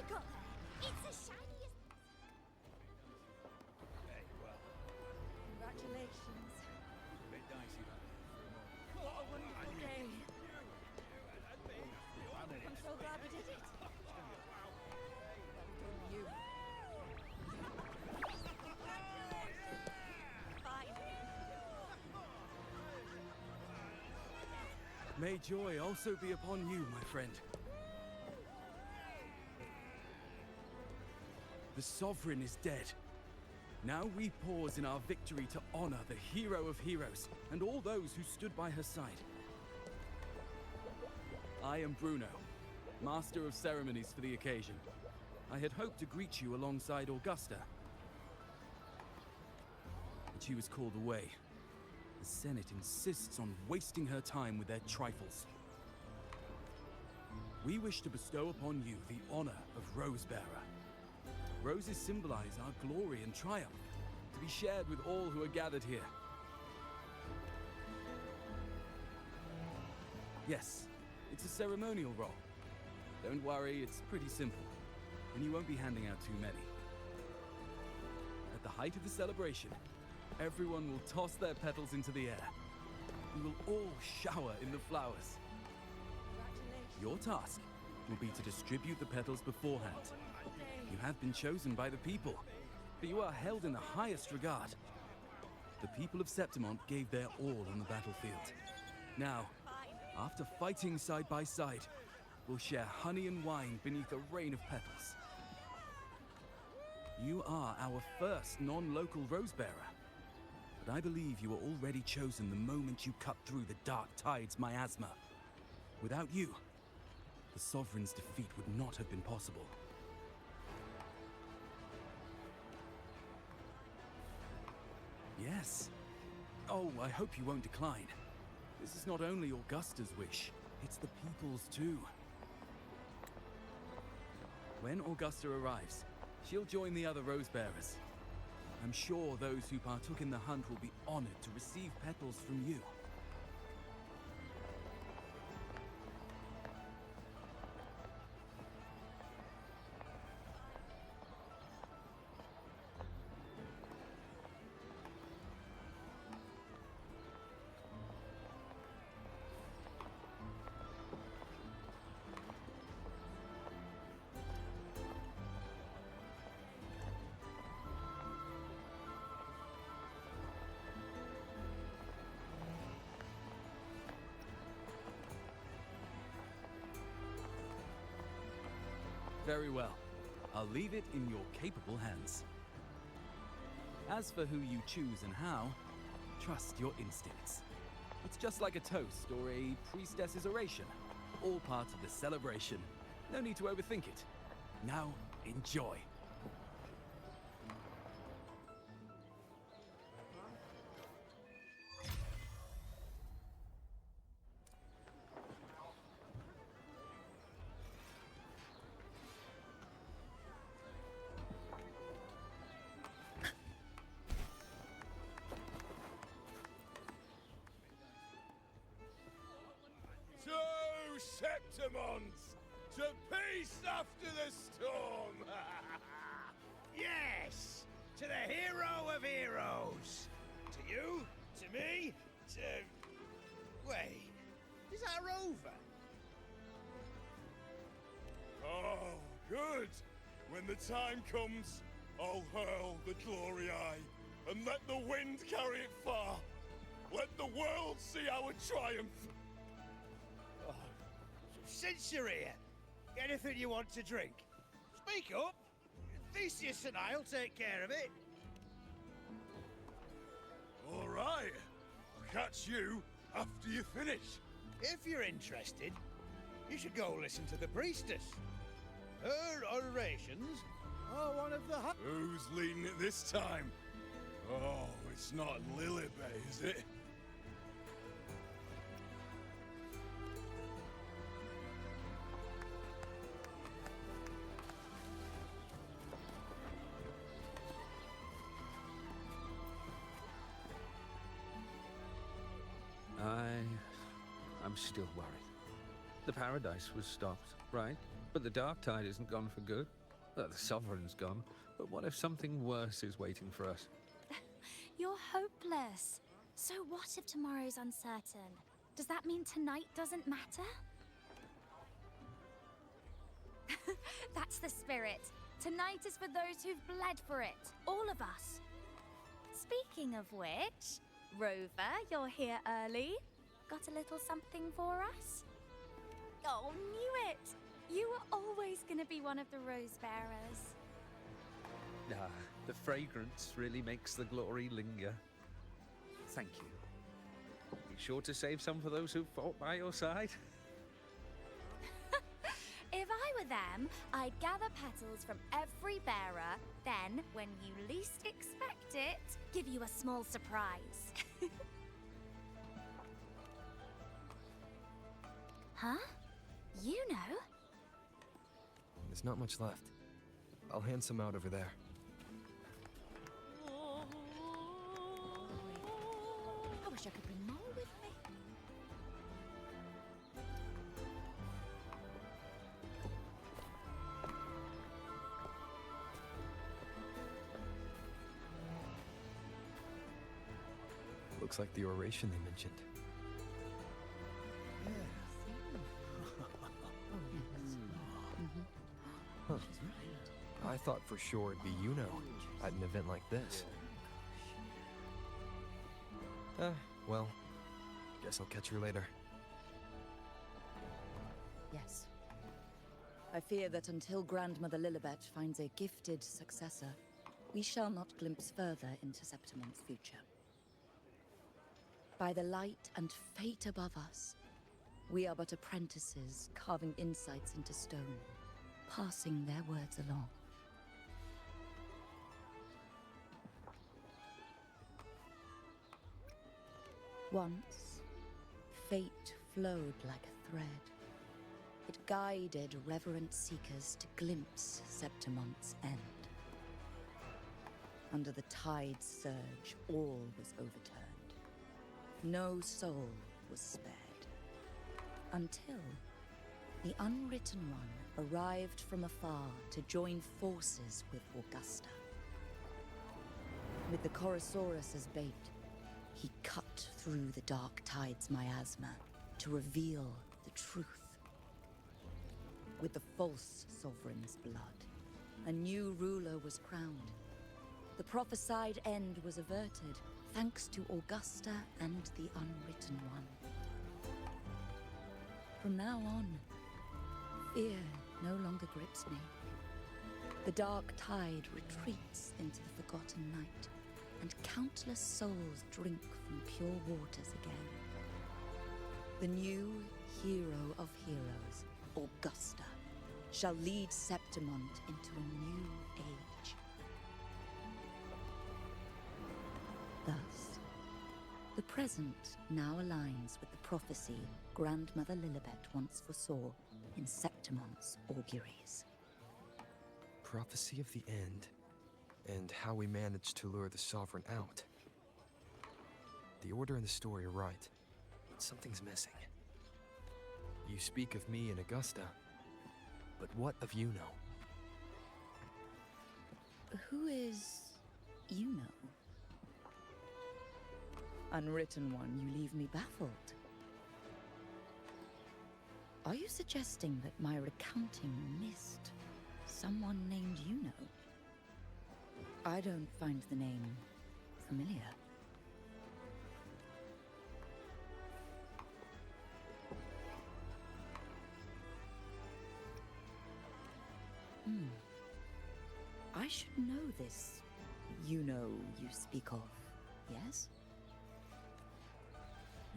got there? It's the shiniest. Hey, well, Congratulations. a bit dicey that for a moment. What a wonderful day. And me. I'm so glad we did it. Well done, you. Finally. May joy also be upon you, my friend. The Sovereign is dead. Now we pause in our victory to honor the hero of heroes and all those who stood by her side. I am Bruno, Master of Ceremonies for the occasion. I had hoped to greet you alongside Augusta, but she was called away. The Senate insists on wasting her time with their trifles. We wish to bestow upon you the honor of Rosebearer. Roses symbolize our glory and triumph, to be shared with all who are gathered here. Yes, it's a ceremonial role. Don't worry, it's pretty simple, and you won't be handing out too many. At the height of the celebration, everyone will toss their petals into the air. We will all shower in the flowers. Congratulations. Your task will be to distribute the petals beforehand. You have been chosen by the people, but you are held in the highest regard. The people of Septimont gave their all on the battlefield. Now, after fighting side by side, we'll share honey and wine beneath a rain of petals. You are our first non-local Rosebearer, but I believe you were already chosen the moment you cut through the dark tide's miasma. Without you, the Sovereign's defeat would not have been possible. Yes. Oh, I hope you won't decline. This is not only Augusta's wish, it's the people's too. When Augusta arrives, she'll join the other Rosebearers. I'm sure those who partook in the hunt will be honored to receive petals from you. Very well. I'll leave it in your capable hands. As for who you choose and how, trust your instincts. It's just like a toast or a priestess's oration. All part of the celebration. No need to overthink it. Now, enjoy. To Septimont! To peace after the storm! Yes! To the hero of heroes! To you, to me, to... Wait, is that a rover? Oh, good! When the time comes, I'll hurl the glory eye and let the wind carry it far. Let the world see our triumph! Since you're here, anything you want to drink? Speak up! Theseus and I'll take care of it. All right, I'll catch you after you finish. If you're interested, you should go listen to the priestess. Her orations are one of the... Who's leading it this time? Oh, it's not Lilibet, is it? I'm still worried. The paradise was stopped, right? But the Dark Tide isn't gone for good. The Sovereign's gone. But what if something worse is waiting for us? You're hopeless. So what if tomorrow's uncertain? Does that mean tonight doesn't matter? That's the spirit. Tonight is for those who've bled for it. All of us. Speaking of which, Rover, you're here early. Got a little something for us? Oh, knew it! You were always gonna be one of the Rose Bearers. Ah, the fragrance really makes the glory linger. Thank you. Be sure to save some for those who fought by your side. If I were them, I'd gather petals from every bearer, then, when you least expect it, give you a small surprise. Huh? You know? There's not much left. I'll hand some out over there. I wish I could bring more with me. Looks like the oration they mentioned. Huh. I thought for sure it'd be Yuno at an event like this. Well, guess I'll catch her later. Yes. I fear that until Grandmother Lilibet finds a gifted successor, we shall not glimpse further into Septimon's future. By the light and fate above us, we are but apprentices carving insights into stone, passing their words along. Once, fate flowed like a thread. It guided reverent seekers to glimpse Septimon's end. Under the tide's surge, all was overturned. No soul was spared. Until the Unwritten One arrived from afar to join forces with Augusta. With the Chorosaurus as bait, he cut through the Dark Tide's miasma to reveal the truth. With the false Sovereign's blood, a new ruler was crowned. The prophesied end was averted, thanks to Augusta and the Unwritten One. From now on, fear no longer grips me. The Dark Tide retreats into the forgotten night, and countless souls drink from pure waters again. The new hero of heroes, Augusta, shall lead Septimont into a new age. Thus, the present now aligns with the prophecy Grandmother Lilibet once foresaw in Septimont's auguries. Prophecy of the end, and how we managed to lure the Sovereign out. The order and the story are right, but something's missing. You speak of me and Augusta, but what of Yuno? Who is Yuno? Unwritten One, you leave me baffled. Are you suggesting that my recounting missed someone named Yuno? I don't find the name familiar. I should know this Yuno you speak of, yes?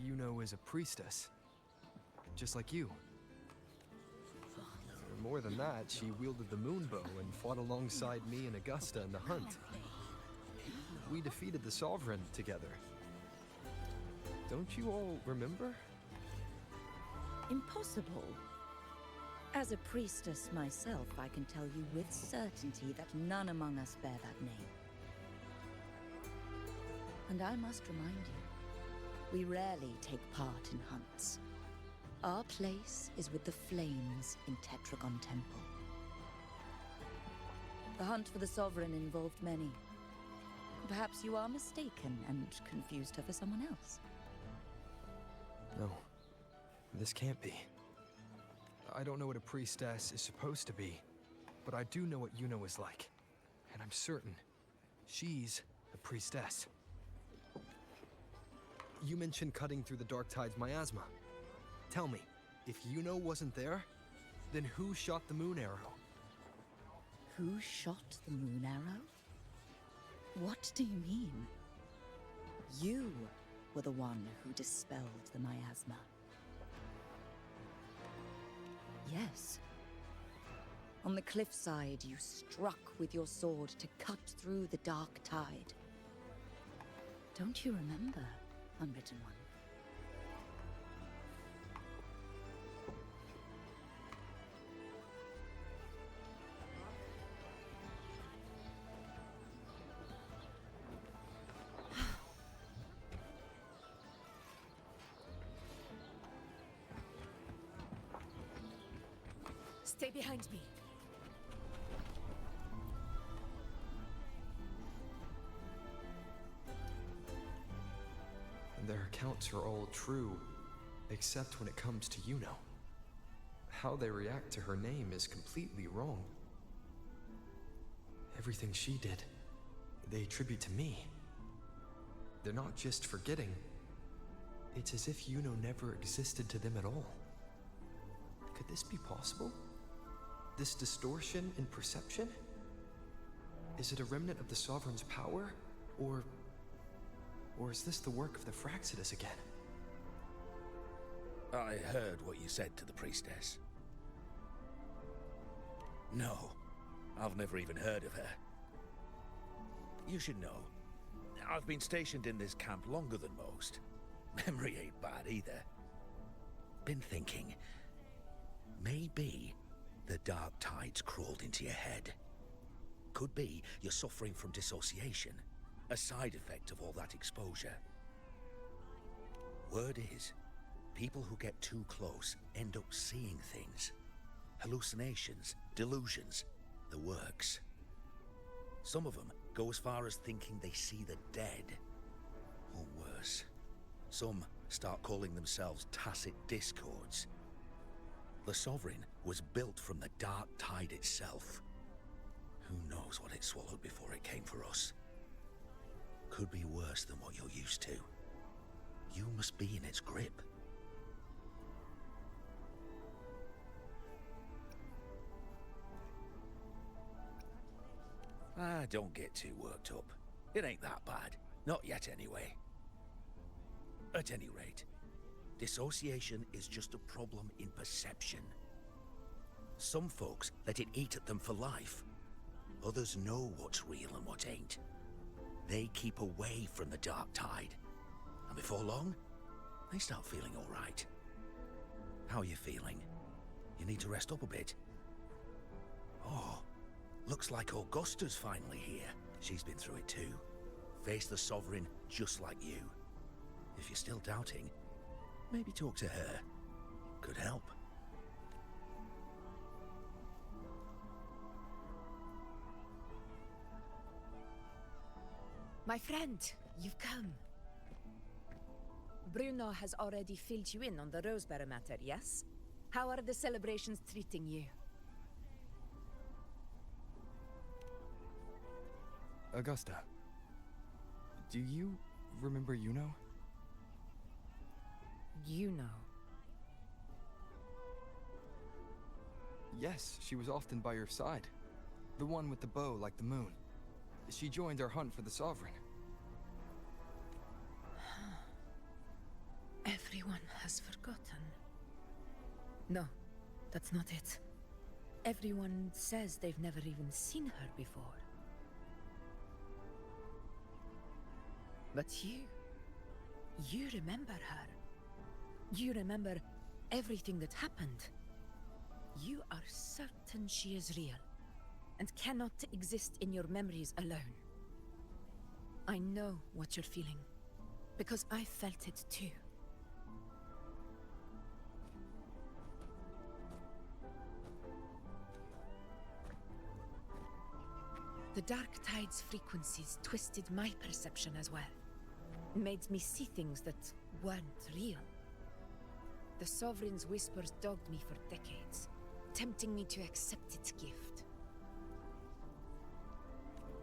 Yuno is a priestess, just like you. More than that, she wielded the moonbow and fought alongside me and Augusta in the hunt. We defeated the Sovereign together. Don't you all remember? Impossible. As a priestess myself, I can tell you with certainty that none among us bear that name. And I must remind you, we rarely take part in hunts. Our place is with the flames in Tetragon Temple. The hunt for the Sovereign involved many. Perhaps you are mistaken and confused her for someone else. No, this can't be. I don't know what a priestess is supposed to be, but I do know what Yuno is like. And I'm certain she's a priestess. You mentioned cutting through the Dark Tide's miasma. Tell me, if Yuno wasn't there, then who shot the moon arrow? Who shot the moon arrow? What do you mean? You were the one who dispelled the miasma. Yes. On the cliffside, you struck with your sword to cut through the Dark Tide. Don't you remember, Unwritten One? Stay behind me. Their accounts are all true, except when it comes to Yuno. How they react to her name is completely wrong. Everything she did, they attribute to me. They're not just forgetting. It's as if Yuno never existed to them at all. Could this be possible? This distortion in perception? Is it a remnant of the Sovereign's power? Or is this the work of the Fraxidus again? I heard what you said to the priestess. No, I've never even heard of her. You should know, I've been stationed in this camp longer than most. Memory ain't bad either. Been thinking, maybe the Dark Tide's crawled into your head. Could be you're suffering from dissociation, a side effect of all that exposure. Word is, people who get too close end up seeing things. Hallucinations, delusions, the works. Some of them go as far as thinking they see the dead. Or worse, some start calling themselves tacit discords. The Sovereign was built from the Dark Tide itself. Who knows what it swallowed before it came for us? Could be worse than what you're used to. You must be in its grip. Don't get too worked up. It ain't that bad. Not yet, anyway. At any rate, dissociation is just a problem in perception. Some folks let it eat at them for life. Others know what's real and what ain't. They keep away from the Dark Tide. And before long, they start feeling all right. How are you feeling? You need to rest up a bit. Oh, looks like Augusta's finally here. She's been through it too. Faced the Sovereign just like you. If you're still doubting, maybe talk to her. Could help. My friend, you've come. Bruno has already filled you in on the Rosebearer matter, yes? How are the celebrations treating you? Augusta, do you remember Yuno? You know. Yes, she was often by your side. The one with the bow like the moon. She joined our hunt for the Sovereign. Everyone has forgotten. No, that's not it. Everyone says they've never even seen her before. But you remember her. You remember everything that happened. You are certain she is real, and cannot exist in your memories alone. I know what you're feeling, because I felt it too. The Dark Tide's frequencies twisted my perception as well. Made me see things that weren't real. The Sovereign's whispers dogged me for decades, tempting me to accept its gift.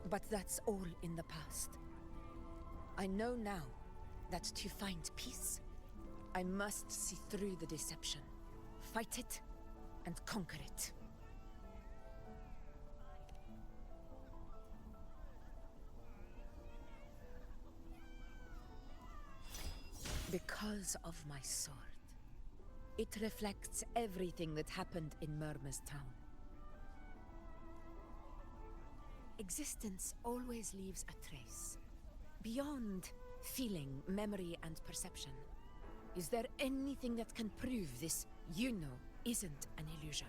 But that's all in the past. I know now that to find peace, I must see through the deception, fight it, and conquer it. Because of my sword. It reflects everything that happened in Murmur's town. Existence always leaves a trace. Beyond feeling, memory, and perception. Is there anything that can prove this, you know, isn't an illusion?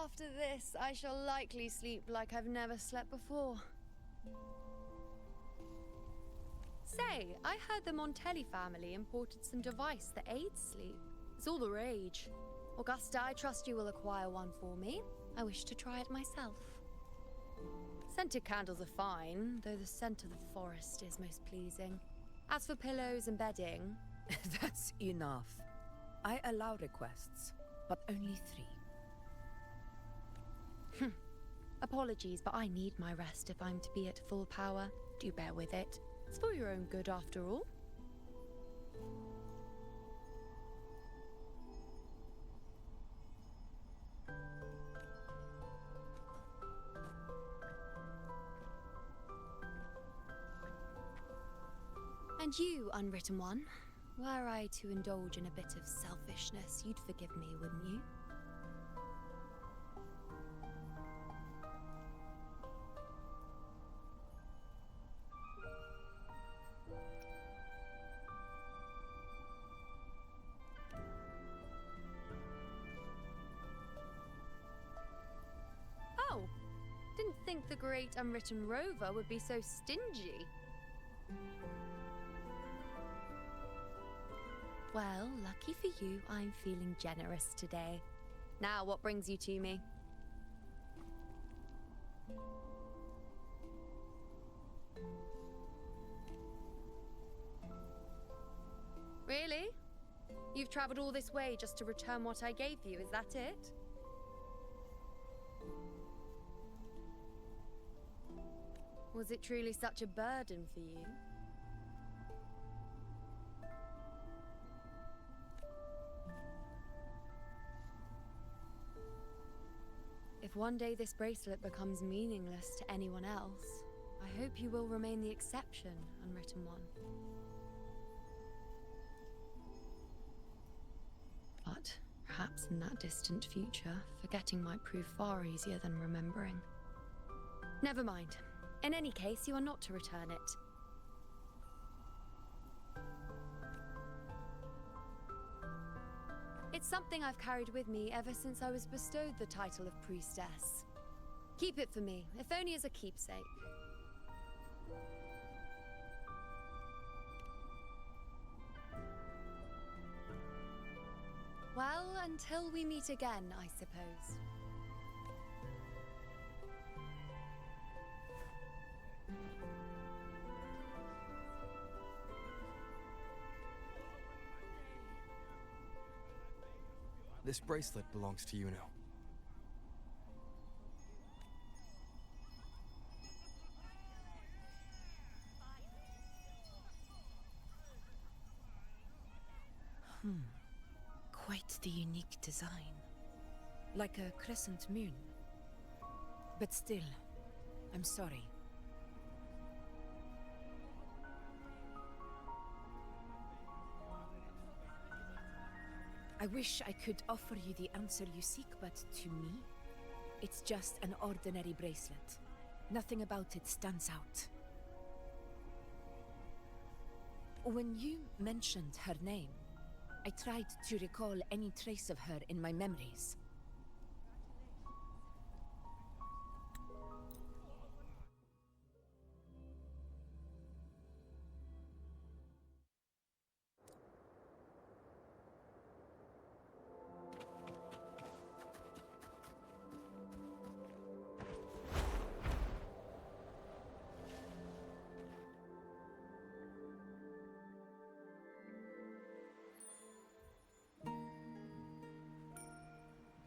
After this, I shall likely sleep like I've never slept before. Say, I heard the Montelli family imported some device that aids sleep. It's all the rage. Augusta, I trust you will acquire one for me. I wish to try it myself. Scented candles are fine, though the scent of the forest is most pleasing. As for pillows and bedding... That's enough. I allow requests, but only 3. Apologies, but I need my rest if I'm to be at full power. Do bear with it. It's for your own good, after all. And you, Unwritten One, were I to indulge in a bit of selfishness, you'd forgive me, wouldn't you? Oh, didn't think the great Unwritten Rover would be so stingy. Well, lucky for you, I'm feeling generous today. Now, what brings you to me? Really? You've traveled all this way just to return what I gave you, is that it? Was it truly such a burden for you? If one day this bracelet becomes meaningless to anyone else, I hope you will remain the exception, Unwritten One. But perhaps in that distant future, forgetting might prove far easier than remembering. Never mind. In any case, you are not to return it. It's something I've carried with me ever since I was bestowed the title of priestess. Keep it for me, if only as a keepsake. Well, until we meet again, I suppose. This bracelet belongs to Yuno. Quite the unique design. Like a crescent moon. But still, I'm sorry. I wish I could offer you the answer you seek, but to me, it's just an ordinary bracelet. Nothing about it stands out. When you mentioned her name, I tried to recall any trace of her in my memories.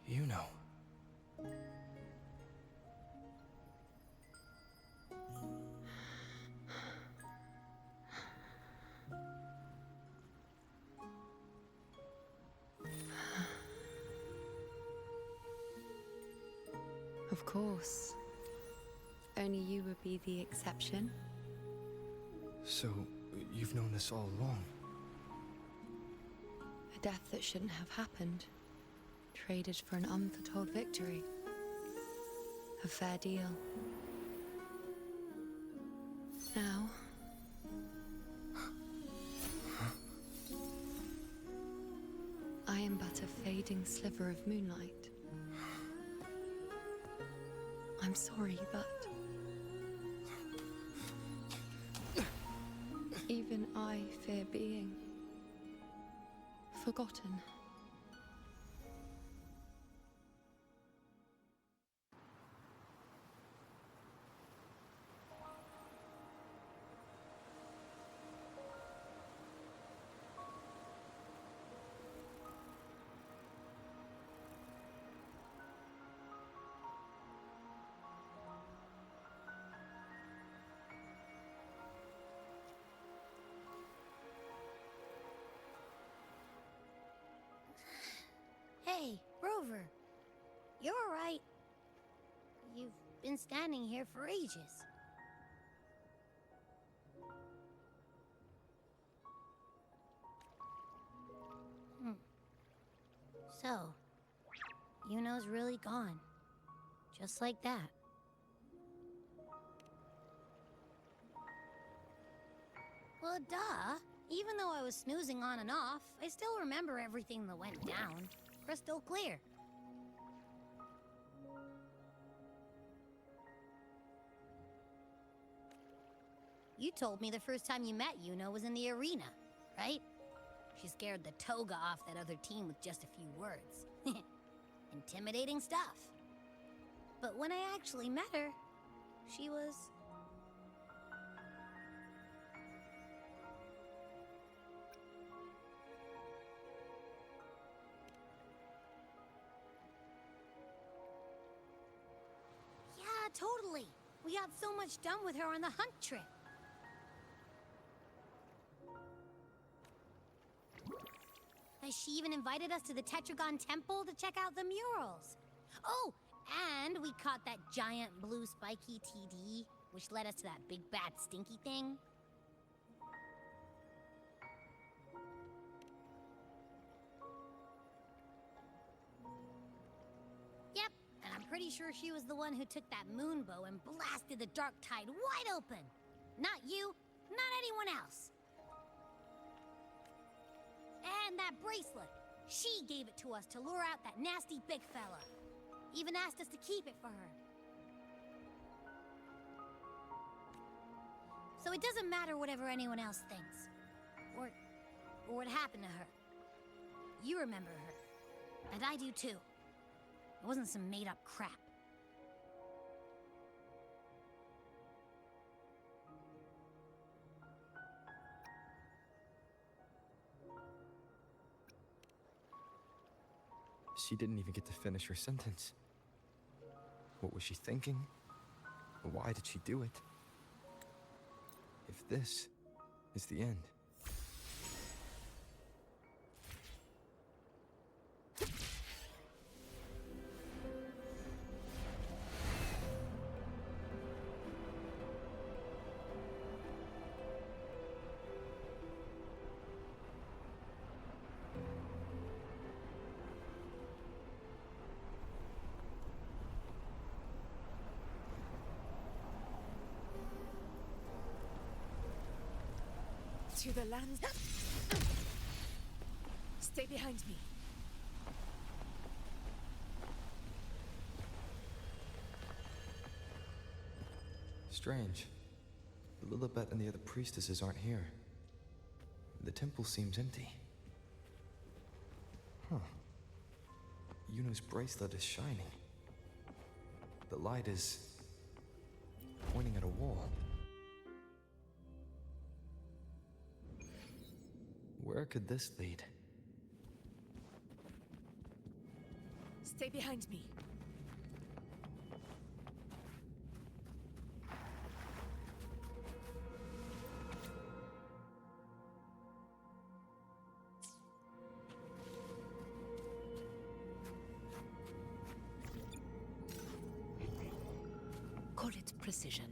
You know. Of course. Only you would be the exception. So, you've known this all along? A death that shouldn't have happened. Traded for an unforetold victory. A fair deal. Now... I am but a fading sliver of moonlight. I'm sorry, but... even I fear being... forgotten. Hey, Rover. You're all right. You've been standing here for ages. So, Yuno's really gone. Just like that. Well, duh. Even though I was snoozing on and off, I still remember everything that went down. Crystal clear. You told me the first time you met Yuno was in the arena, right? She scared the toga off that other team with just a few words. Intimidating stuff. But when I actually met her, she was... Yeah, totally. We got so much done with her on the hunt trip. She even invited us to the Tetragon Temple to check out the murals. Oh, and we caught that giant blue spiky TD, which led us to that big bad stinky thing. Yep, and I'm pretty sure she was the one who took that moon bow and blasted the Dark Tide wide open. Not you, not anyone else. And that bracelet. She gave it to us to lure out that nasty big fella. Even asked us to keep it for her. So it doesn't matter whatever anyone else thinks. Or what happened to her. You remember her. And I do too. It wasn't some made-up crap. She didn't even get to finish her sentence. What was she thinking? Why did she do it? If this is the end... To the land. Stay behind me. Strange. Lilibet and the other priestesses aren't here. The temple seems empty. Huh. Yuno's bracelet is shining. The light is pointing at a wall. Where could this lead? Stay behind me. Call it precision.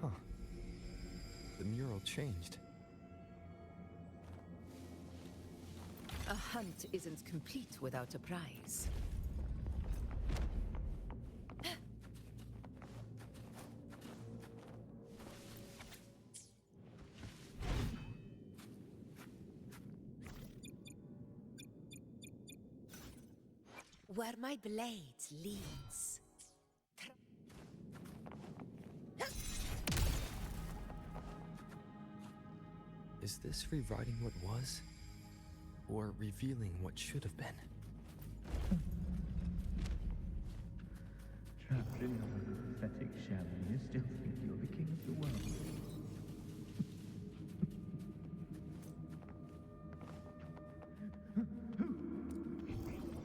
Huh. The mural changed. A hunt isn't complete without a prize. Where my blade leads. Is this rewriting what was? Or revealing what should have been? Trapped in your pathetic shell, and you still think you're the king of the world.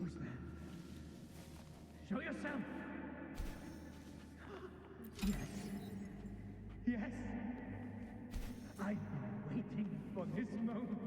Who's there? Show yourself! Yes. Yes! I've been waiting for this moment.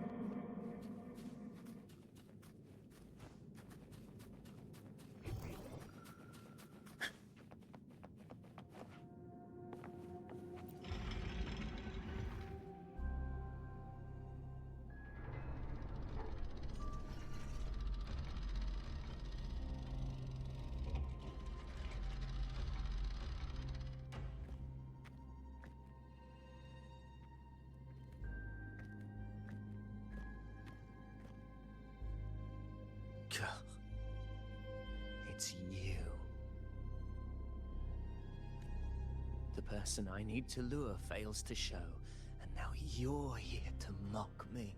It's you. The person I need to lure fails to show, and now you're here to mock me.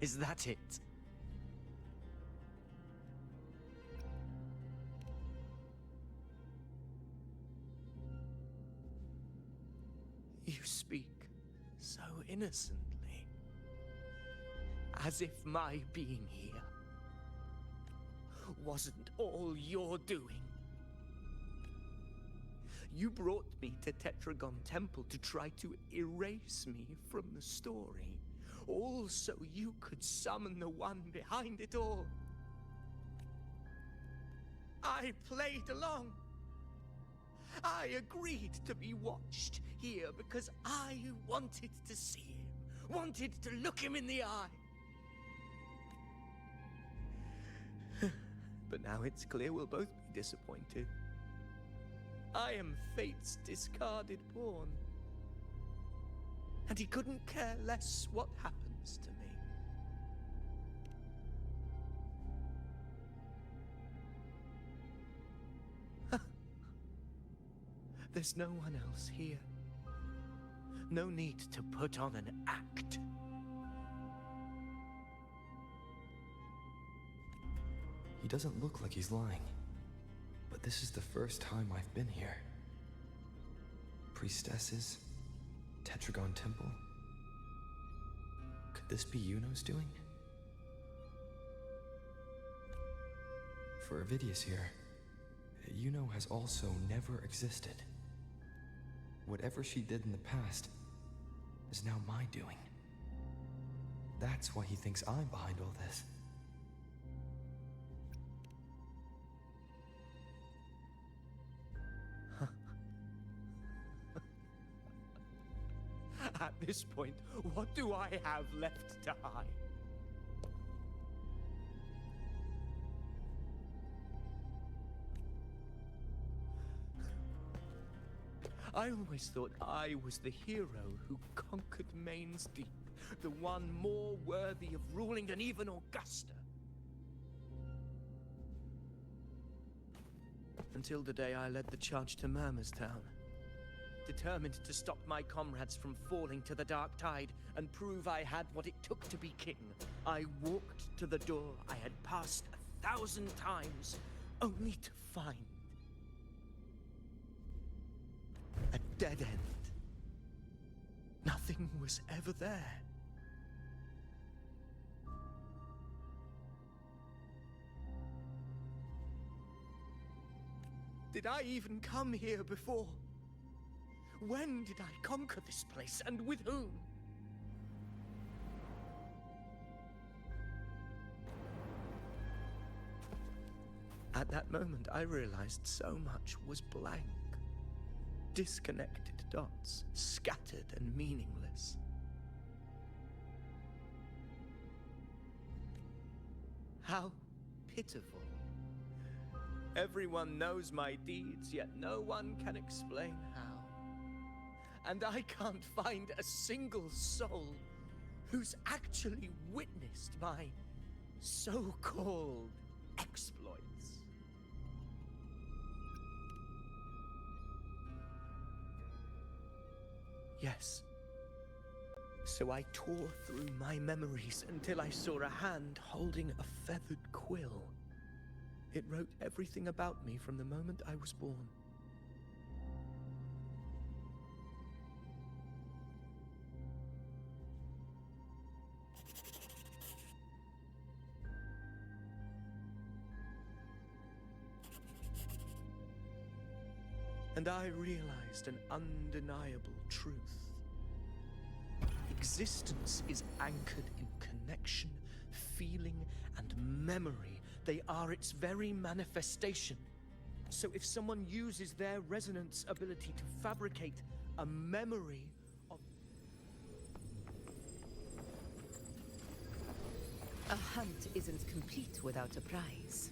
Is that it? You speak so innocently, as if my being here wasn't all you're doing. You brought me to Tetragon Temple to try to erase me from the story, all so you could summon the one behind it all. I played along. I agreed to be watched here because I wanted to see him, wanted to look him in the eye. But now it's clear we'll both be disappointed. I am fate's discarded pawn. And he couldn't care less what happens to me. There's no one else here. No need to put on an act. He doesn't look like he's lying. But this is the first time I've been here. Priestesses? Tetragon Temple? Could this be Yuno's doing? For Avidius here, Yuno has also never existed. Whatever she did in the past is now my doing. That's why he thinks I'm behind all this. At this point, what do I have left to hide? I always thought I was the hero who conquered Main's Deep, the one more worthy of ruling than even Augusta. Until the day I led the charge to Murmurstown. Determined to stop my comrades from falling to the Dark Tide and prove I had what it took to be king, I walked to the door I had passed 1,000 times, only to find a dead end. Nothing was ever there. Did I even come here before? When did I conquer this place, and with whom? At that moment, I realized so much was blank. Disconnected dots, scattered and meaningless. How pitiful. Everyone knows my deeds, yet no one can explain how. And I can't find a single soul who's actually witnessed my so-called exploits. Yes. So I tore through my memories until I saw a hand holding a feathered quill. It wrote everything about me from the moment I was born. And I realized an undeniable truth. Existence is anchored in connection, feeling, and memory. They are its very manifestation. So if someone uses their resonance ability to fabricate a memory of... A hunt isn't complete without a prize.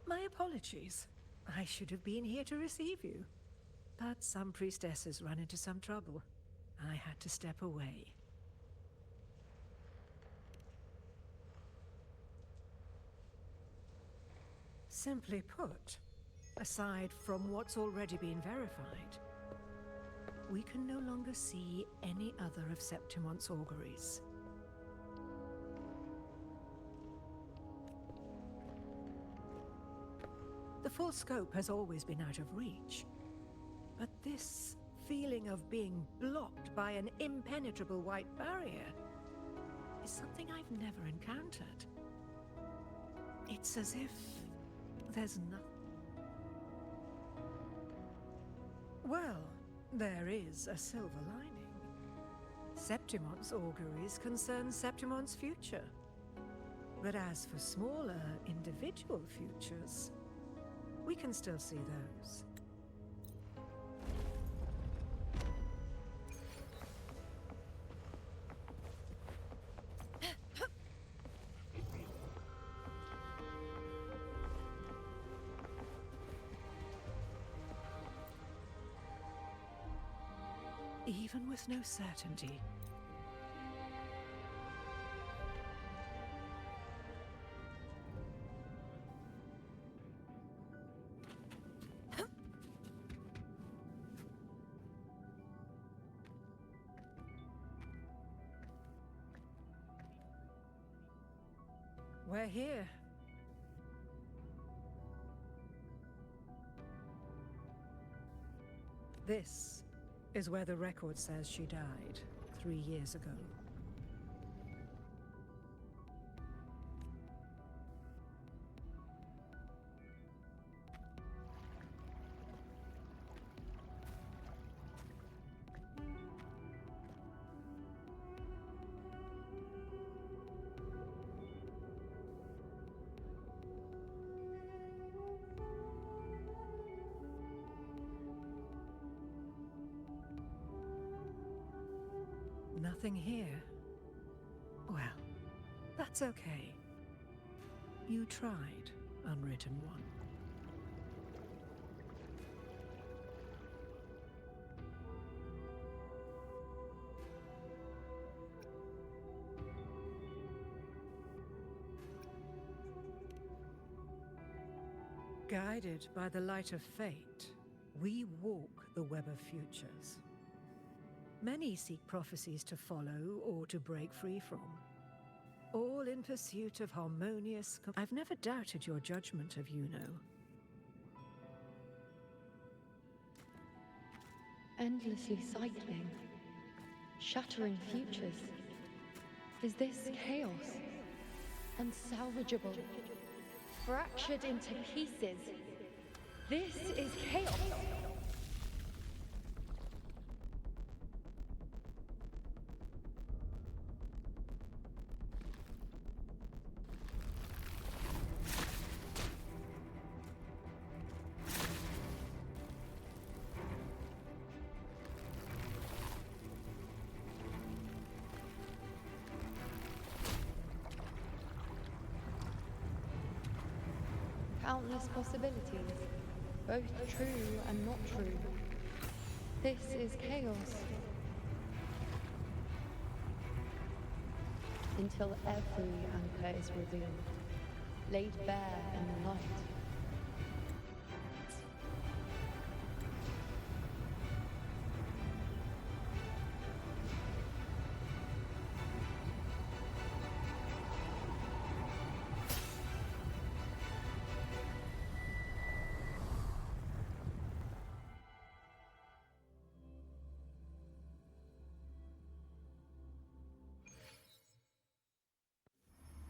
My apologies. I should have been here to receive you. But some priestesses ran into some trouble. I had to step away. Simply put, aside from what's already been verified, we can no longer see any other of Septimon's auguries. The full scope has always been out of reach. But this feeling of being blocked by an impenetrable white barrier is something I've never encountered. It's as if there's nothing. Well, there is a silver lining. Septimon's auguries concern Septimon's future. But as for smaller, individual futures, we can still see those. Even with no certainty, we're here. This is where the record says she died 3 years ago. Nothing here. Well, that's okay. You tried, Unwritten One. Guided by the light of fate, we walk the web of futures. Many seek prophecies to follow or to break free from, all in pursuit of harmonious. I've never doubted your judgment of Yuno. Endlessly cycling, shattering futures. Is this chaos? Unsalvageable, fractured into pieces. This is chaos! Countless possibilities, both true and not true. This is chaos. Until every anchor is revealed, laid bare in the light.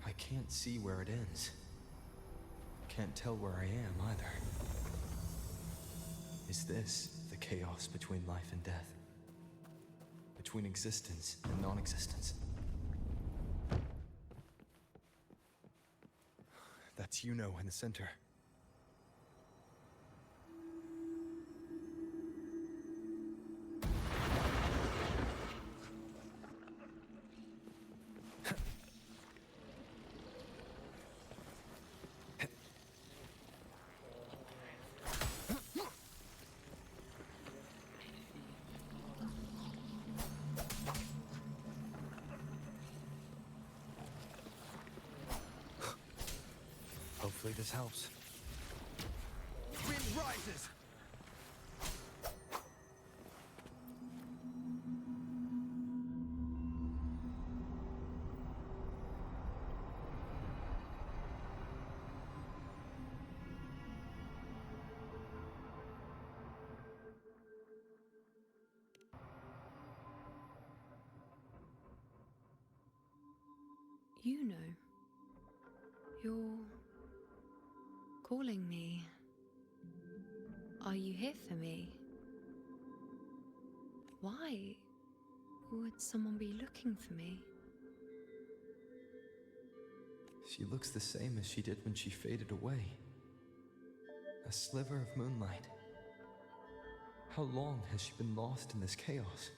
I can't see where it ends. Can't tell where I am either. Is this the chaos between life and death? Between existence and non-existence? That's Yuno in the center. Hopefully this helps. Wind rises! You know, you're calling me. Are you here for me? Why would someone be looking for me? She looks the same as she did when she faded away. A sliver of moonlight. How long has she been lost in this chaos?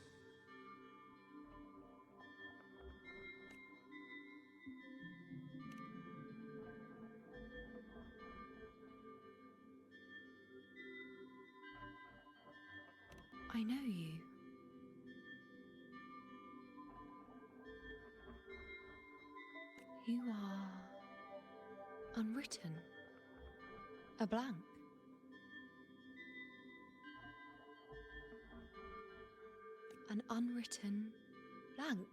I know you. You are unwritten. A blank. An unwritten blank.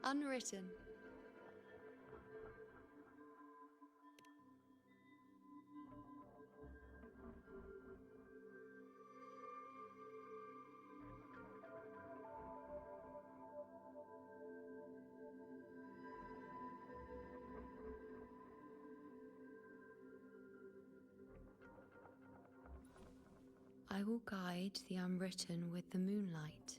Unwritten. will guide the unwritten with the moonlight.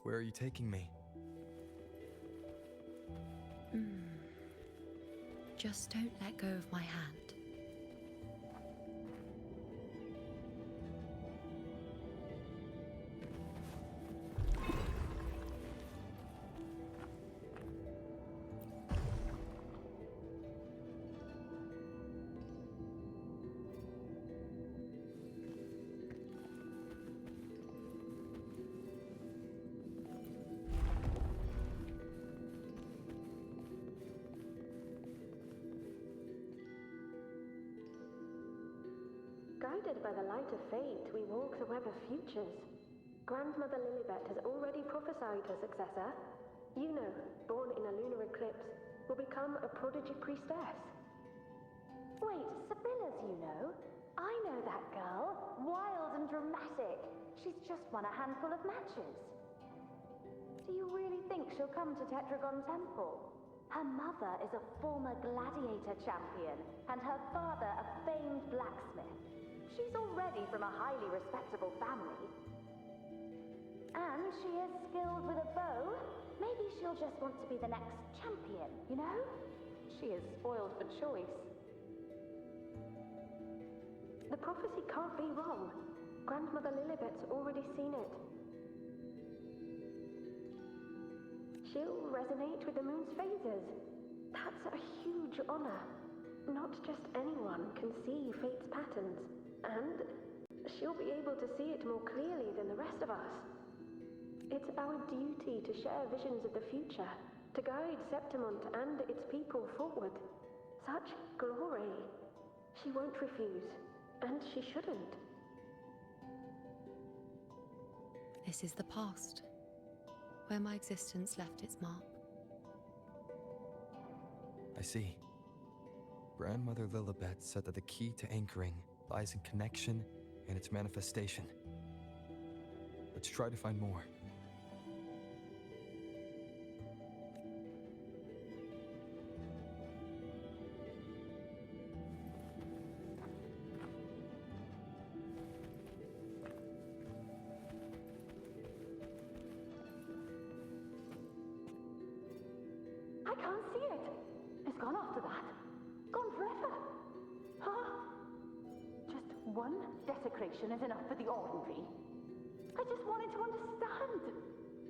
Where are you taking me? Just don't let go of my hand. Guided by the light of fate, we walk the web of futures. Grandmother Lilibet has already prophesied her successor. Yuno, born in a lunar eclipse, will become a prodigy priestess. Wait, Sibylla's Yuno? I know that girl. Wild and dramatic. She's just won a handful of matches. Do you really think she'll come to Tetragon Temple? Her mother is a former gladiator champion, and her father a famed blacksmith. She's already from a highly respectable family. And she is skilled with a bow. Maybe she'll just want to be the next champion, you know? She is spoiled for choice. The prophecy can't be wrong. Grandmother Lilibet's already seen it. She'll resonate with the moon's phases. That's a huge honor. Not just anyone can see fate's patterns. And she'll be able to see it more clearly than the rest of us. It's our duty to share visions of the future, to guide Septimont and its people forward. Such glory. She won't refuse, and she shouldn't. This is the past, where my existence left its mark. I see. Grandmother Lilibet said that the key to anchoring lies in connection and its manifestation. Let's try to find more. I can't see it. It's gone after that. Gone forever. Huh? Just one desecration is enough for the ordinary. I just wanted to understand.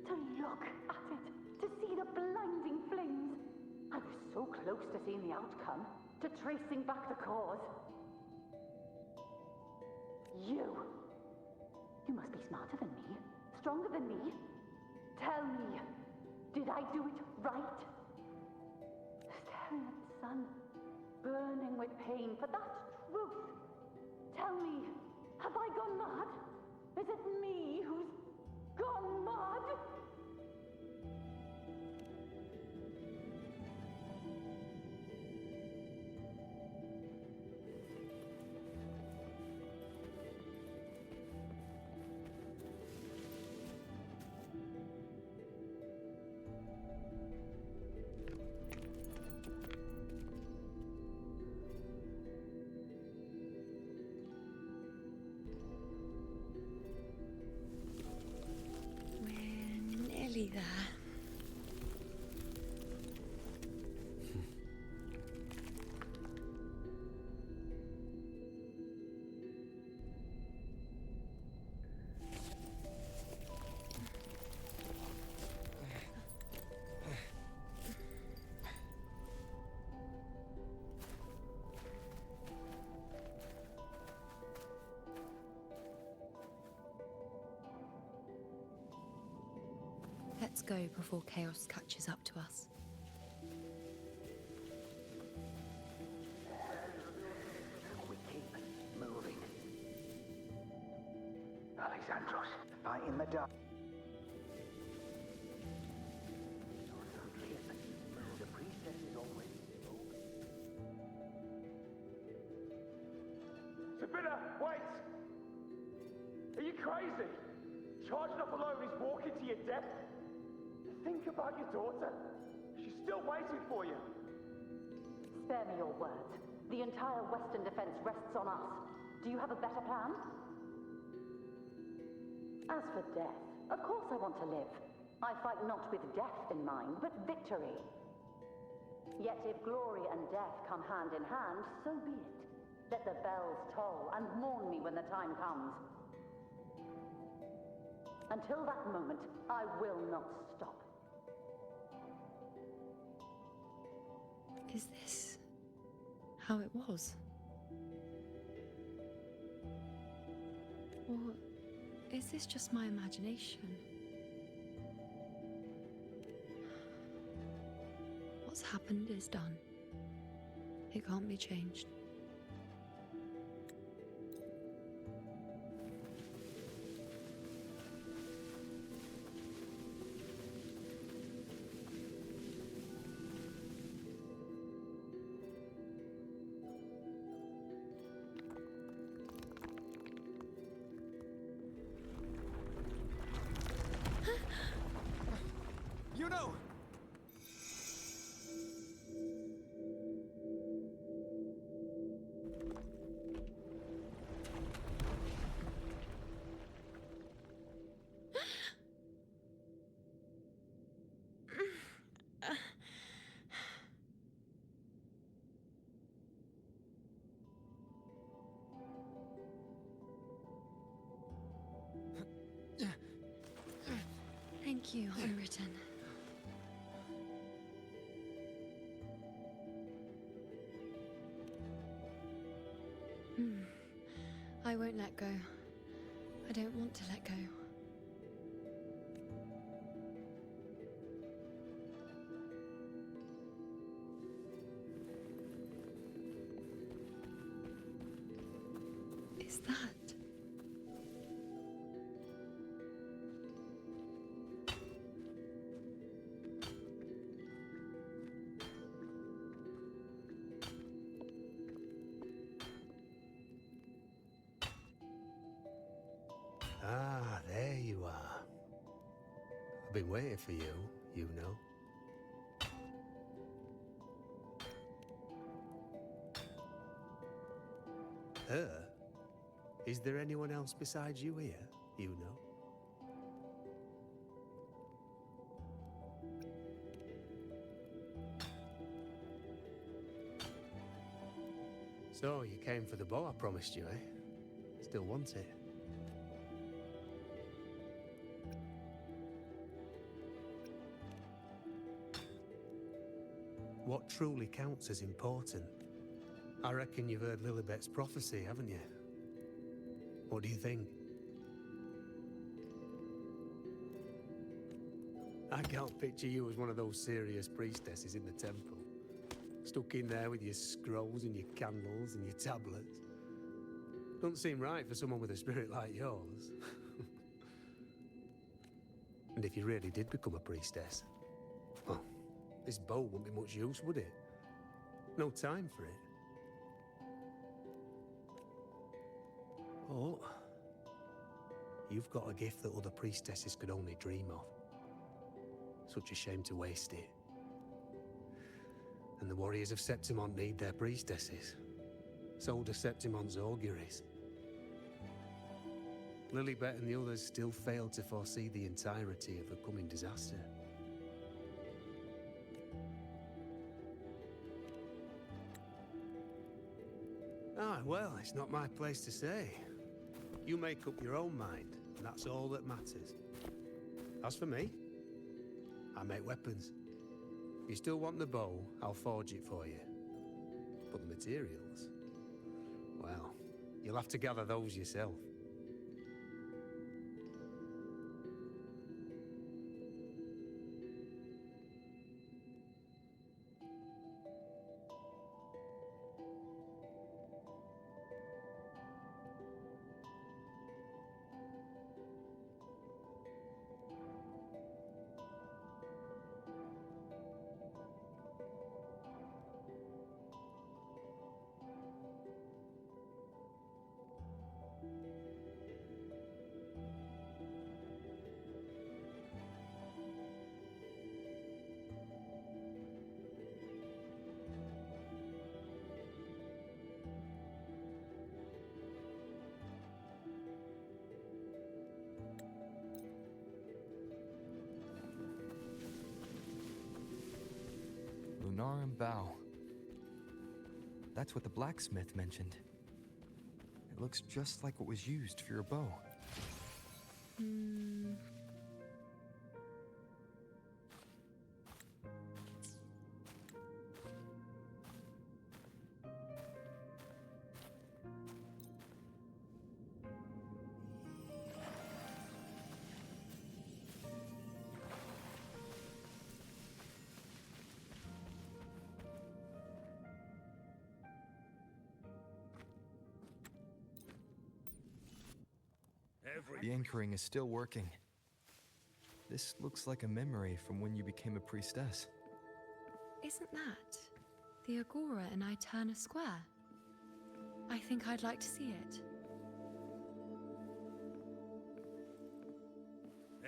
To look at it. To see the blinding flames. I was so close to seeing the outcome. To tracing back the cause. You must be smarter than me. Stronger than me. Tell me, did I do it right? Staring at the sun, burning with pain for that truth. Tell me, have I gone mad? Is it me who's gone mad? Nearly there. Let's go before chaos catches up to us. We keep moving. Alexandros, fight in the dark. Spinner, wait! Are you crazy? Charging up alone is walking to your death. Think about your daughter. She's still waiting for you. Spare me your words. The entire Western defense rests on us. Do you have a better plan? As for death, of course I want to live. I fight not with death in mind, but victory. Yet if glory and death come hand in hand, so be it. Let the bells toll and mourn me when the time comes. Until that moment, I will not stop. Is this how it was? Or is this just my imagination? What's happened is done. It can't be changed. You know! Thank you, Unwritten. I won't let go. I don't want to let go. Is that? Ah, there you are. I've been waiting for you, you know. Her? Is there anyone else besides you here, you know? So, you came for the bow I promised you, eh? Still want it? What truly counts as important? I reckon you've heard Lilibet's prophecy, haven't you? What do you think? I can't picture you as one of those serious priestesses in the temple. Stuck in there with your scrolls and your candles and your tablets. Doesn't seem right for someone with a spirit like yours. And if you really did become a priestess, well, this bow wouldn't be much use, would it? No time for it. Oh, you've got a gift that other priestesses could only dream of. Such a shame to waste it. And the warriors of Septimont need their priestesses. So do Septimont's auguries. Lilibet and the others still fail to foresee the entirety of the coming disaster. Ah, well, it's not my place to say. You make up your own mind, and that's all that matters. As for me, I make weapons. If you still want the bow, I'll forge it for you. But the materials, well, you'll have to gather those yourself. Naram bow. That's what the blacksmith mentioned. It looks just like what was used for your bow. The anchoring is still working. This looks like a memory from when you became a priestess. Isn't that the Agora in Eterna Square? I think I'd like to see it.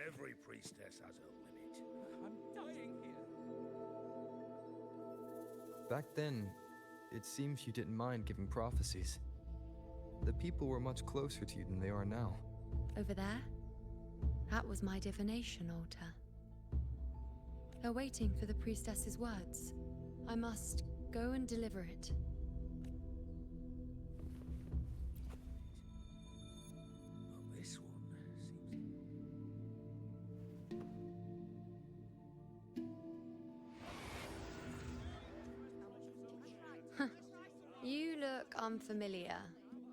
Every priestess has a limit. I'm dying here. Back then, it seems you didn't mind giving prophecies. The people were much closer to you than they are now. Over there? That was my divination altar. They're waiting for the priestess's words. I must go and deliver it. Well, this one seems... You look unfamiliar.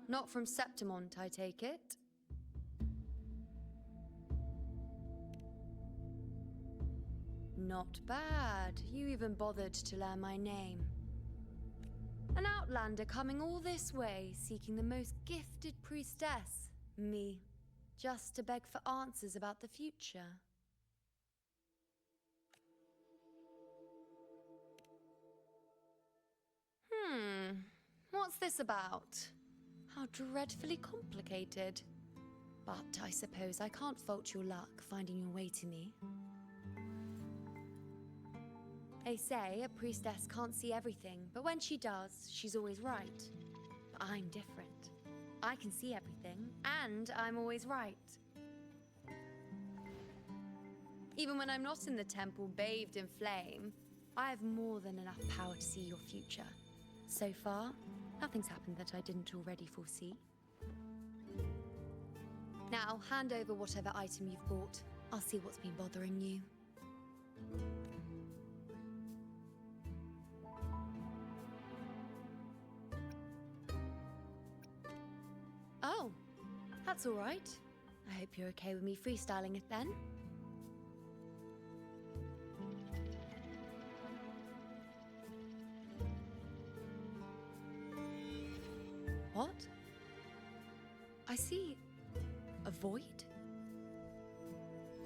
Not from Septimont, I take it. Not bad. You even bothered to learn my name. An outlander coming all this way, seeking the most gifted priestess, me, just to beg for answers about the future. What's this about? How dreadfully complicated. But I suppose I can't fault your luck finding your way to me. They say a priestess can't see everything, but when she does, she's always right. But I'm different. I can see everything, and I'm always right. Even when I'm not in the temple bathed in flame, I have more than enough power to see your future. So far, nothing's happened that I didn't already foresee. Now, hand over whatever item you've bought. I'll see what's been bothering you. Oh, that's all right. I hope you're okay with me freestyling it then. What? I see a void?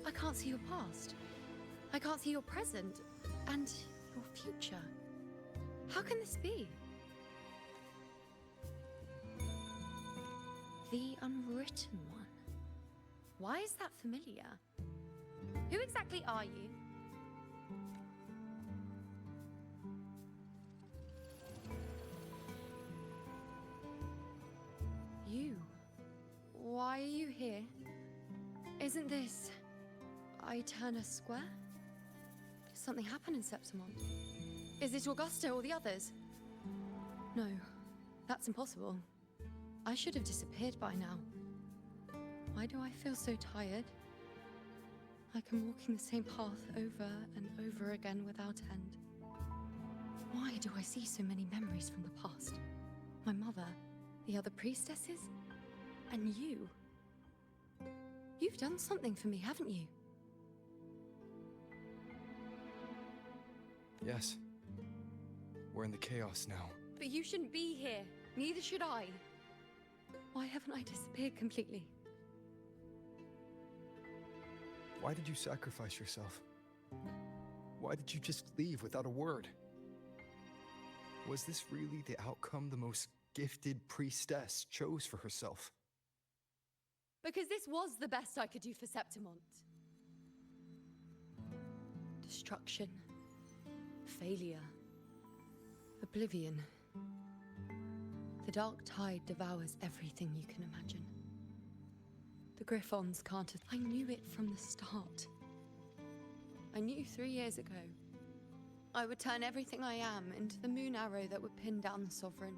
I can't see your past. I can't see your present and your future. How can this be? The Unwritten One. Why is that familiar? Who exactly are you? You? Why are you here? Isn't this Eterna Square? Did something happen in Septimont? Is it Augusta or the others? No, that's impossible. I should have disappeared by now. Why do I feel so tired? Like I'm walking the same path over and over again without end. Why do I see so many memories from the past? My mother, the other priestesses, and you. You've done something for me, haven't you? Yes. We're in the chaos now. But you shouldn't be here. Neither should I. Why haven't I disappeared completely? Why did you sacrifice yourself? Why did you just leave without a word? Was this really the outcome the most gifted priestess chose for herself? Because this was the best I could do for Septimont. Destruction. Failure. Oblivion. The dark tide devours everything you can imagine. The Griffons can't... I knew it from the start. I knew 3 years ago. I would turn everything I am into the moon arrow that would pin down the Sovereign.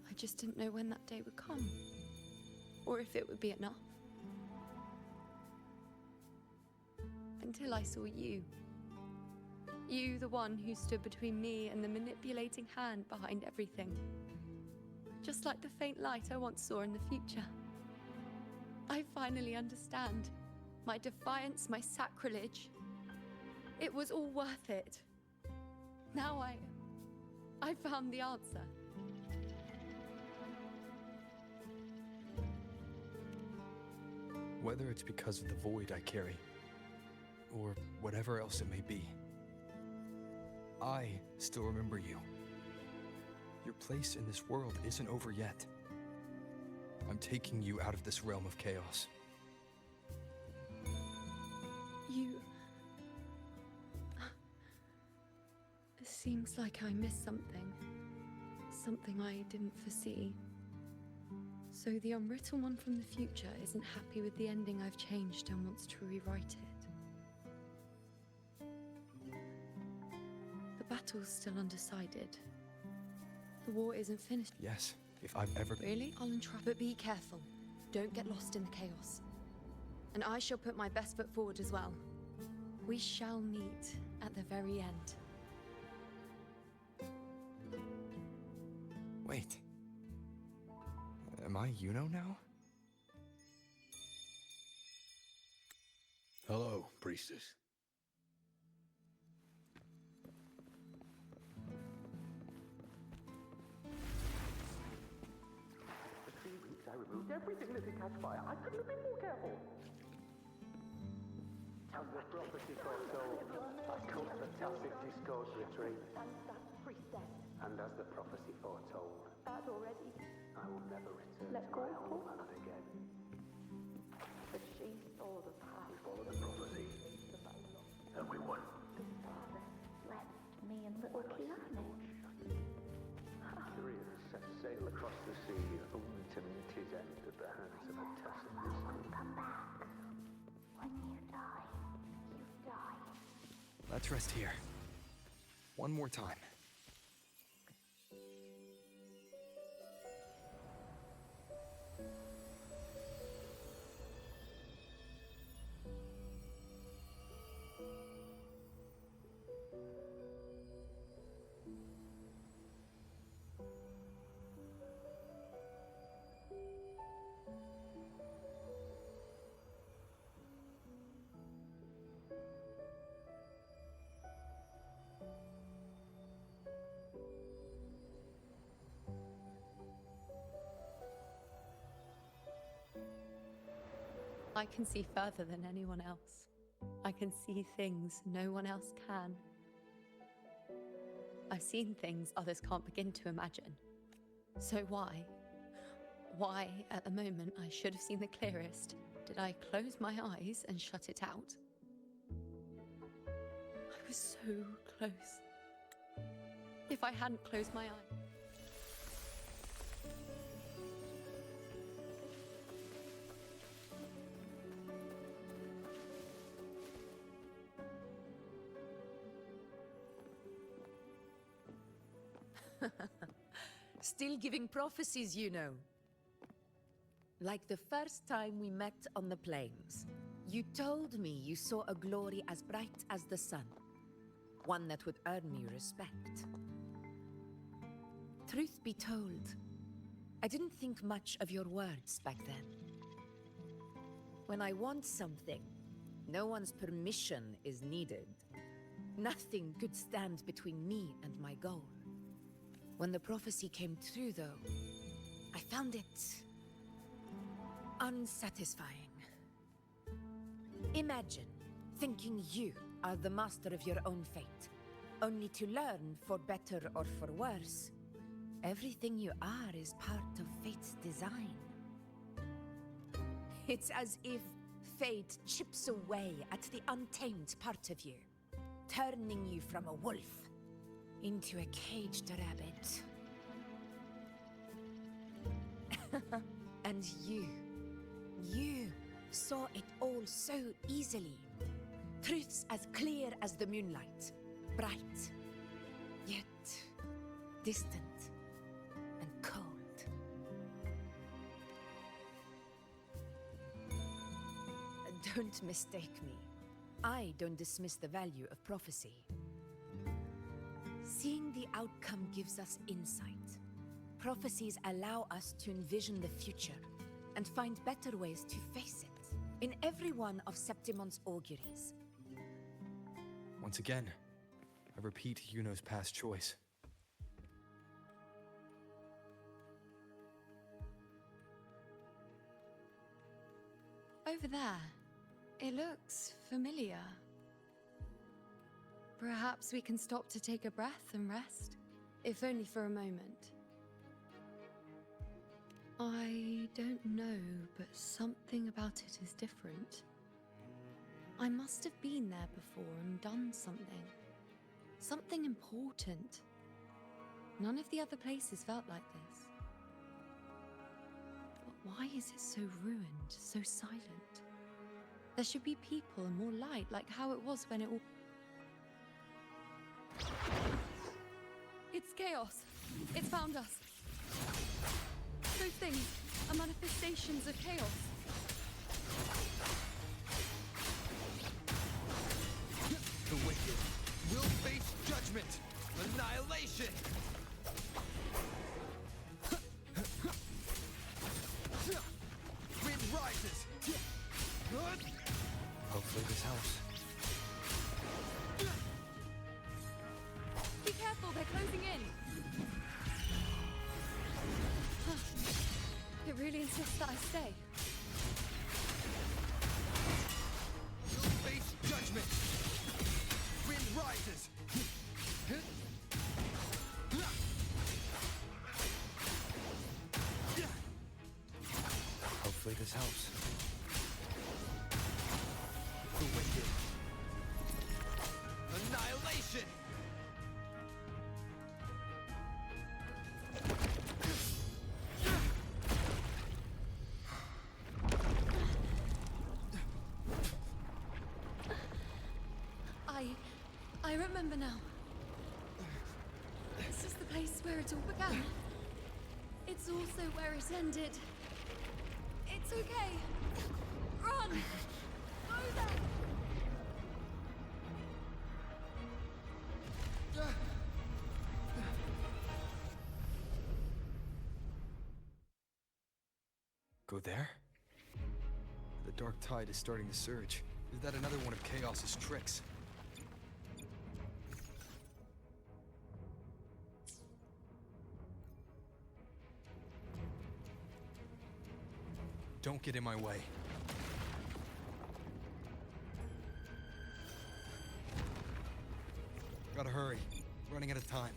I just didn't know when that day would come, or if it would be enough. Until I saw you. You, the one who stood between me and the manipulating hand behind everything. Just like the faint light I once saw in the future. I finally understand. My defiance, my sacrilege. It was all worth it. Now I found the answer. Whether it's because of the void I carry, or whatever else it may be, I still remember you. Your place in this world isn't over yet. I'm taking you out of this realm of chaos. You... It seems like I missed something. Something I didn't foresee. So the unwritten one from the future isn't happy with the ending I've changed and wants to rewrite it. The battle's still undecided. The war isn't finished. Yes, if I've ever... Really? I'll try. But be careful. Don't get lost in the chaos. And I shall put my best foot forward as well. We shall meet at the very end. Wait. Am I Yuno now? Hello, priestess. For 3 weeks, I removed everything that could catch fire. I couldn't have been more careful. As the prophecy foretold, I come to the Tacit Discourse retreat. And that priestess. And as the prophecy foretold, That already. I will never return Let to go, my Paul. homeland again. But she saw the path. We followed the prophecy, and we won. The father left me and little Kiane. Tyrion set sail across the sea, only to meet his end at the hands of a Tacit Discourse. Come back. When you die, you die. Let's rest here. One more time. I can see further than anyone else. I can see things no one else can. I've seen things others can't begin to imagine. So why, at the moment I should have seen the clearest, did I close my eyes and shut it out? I was so close. If I hadn't closed my eyes. Still giving prophecies, you know. Like the first time we met on the plains, you told me you saw a glory as bright as the sun, one that would earn me respect. Truth be told, I didn't think much of your words back then. When I want something, no one's permission is needed. Nothing could stand between me and my goal. When the prophecy came true, though, I found it unsatisfying. Imagine thinking you are the master of your own fate, only to learn, for better or for worse, everything you are is part of fate's design. It's as if fate chips away at the untamed part of you, turning you from a wolf into a caged rabbit. And you saw it all so easily. Truths as clear as the moonlight, bright, yet distant and cold. Don't mistake me. I don't dismiss the value of prophecy. Seeing the outcome gives us insight. Prophecies allow us to envision the future and find better ways to face it. In every one of Septimon's auguries. Once again, I repeat Yuno's past choice. Over there. It looks familiar. Perhaps we can stop to take a breath and rest, if only for a moment. I don't know, but something about it is different. I must have been there before and done something. Something important. None of the other places felt like this. But why is it so ruined, so silent? There should be people and more light, like how it was when it all... It's chaos. It's found us. Those things are manifestations of chaos. The wicked will face judgment, annihilation! Wind rises! Hopefully this helps. Be careful, they're closing in. It really insists that I stay. You'll face judgment! Wind rises! Hopefully this helps. The wicked. Annihilation! I remember now. This is the place where it all began. It's also where it ended. It's okay. Run! Go there! Go there? The dark tide is starting to surge. Is that another one of Chaos's tricks? Don't get in my way. Gotta hurry. Running out of time.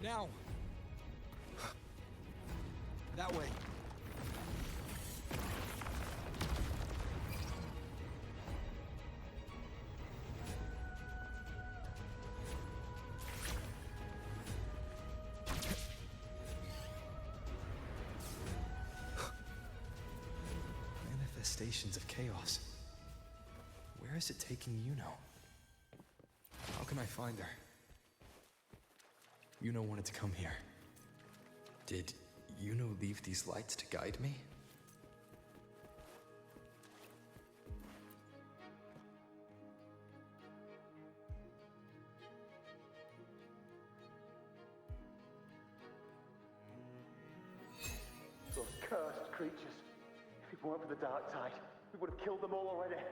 Now! That way. Manifestations of chaos. Where is it taking Yuno? How can I find her? Yuno wanted to come here. Did Yuno leave these lights to guide me? Those cursed creatures. If it weren't for the dark tide, we would have killed them all already.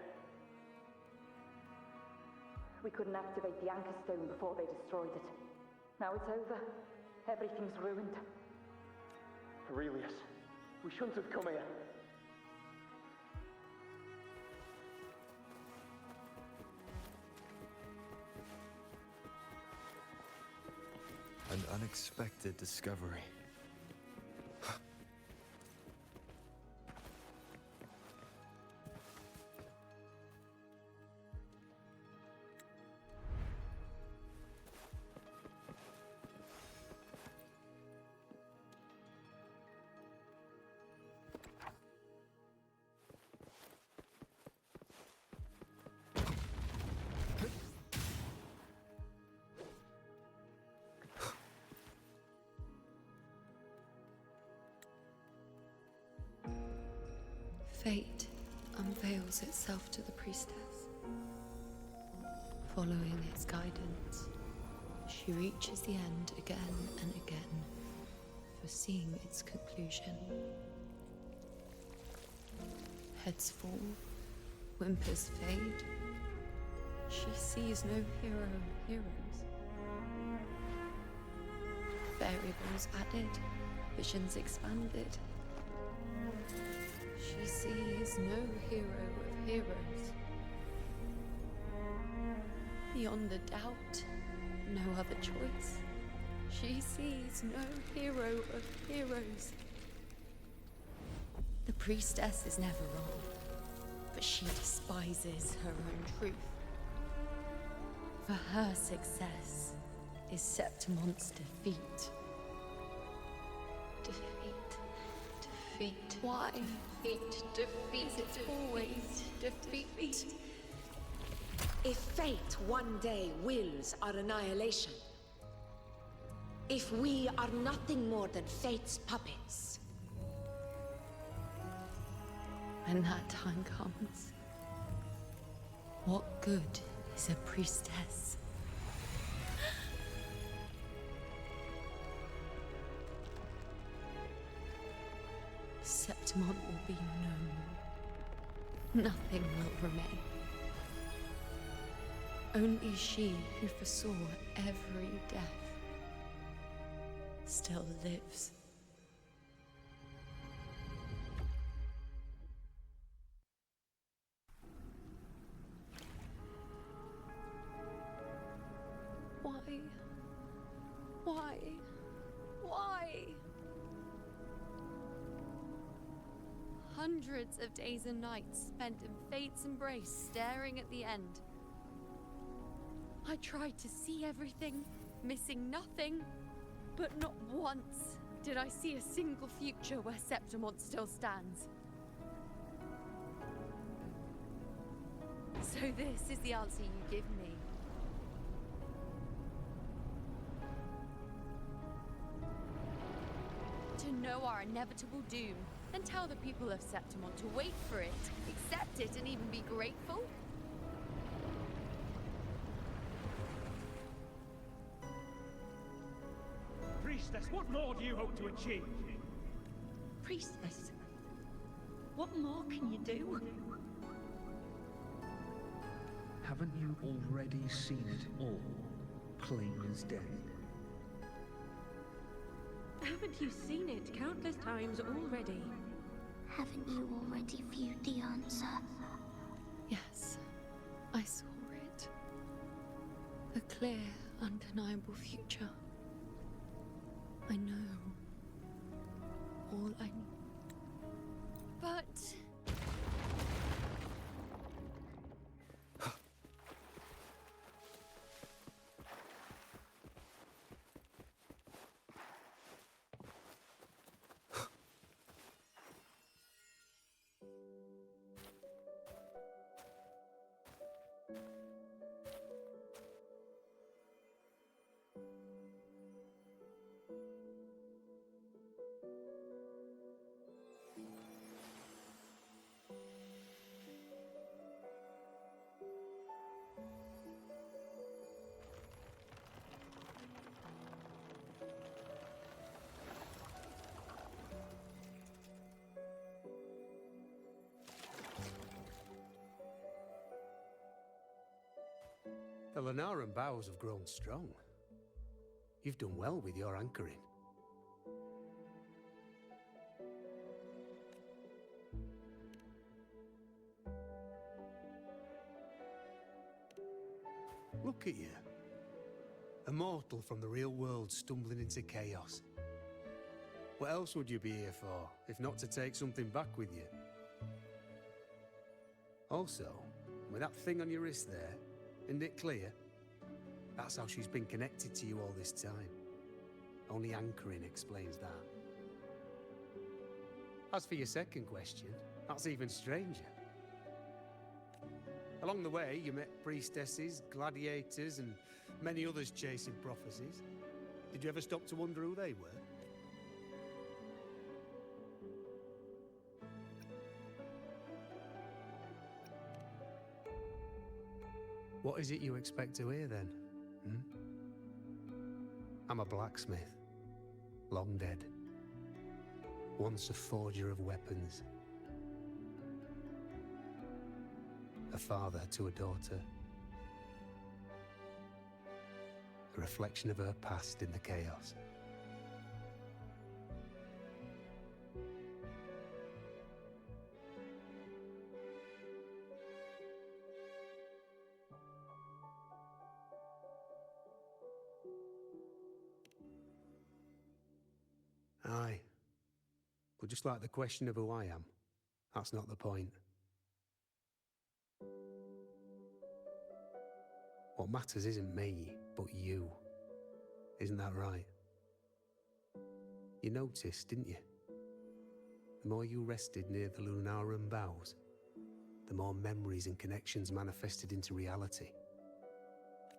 We couldn't activate the Anchor Stone before they destroyed it. Now it's over. Everything's ruined. Aurelius, we shouldn't have come here. An unexpected discovery. Fate unveils itself to the priestess. Following its guidance, she reaches the end again and again, foreseeing its conclusion. Heads fall, whimpers fade. She sees no hero of heroes. Variables added, visions expanded. She sees no hero of heroes. Beyond a doubt, no other choice. She sees no hero of heroes. The priestess is never wrong, but she despises her own truth. For her success is Septimon's defeat. Defeat. Why? Defeat. Is it always defeat? If fate one day wills our annihilation, if we are nothing more than fate's puppets, When that time comes, what good is a priestess? Septimon will be known. Nothing will remain. Only she who foresaw every death still lives. Why? Hundreds of days and nights spent in fate's embrace, staring at the end. I tried to see everything, missing nothing, but not once did I see a single future where Septimon still stands. So this is the answer you give me. To know our inevitable doom, and tell the people of Septimon to wait for it, accept it, and even be grateful? Priestess, what more do you hope to achieve? Priestess, what more can you do? Haven't you already seen it all, plain as day? Haven't you seen it countless times already? Haven't you already viewed the answer? Yes, I saw it. A clear, undeniable future. I know. All I need. But... The Lenaran bows have grown strong. You've done well with your anchoring. Look at you. A mortal from the real world stumbling into chaos. What else would you be here for, if not to take something back with you? Also, with that thing on your wrist there, isn't it clear? That's how she's been connected to you all this time. Only anchoring explains that. As for your second question, that's even stranger. Along the way, you met priestesses, gladiators, and many others chasing prophecies. Did you ever stop to wonder who they were? What is it you expect to hear then? Hmm? I'm a blacksmith, long dead. Once a forger of weapons. A father to a daughter. A reflection of her past in the chaos. Aye. But just like the question of who I am, that's not the point. What matters isn't me, but you. Isn't that right? You noticed, didn't you? The more you rested near the Lunarum boughs, the more memories and connections manifested into reality.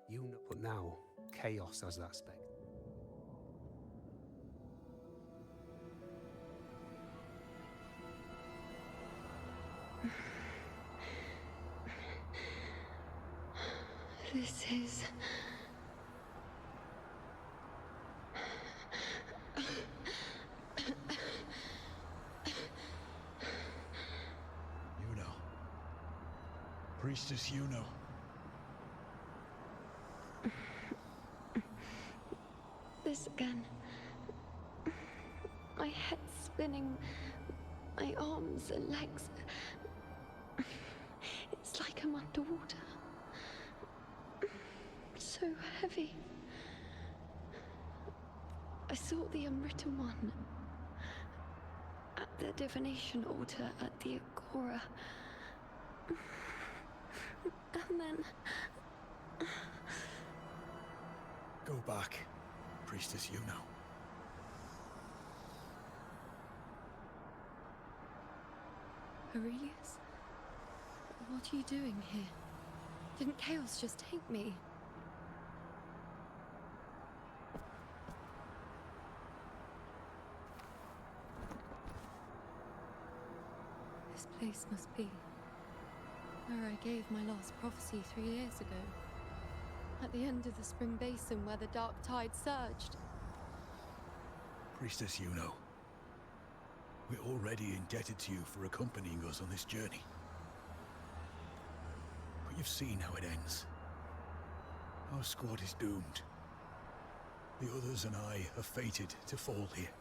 You know, but now, chaos has that spectre. This is... Yuno. Priestess Yuno. This again. My head spinning, my arms and legs. It's like I'm underwater. So heavy. I saw the Unwritten One at the divination altar at the Agora. And then... Go back, Priestess Yuno. Aurelius? What are you doing here? Didn't Chaos just take me? This place must be where I gave my last prophecy 3 years ago. At the end of the Spring Basin where the dark tide surged. Priestess Yuno. We're already indebted to you for accompanying us on this journey. But you've seen how it ends. Our squad is doomed. The others and I are fated to fall here.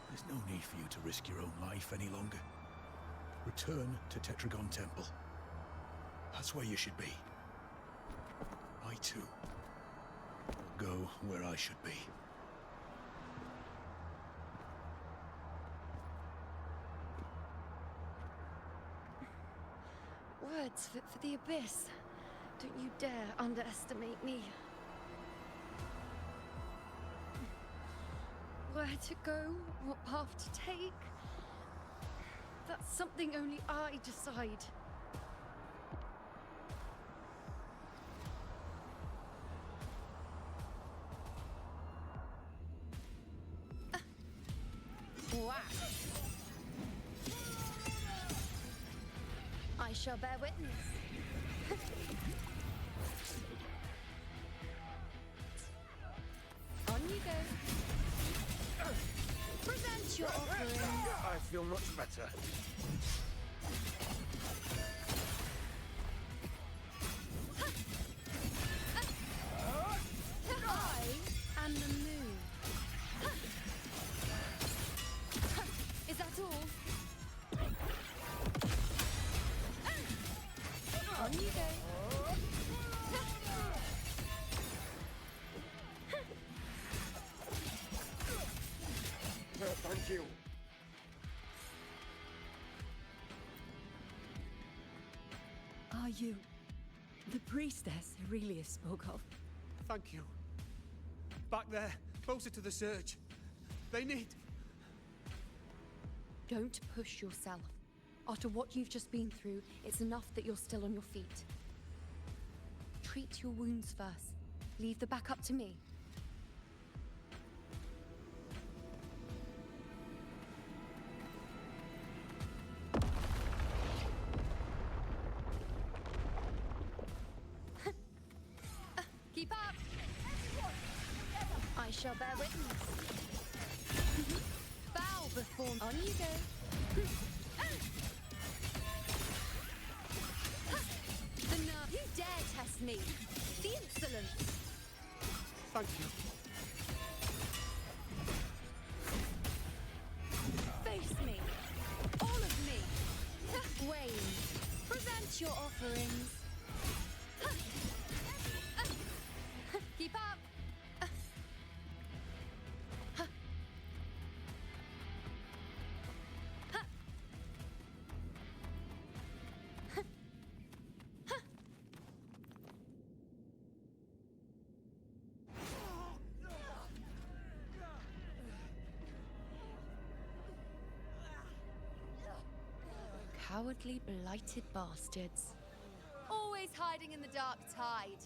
There's no need for you to risk your own life any longer. Return to Tetragon Temple. That's where you should be. I too will go where I should be. Words fit for the Abyss. Don't you dare underestimate me. Where to go, what path to take, that's something only I decide. Wow. I shall bear witness. On you go. Present your offering. I feel much better. I am the moon. Is that all? On you go. Thank you. Are you the priestess Aurelius spoke of? Thank you. Back there, closer to the surge. They need... Don't push yourself. After what you've just been through, it's enough that you're still on your feet. Treat your wounds first. Leave the back up to me. shall bear witness. Bow before... On you go. The nerve. You dare test me. The insolence. Thank you. Face me. All of me. Wayne, present your offerings. Keep up. Cowardly, blighted bastards. Always hiding in the dark tide.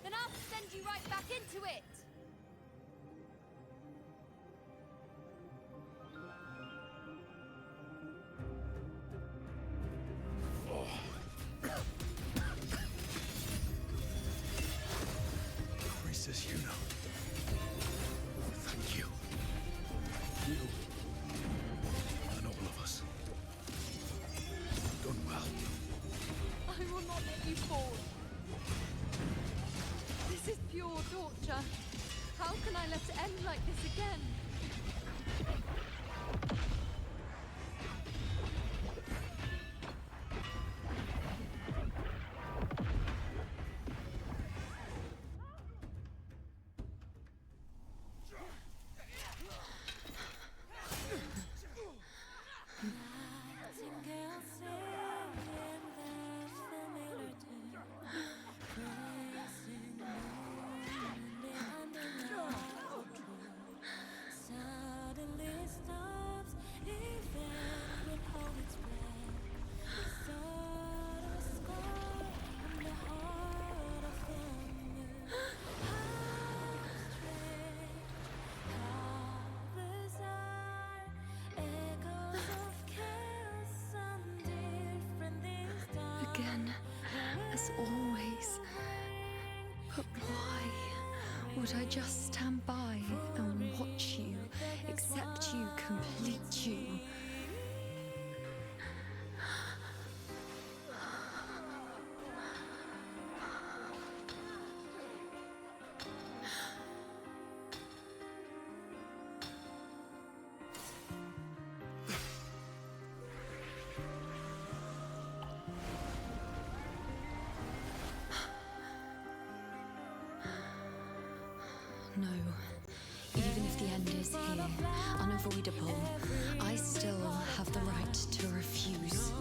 Then I'll send you right back into it! Princess Yuna. Thank you. You, the noble of us. Done well. I will not let you fall. This is pure torture. How can I let it end like this again? Again, as always. But why would I just stand by and watch you, accept you, complete you? No. Even if the end is here, unavoidable, I still have the right to refuse.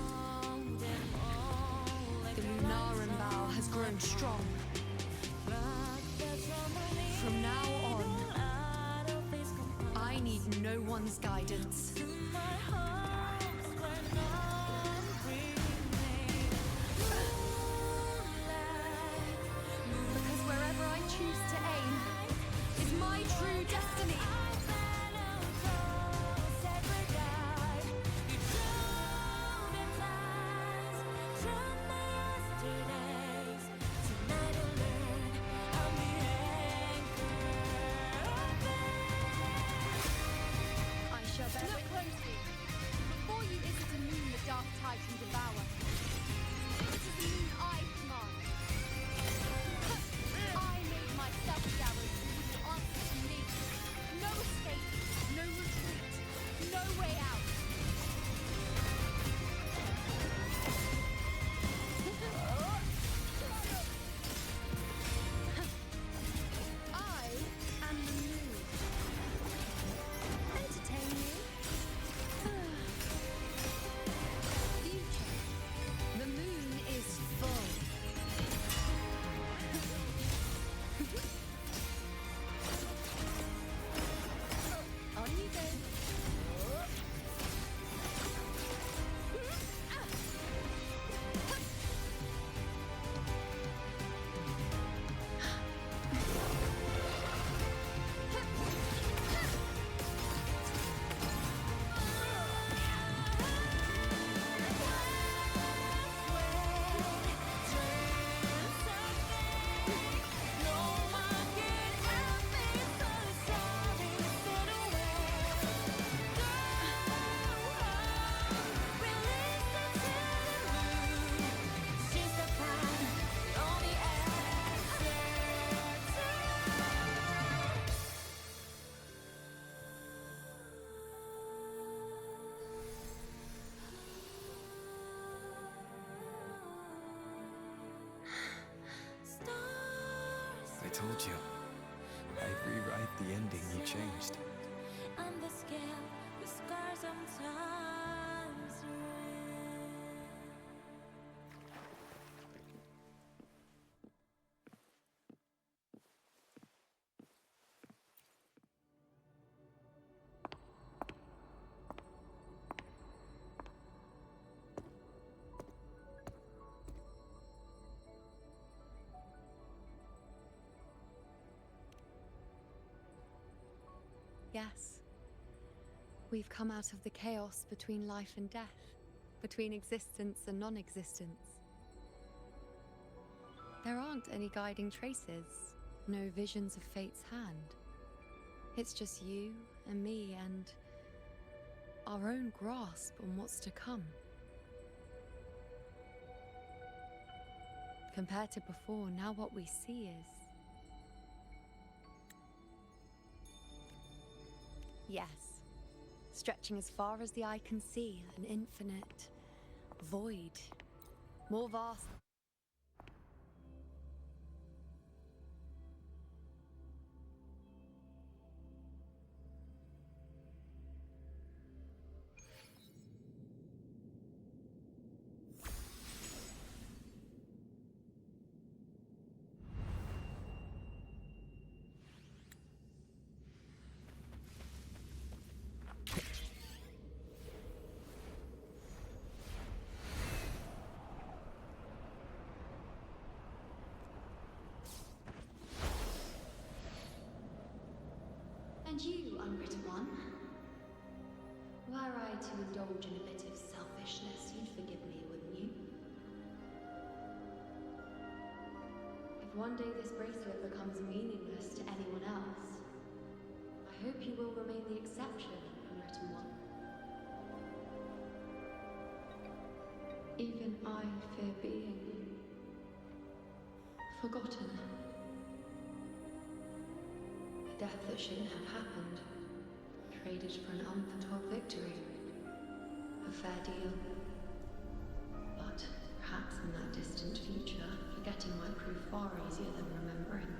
The Lunaran bow has grown strong. From now on, I need no one's guidance. Because wherever I choose to aim, is my true destiny. I shall bear. Look closely. Yes. We've come out of the chaos between life and death, between existence and non-existence. There aren't any guiding traces, no visions of fate's hand. It's just you and me and our own grasp on what's to come. Compared to before, now what we see is... yes. Stretching as far as the eye can see, an infinite void, more vast. And you, Unwritten One? Were I to indulge in a bit of selfishness, you'd forgive me, wouldn't you? If one day this bracelet becomes meaningless to anyone else, I hope you will remain the exception, Unwritten One. Even I fear being forgotten. A death that shouldn't have happened, traded for an unforetold victory. A fair deal. But perhaps in that distant future, forgetting might prove far easier than remembering.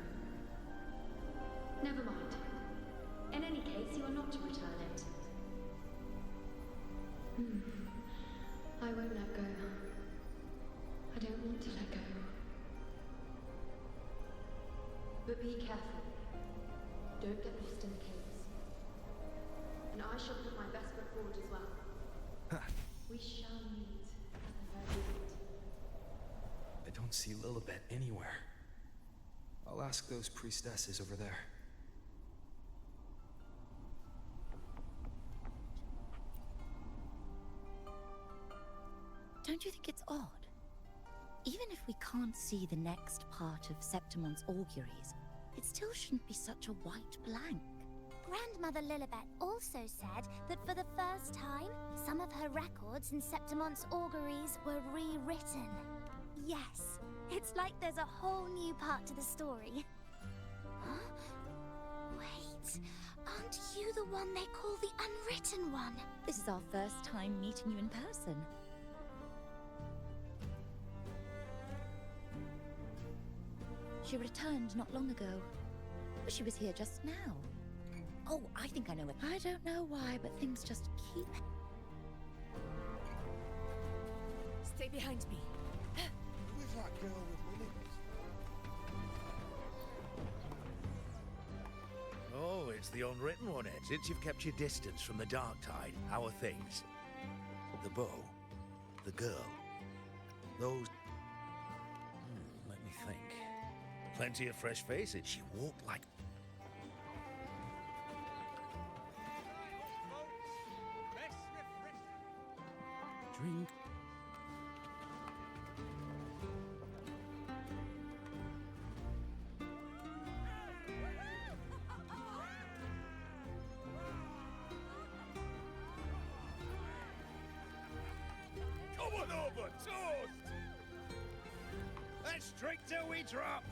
Never mind. In any case, you are not to return it. I won't let go. I don't want to let go. But be careful. Don't get lost in the caves. And I shall put my best foot forward as well. We shall meet at the very end. I don't see Lilibet anywhere. I'll ask those priestesses over there. Don't you think it's odd? Even if we can't see the next part of Septimon's auguries, it still shouldn't be such a white blank. Grandmother Lilibet also said that for the first time, some of her records in Septimon's auguries were rewritten. Yes, it's like there's a whole new part to the story. Huh? Wait, aren't you the one they call the Unwritten One? This is our first time meeting you in person. She returned not long ago, but she was here just now. Oh, I think I know it. I don't know why, but things just keep... Stay behind me. Who is that girl with lilies? Oh, it's the Unwritten One, Ed. Since you've kept your distance from the Dark Tide, how are things? The bow, the girl, those... let me think. Plenty of fresh faces. She walked like... Drink. Come on over, toast! Let's drink till we drop!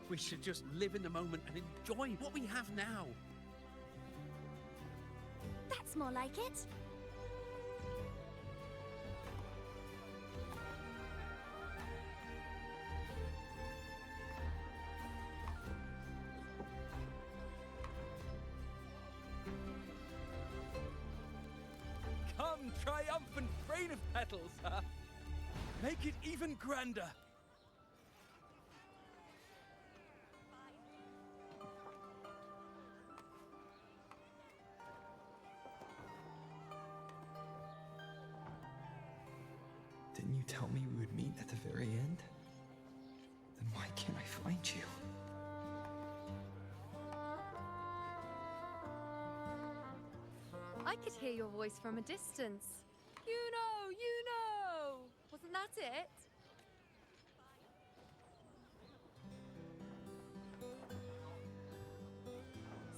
We should just live in the moment and enjoy what we have now. That's more like it. Come, triumphant rain of petals, huh? Make it even grander. Didn't you tell me we would meet at the very end? Then why can't I find you? I could hear your voice from a distance. You know! Wasn't that it?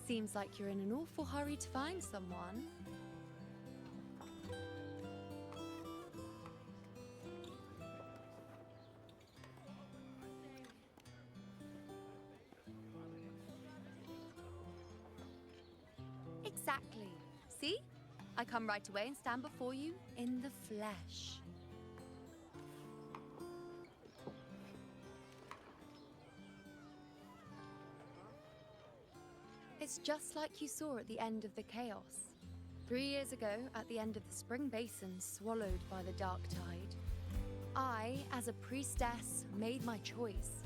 Seems like you're in an awful hurry to find someone. Exactly. See? I come right away and stand before you in the flesh. It's just like you saw at the end of the chaos. 3 years ago, at the end of the Spring Basin swallowed by the Dark Tide, I, as a priestess, made my choice.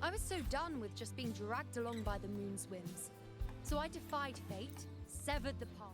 I was so done with just being dragged along by the moon's whims. So I defied fate, severed the path.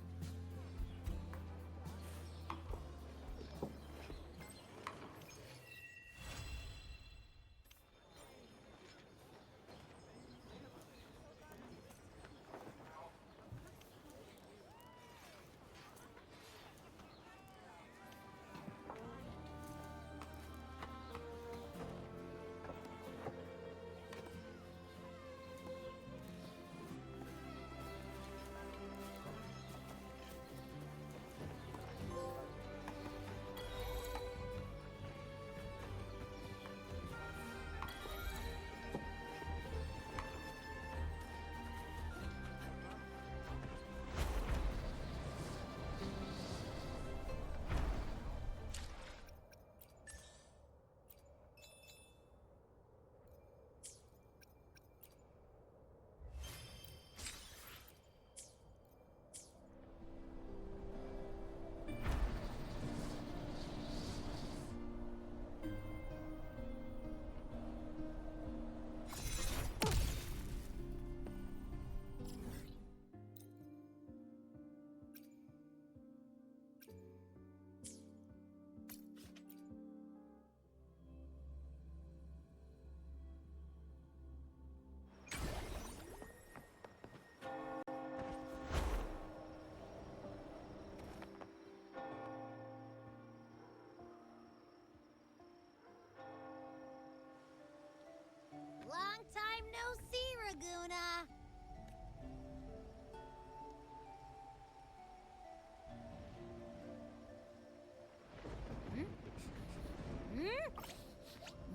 Long time no see, Raguna.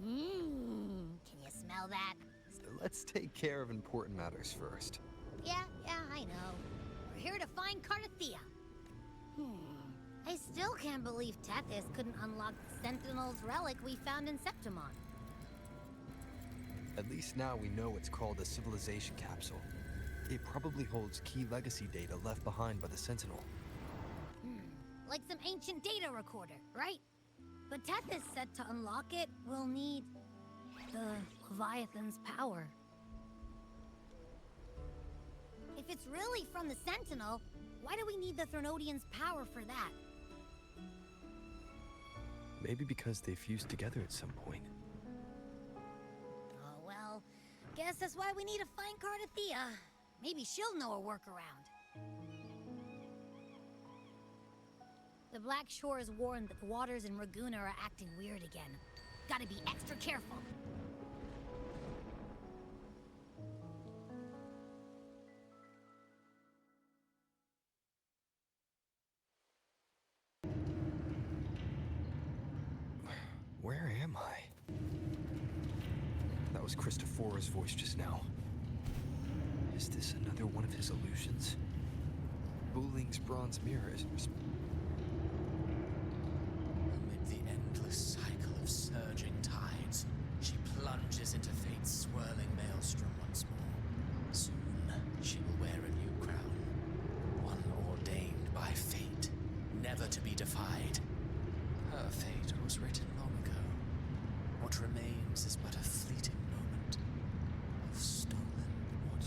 Can you smell that? Let's take care of important matters first. Yeah, I know. We're here to find Cardathia. I still can't believe Tethys couldn't unlock the Sentinel's relic we found in Septimon. At least now we know it's called a civilization capsule. It probably holds key legacy data left behind by the Sentinel. Like some ancient data recorder, right? But Tethys said to unlock it, we'll need the Leviathan's power. If it's really from the Sentinel, why do we need the Threnodian's power for that? Maybe because they fused together at some point. Oh, well, guess that's why we need to find Cardathia. Maybe she'll know a workaround. The Black Shore has warned that the waters in Raguna are acting weird again. Gotta be extra careful. Where am I? That was Christophora's voice just now. Is this another one of his illusions? Buling's bronze mirror is... Amid the endless cycle of surging tides, she plunges into fate's swirling maelstrom once more. Soon, she will wear a new crown. One ordained by fate, never to be defied. Her fate was written long ago. What remains is but a fleeting moment of stolen what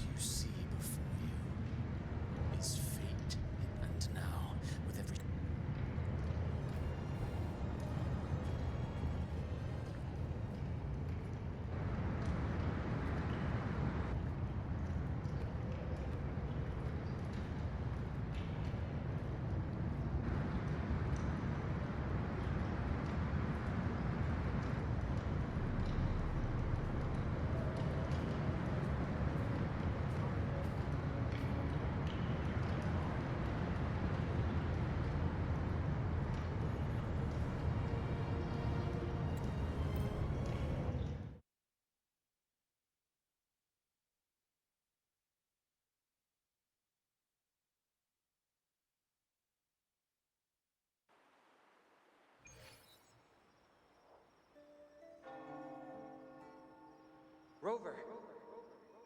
Rover!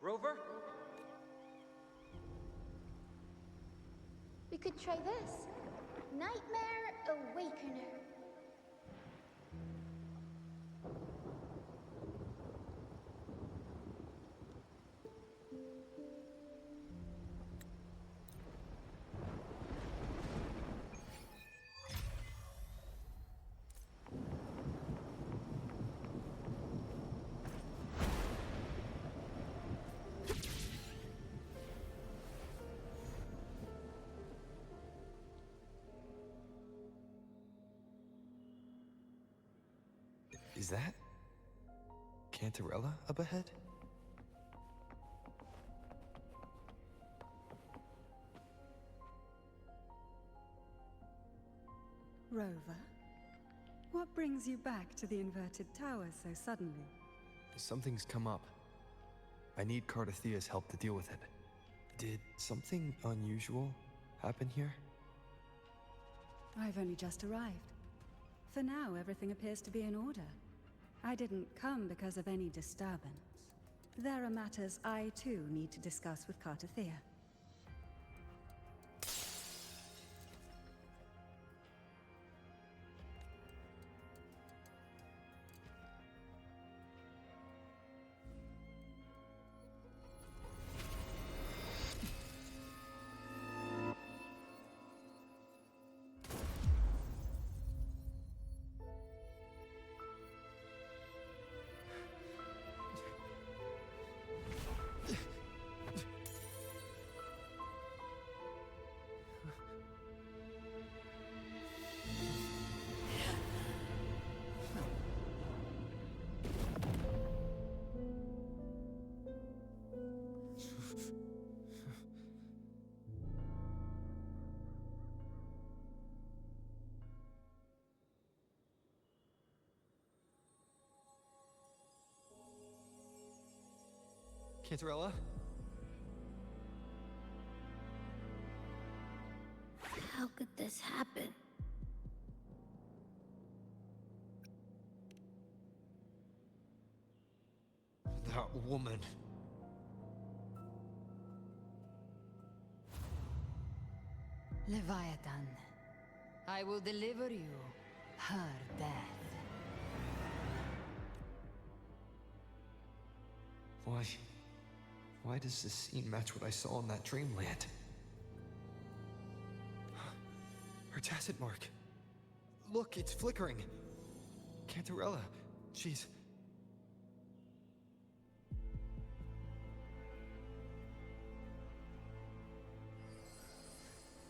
Rover? We could try this. Nightmare Awakener. Is that Cantarella up ahead? Rover, what brings you back to the inverted towers so suddenly? Something's come up. I need Cardathea's help to deal with it. Did something unusual happen here? I've only just arrived. For now, everything appears to be in order. I didn't come because of any disturbance. There are matters I too need to discuss with Cardathea. Cantarella? How could this happen? That woman. Leviathan, I will deliver you her death. Why does this scene match what I saw in that dreamland? Her tacit mark. Look, it's flickering. Cantarella, she's...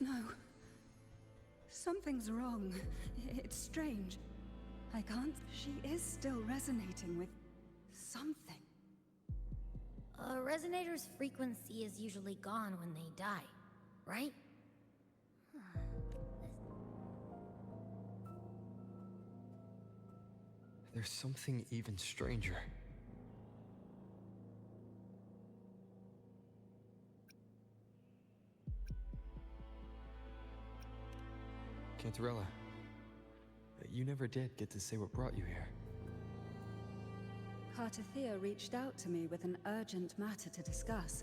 No. Something's wrong. It's strange. I can't... She is still resonating with something. A resonator's frequency is usually gone when they die, right? There's something even stranger. Cantarella, you never did get to say what brought you here. Cardathea reached out to me with an urgent matter to discuss.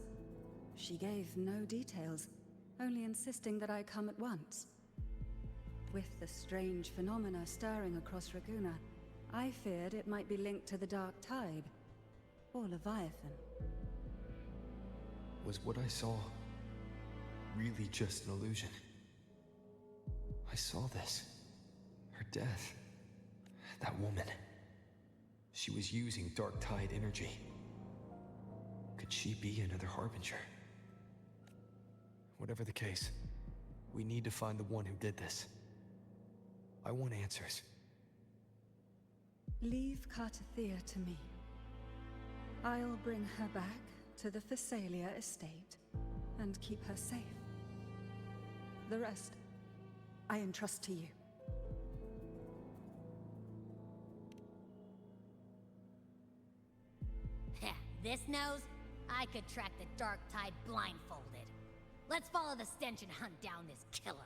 She gave no details, only insisting that I come at once. With the strange phenomena stirring across Raguna, I feared it might be linked to the Dark Tide, or Leviathan. Was what I saw really just an illusion? I saw this. Her death. That woman. She was using Dark Tide energy. Could she be another Harbinger? Whatever the case, we need to find the one who did this. I want answers. Leave Cardathea to me. I'll bring her back to the Phasalia estate and keep her safe. The rest, I entrust to you. This nose? I could track the Dark Tide blindfolded. Let's follow the stench and hunt down this killer.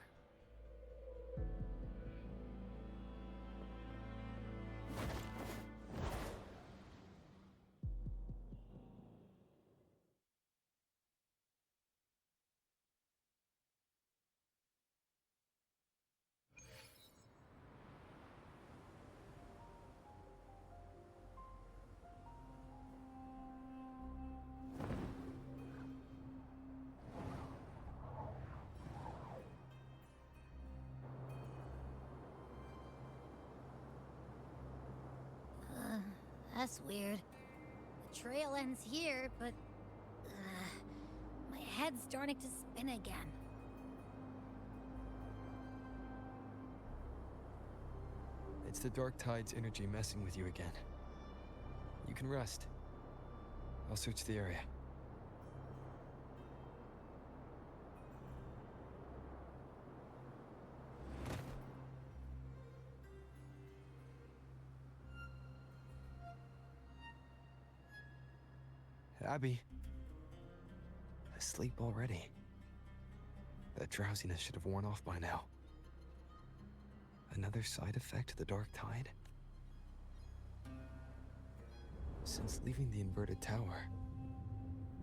That's weird. The trail ends here, but... my head's starting to spin again. It's the Dark Tide's energy messing with you again. You can rest. I'll search the area. Abby. Asleep already. That drowsiness should have worn off by now. Another side effect of the Dark Tide? Since leaving the inverted tower,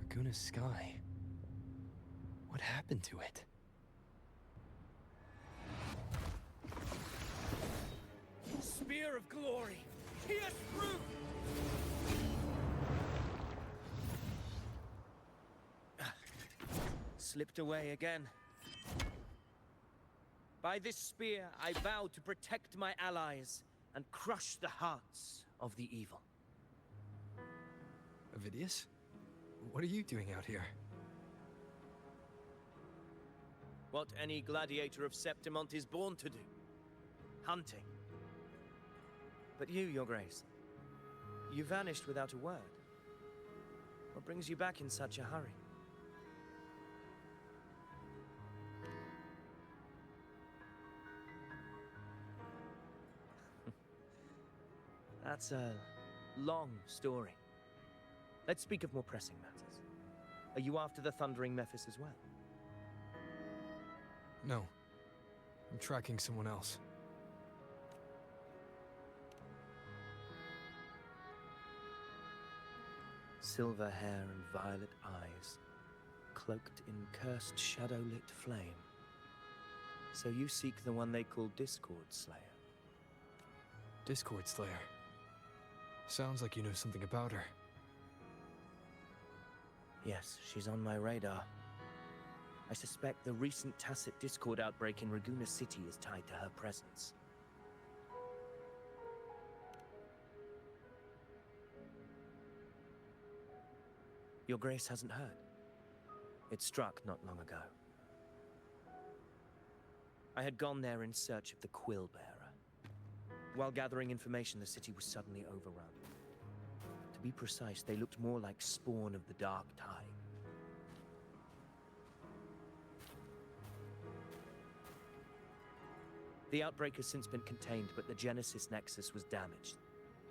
Raguna's sky, what happened to it? Spear of glory! Pierce through! Slipped away again. By this spear, I vow to protect my allies and crush the hearts of the evil. Avidius? What are you doing out here? What any gladiator of Septimont is born to do. Hunting. But you, Your Grace, you vanished without a word. What brings you back in such a hurry? That's a long story. Let's speak of more pressing matters. Are you after the Thundering Mephis as well? No. I'm tracking someone else. Silver hair and violet eyes, cloaked in cursed shadow-lit flame. So you seek the one they call Discord Slayer. Discord Slayer. Sounds like you know something about her. Yes, she's on my radar. I suspect the recent Tacit Discord outbreak in Raguna City is tied to her presence. Your Grace hasn't heard. It struck not long ago. I had gone there in search of the Quill Bearer. While gathering information, the city was suddenly overrun. To be precise, they looked more like spawn of the Dark Tide. The outbreak has since been contained, but the Genesis Nexus was damaged.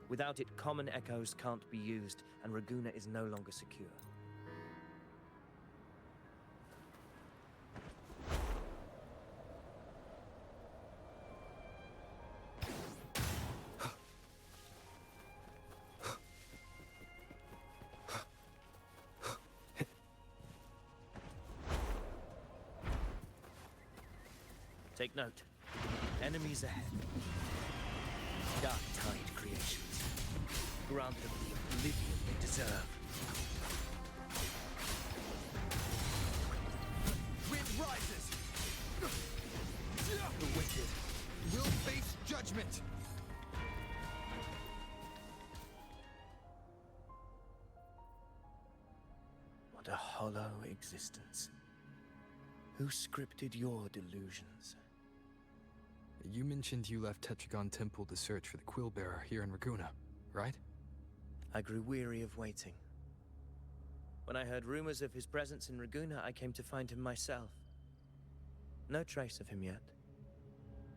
Without it, common echoes can't be used, and Raguna is no longer secure. Take note. Enemies ahead. Dark Tide creations. Grant them the oblivion they deserve. Wind rises! The wicked will face judgment! What a hollow existence. Who scripted your delusions? You mentioned you left Tetragon Temple to search for the Quill Bearer here in Raguna, right? I grew weary of waiting. When I heard rumors of his presence in Raguna, I came to find him myself. No trace of him yet,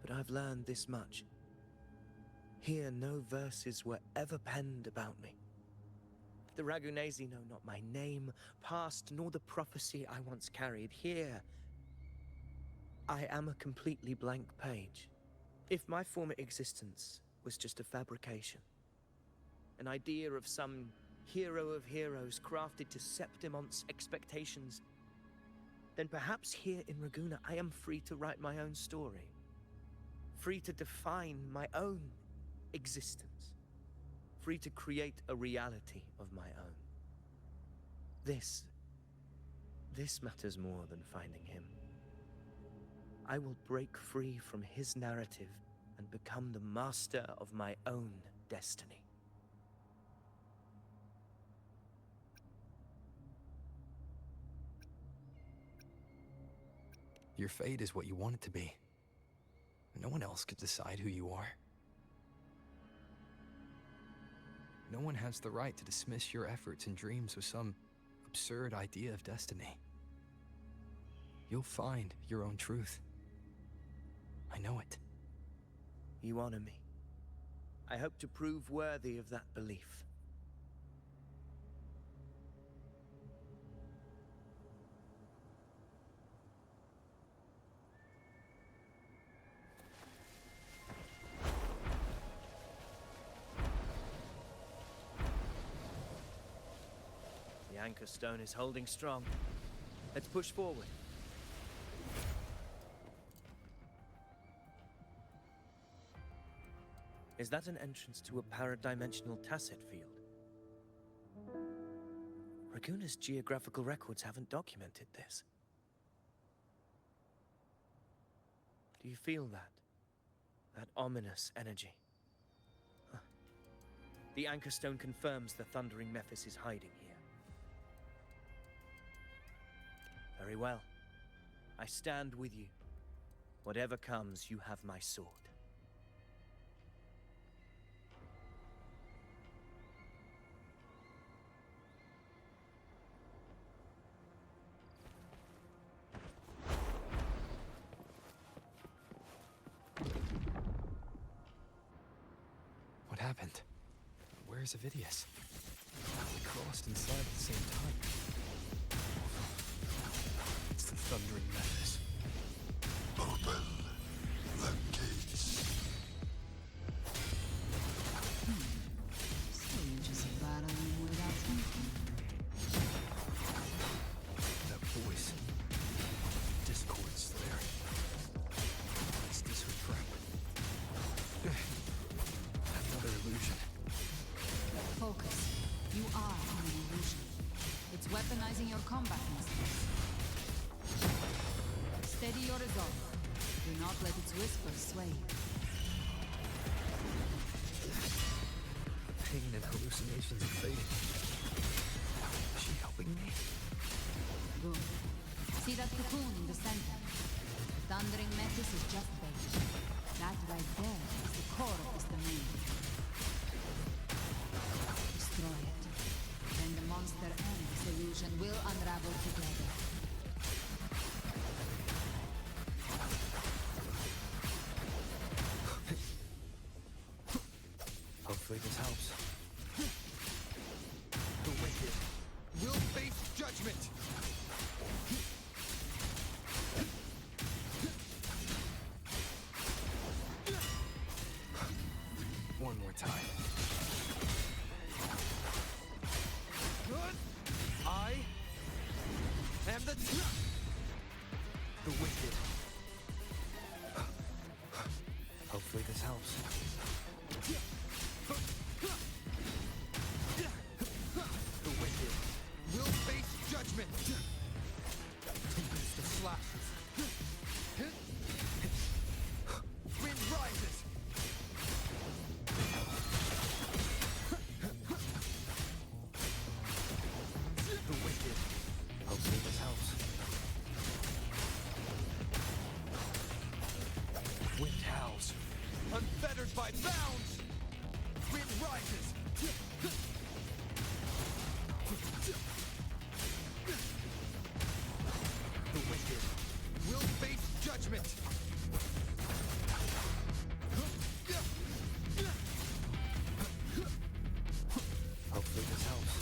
but I've learned this much. Here, no verses were ever penned about me. The Ragunesi know not my name, past, nor the prophecy I once carried. Here, I am a completely blank page. If my former existence was just a fabrication, an idea of some hero of heroes crafted to Septimont's expectations, then perhaps here in Raguna I am free to write my own story. Free to define my own existence. Free to create a reality of my own. This matters more than finding him. I will break free from his narrative and become the master of my own destiny. Your fate is what you want it to be. No one else could decide who you are. No one has the right to dismiss your efforts and dreams with some absurd idea of destiny. You'll find your own truth. I know it. You honor me. I hope to prove worthy of that belief. The anchor stone is holding strong. Let's push forward. Is that an entrance to a paradimensional tacit field? Raguna's geographical records haven't documented this. Do you feel that? That ominous energy? Huh. The anchor stone confirms the Thundering Mephis is hiding here. Very well. I stand with you. Whatever comes, you have my sword. What happened? Where's Avidius? We crossed inside at the same time. It's the Thundering Mephis. Open the gates. So you just battling without thinking. That voice. Discord's there. Is this her trap? Another illusion. Focus. You are an illusion. It's weaponizing your combat instincts. Steady your resolve. Do not let its whispers sway you. Pain and hallucinations are fading. Is she helping me? Good. See that cocoon in the center? The Thundering Mephis is just bait. That right there is the core of this domain. Destroy it. Then the monster and this illusion will unravel together. Hopefully this helps. The wicked will face judgment! One more time. I am the wicked. Hopefully this helps. The wicked will face judgment! Tempest of slashes. Wind rises! The wicked. Hopefully this helps. Wind howls. Unfettered by bounds! Wind rises! The wicked will face judgment! Hopefully this helps.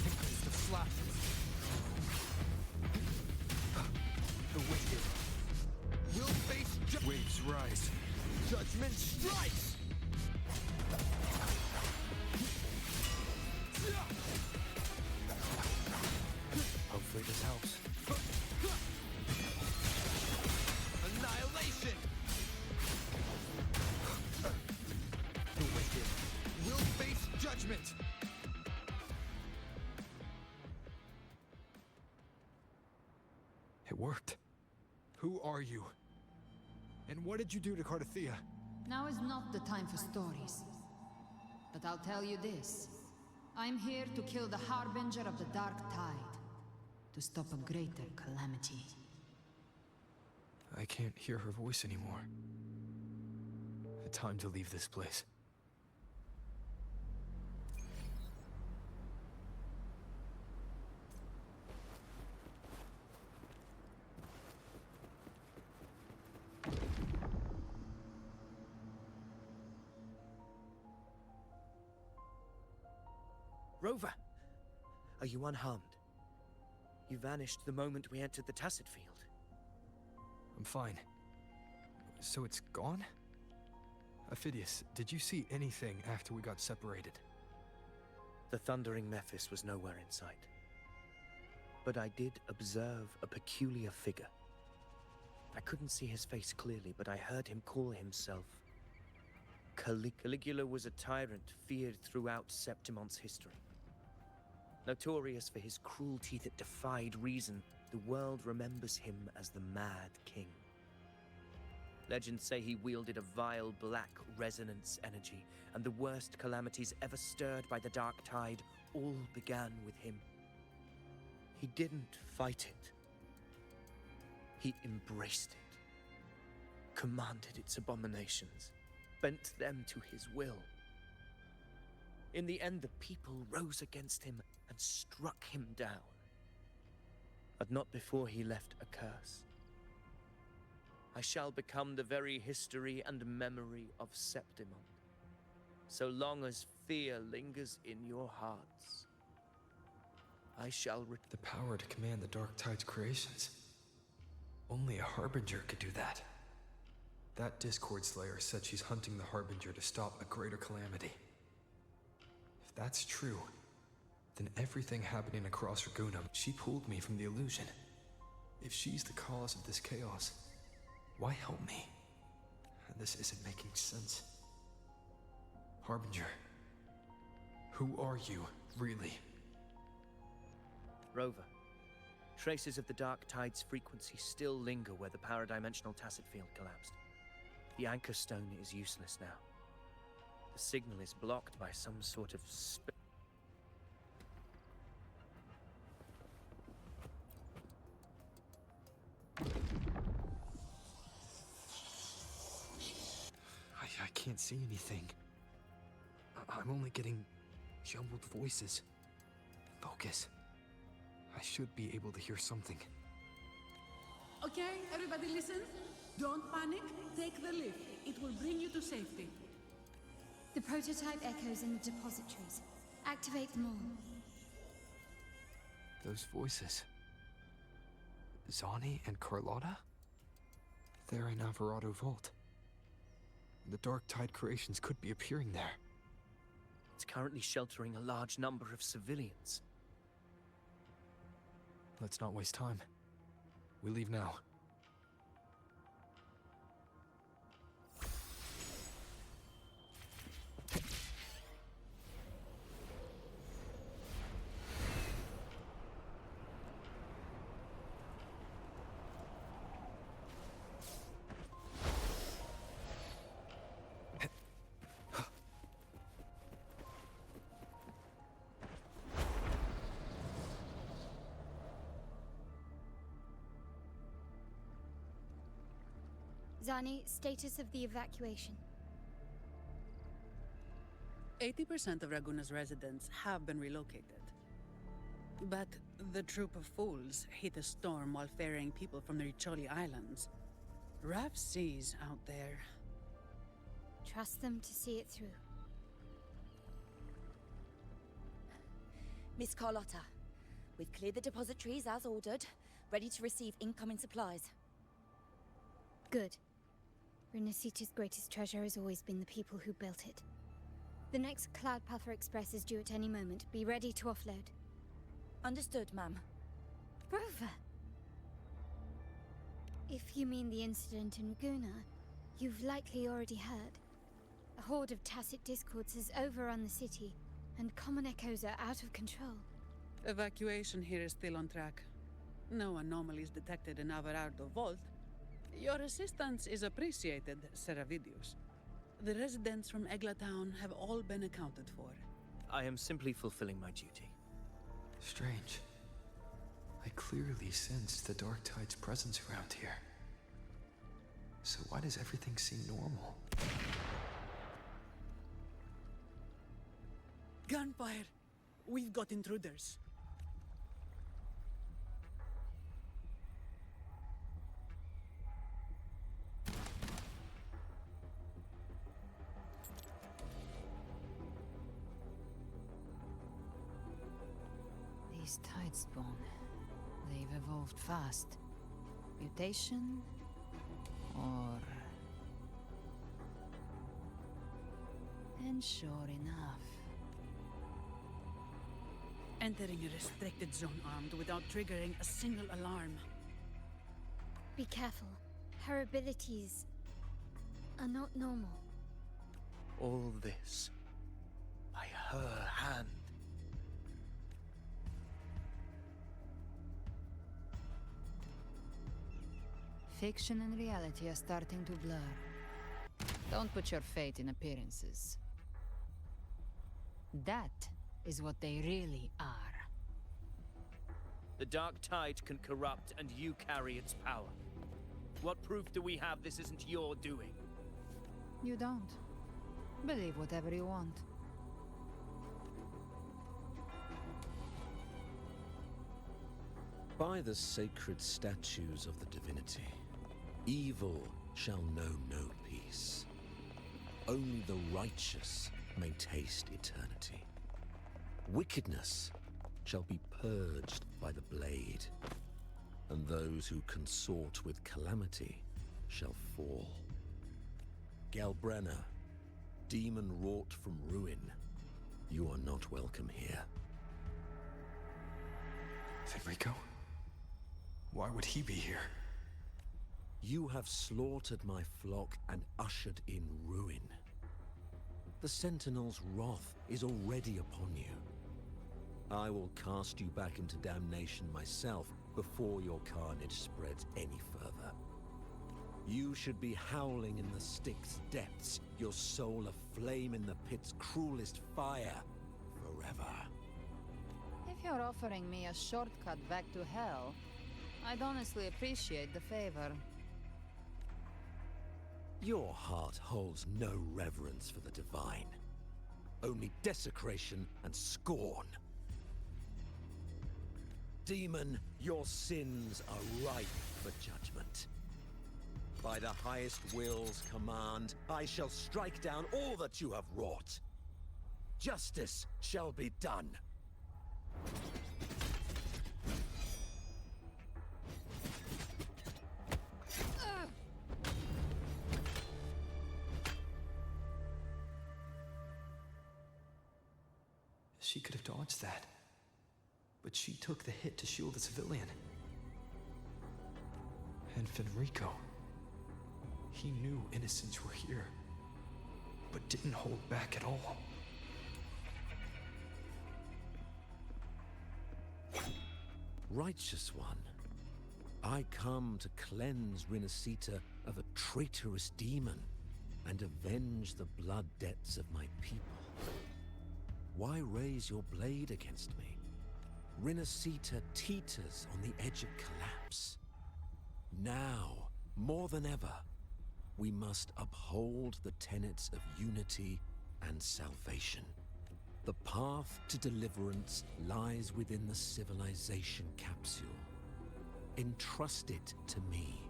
Tempest of slashes. The wicked will face waves rise. Judgment strikes! Hopefully this helps. Annihilation! The wicked will face judgment! It worked. Who are you? And what did you do to Cardathia? Now is not the time for stories. But I'll tell you this. I'm here to kill the Harbinger of the Dark Tide. To stop a greater calamity. I can't hear her voice anymore. Time to leave this place. Rover! Are you unharmed? You vanished the moment we entered the Tacit Field. I'm fine. So it's gone? Ophidius, did you see anything after we got separated? The thundering Mephis was nowhere in sight. But I did observe a peculiar figure. I couldn't see his face clearly, but I heard him call himself Caligula was a tyrant feared throughout Septimon's history. Notorious for his cruelty that defied reason, the world remembers him as the Mad King. Legends say he wielded a vile black resonance energy, and the worst calamities ever stirred by the Dark Tide all began with him. He didn't fight it. He embraced it, commanded its abominations, bent them to his will. In the end, the people rose against him and struck him down. But not before he left a curse. I shall become the very history and memory of Septimon, so long as fear lingers in your hearts. I shall the power to command the Dark Tide's creations. Only a Harbinger could do that. That Discord Slayer said she's hunting the Harbinger to stop a greater calamity. If that's true, then everything happening across Ragunum, she pulled me from the illusion. If she's the cause of this chaos, why help me? This isn't making sense. Harbinger, who are you, really? Rover, traces of the Dark Tide's frequency still linger where the paradimensional Tacit Field collapsed. The Anchor Stone is useless now. The signal is blocked by some sort of I can't see anything. I'm only getting jumbled voices. Focus. I should be able to hear something. Okay, everybody listen. Don't panic. Take the lift. It will bring you to safety. The prototype echoes in the depositories. Activate them all. Those voices. Zani and Carlotta? They're in Alvarado Vault. The Dark Tide creations could be appearing there. It's currently sheltering a large number of civilians. Let's not waste time. We leave now. Zani, status of the evacuation. 80% of Raguna's residents have been relocated. But the troop of fools hit a storm while ferrying people from the Riccioli Islands. Rough seas out there. Trust them to see it through. Miss Carlotta, we've cleared the depositories as ordered, ready to receive incoming supplies. Good. Renacita's greatest treasure has always been the people who built it. The next Cloudpuffer Express is due at any moment. Be ready to offload. Understood, ma'am. Rover! If you mean the incident in Raguna, you've likely already heard. A horde of Tacit Discords has overrun the city, and common echoes are out of control. Evacuation here is still on track. No anomalies detected in Alvarado Vault. Your assistance is appreciated, Seravidius. The residents from Eglatown have all been accounted for. I am simply fulfilling my duty. Strange. I clearly sense the Dark Tide's presence around here. So why does everything seem normal? Gunfire! We've got intruders. These Tidespawn, they've evolved fast. Mutation? Or... And sure enough... Entering a restricted zone armed without triggering a single alarm. Be careful. Her abilities are not normal. All this by her hand. Fiction and reality are starting to blur. Don't put your fate in appearances. That is what they really are. The Dark Tide can corrupt, and you carry its power. What proof do we have this isn't your doing? You don't. Believe whatever you want. By the sacred statues of the divinity, evil shall know no peace. Only the righteous may taste eternity. Wickedness shall be purged by the blade, and those who consort with calamity shall fall. Galbrenna, demon wrought from ruin, you are not welcome here. Fenrico? Why would he be here? You have slaughtered my flock and ushered in ruin. The Sentinel's wrath is already upon you. I will cast you back into damnation myself before your carnage spreads any further. You should be howling in the Styx depths, your soul aflame in the pit's cruelest fire, forever. If you're offering me a shortcut back to hell, I'd honestly appreciate the favor. Your heart holds no reverence for the divine. Only desecration and scorn. Demon, your sins are ripe for judgment. By the highest will's command, I shall strike down all that you have wrought. Justice shall be done. She could have dodged that. But she took the hit to shield a civilian. And Fenrico. He knew innocents were here, but didn't hold back at all. Righteous one, I come to cleanse Rinascita of a traitorous demon and avenge the blood debts of my people. Why raise your blade against me? Rinascita teeters on the edge of collapse. Now, more than ever, we must uphold the tenets of unity and salvation. The path to deliverance lies within the civilization capsule. Entrust it to me.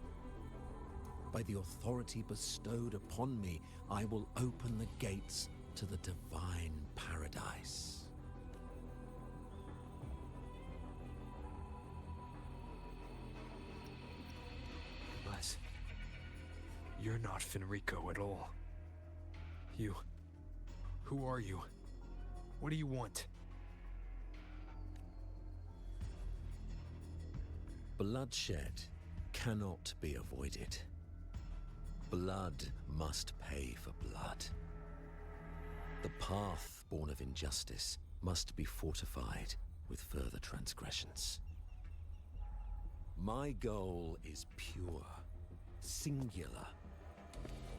By the authority bestowed upon me, I will open the gates to the divine paradise. But you're not Fenrico at all. Who are you? What do you want? Bloodshed cannot be avoided. Blood must pay for blood. The path born of injustice must be fortified with further transgressions. My goal is pure, singular.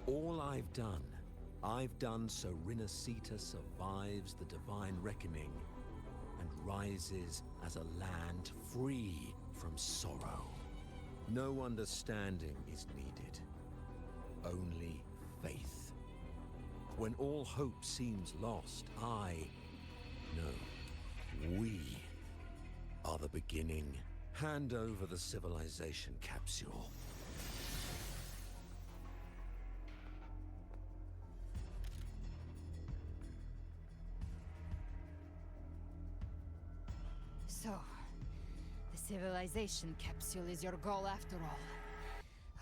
All I've done I've done so Rinascita survives the divine reckoning and rises as a land free from sorrow. No understanding is needed, only faith. When all hope seems lost, we are the beginning. Hand over the civilization capsule. So, the civilization capsule is your goal after all.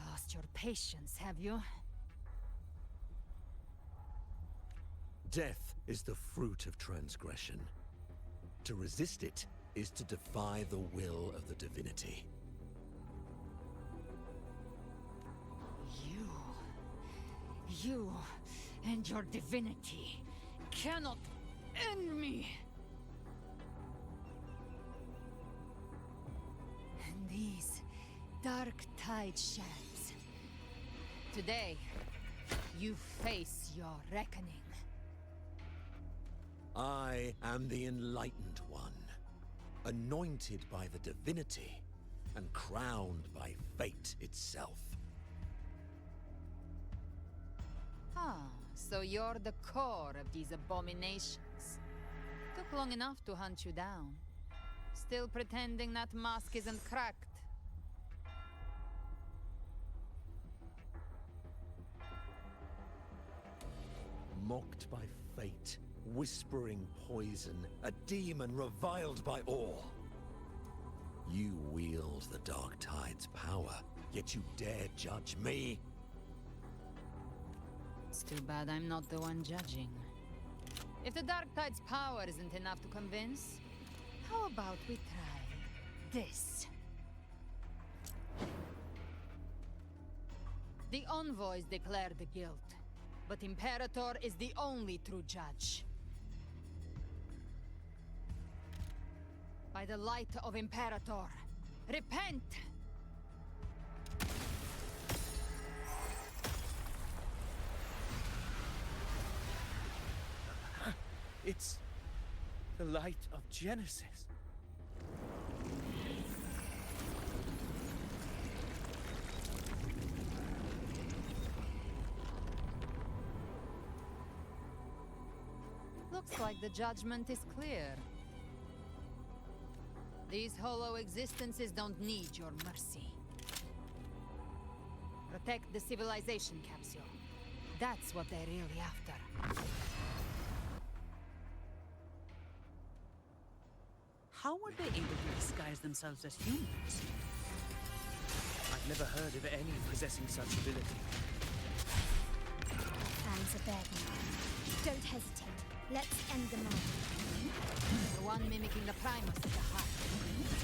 Lost your patience, have you? Death is the fruit of transgression. To resist it is to defy the will of the divinity. You and your divinity cannot end me! And these dark tide shards. Today, you face your reckoning. I am the Enlightened One, anointed by the divinity and crowned by fate itself. Ah, so you're the core of these abominations. Took long enough to hunt you down. Still pretending that mask isn't cracked. Mocked by fate, whispering poison, a demon reviled by all. You wield the Dark Tide's power, yet you dare judge me? It's too bad I'm not the one judging. If the Dark Tide's power isn't enough to convince, how about we try this? The envoys declare the guilt, but Imperator is the only true judge. By the light of Imperator, repent! It's the light of Genesis. Looks like the judgment is clear. These hollow existences don't need your mercy. Protect the civilization capsule. That's what they're really after. How were they able to disguise themselves as humans? I've never heard of any possessing such ability. Hands are begging. Don't hesitate. Let's end them all. The one mimicking the Primus is the heart.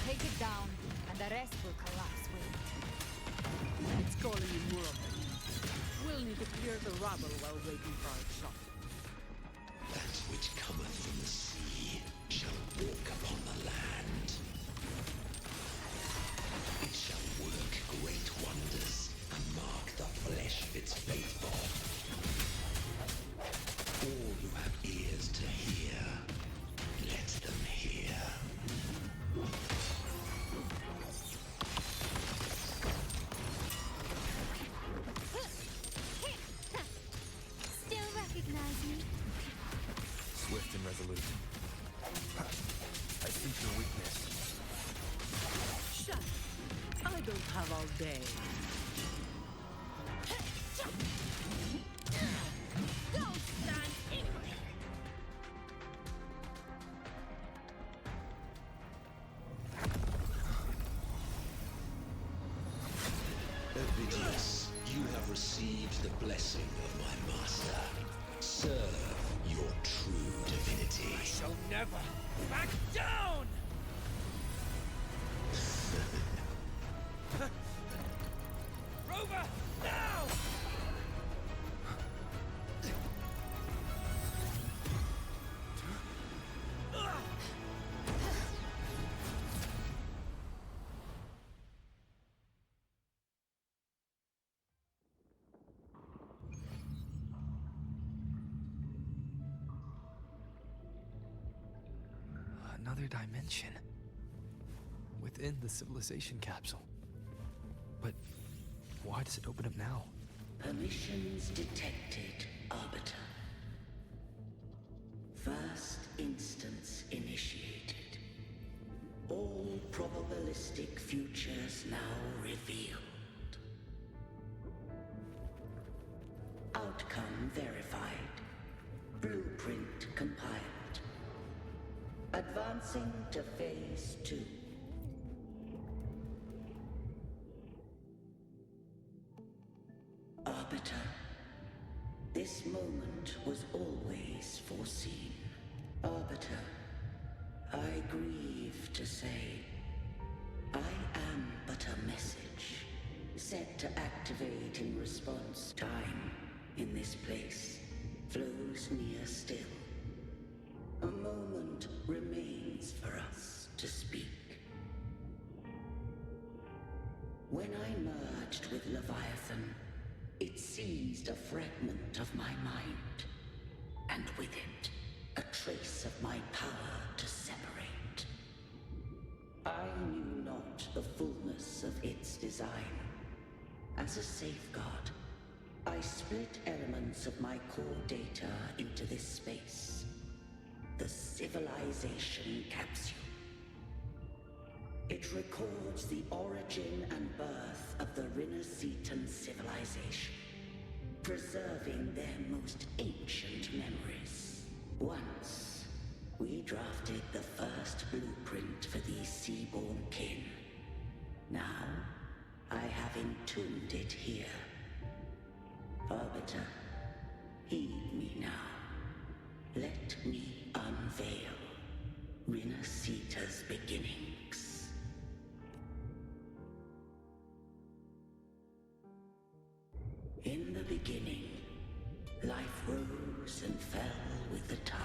Take it down, and the rest will collapse with it. It's calling in more of them. We'll need to clear the rubble while waiting for our shot. That which cometh from the sea shall walk upon the land. It shall work great wonders and mark the flesh its faithful. All who have ears to hear, let them hear. Still recognize me? Swift and resolute. I sense your weakness. Shut! I don't have all day. Don't stand anywhere! Ovidius, you have received the blessing of my master. Serve your true divinity. I shall never back down! Rover, now! Another dimension. Within the civilization capsule. But why does it open up now? Permissions detected, Arbiter. First instance initiated. All probabilistic futures now revealed. Outcome verified. Blueprint compiled. Advancing to Phase 2. Arbiter, this moment was always foreseen. Arbiter, I grieve to say, I am but a message, set to activate in response. Time in this place flows near still. A moment remains for us to speak. When I merged with Leviathan, it seized a fragment of my mind, and with it, a trace of my power to separate. I knew not the fullness of its design. As a safeguard, I split elements of my core data into this space. The civilization capsule. It records the origin and birth of the Rinascitan civilization, preserving their most ancient memories. Once, we drafted the first blueprint for these seaborn kin. Now, I have entombed it here. Arbiter, heed me now. Let me unveil Rinascita's beginnings. In the beginning, life rose and fell with the tide.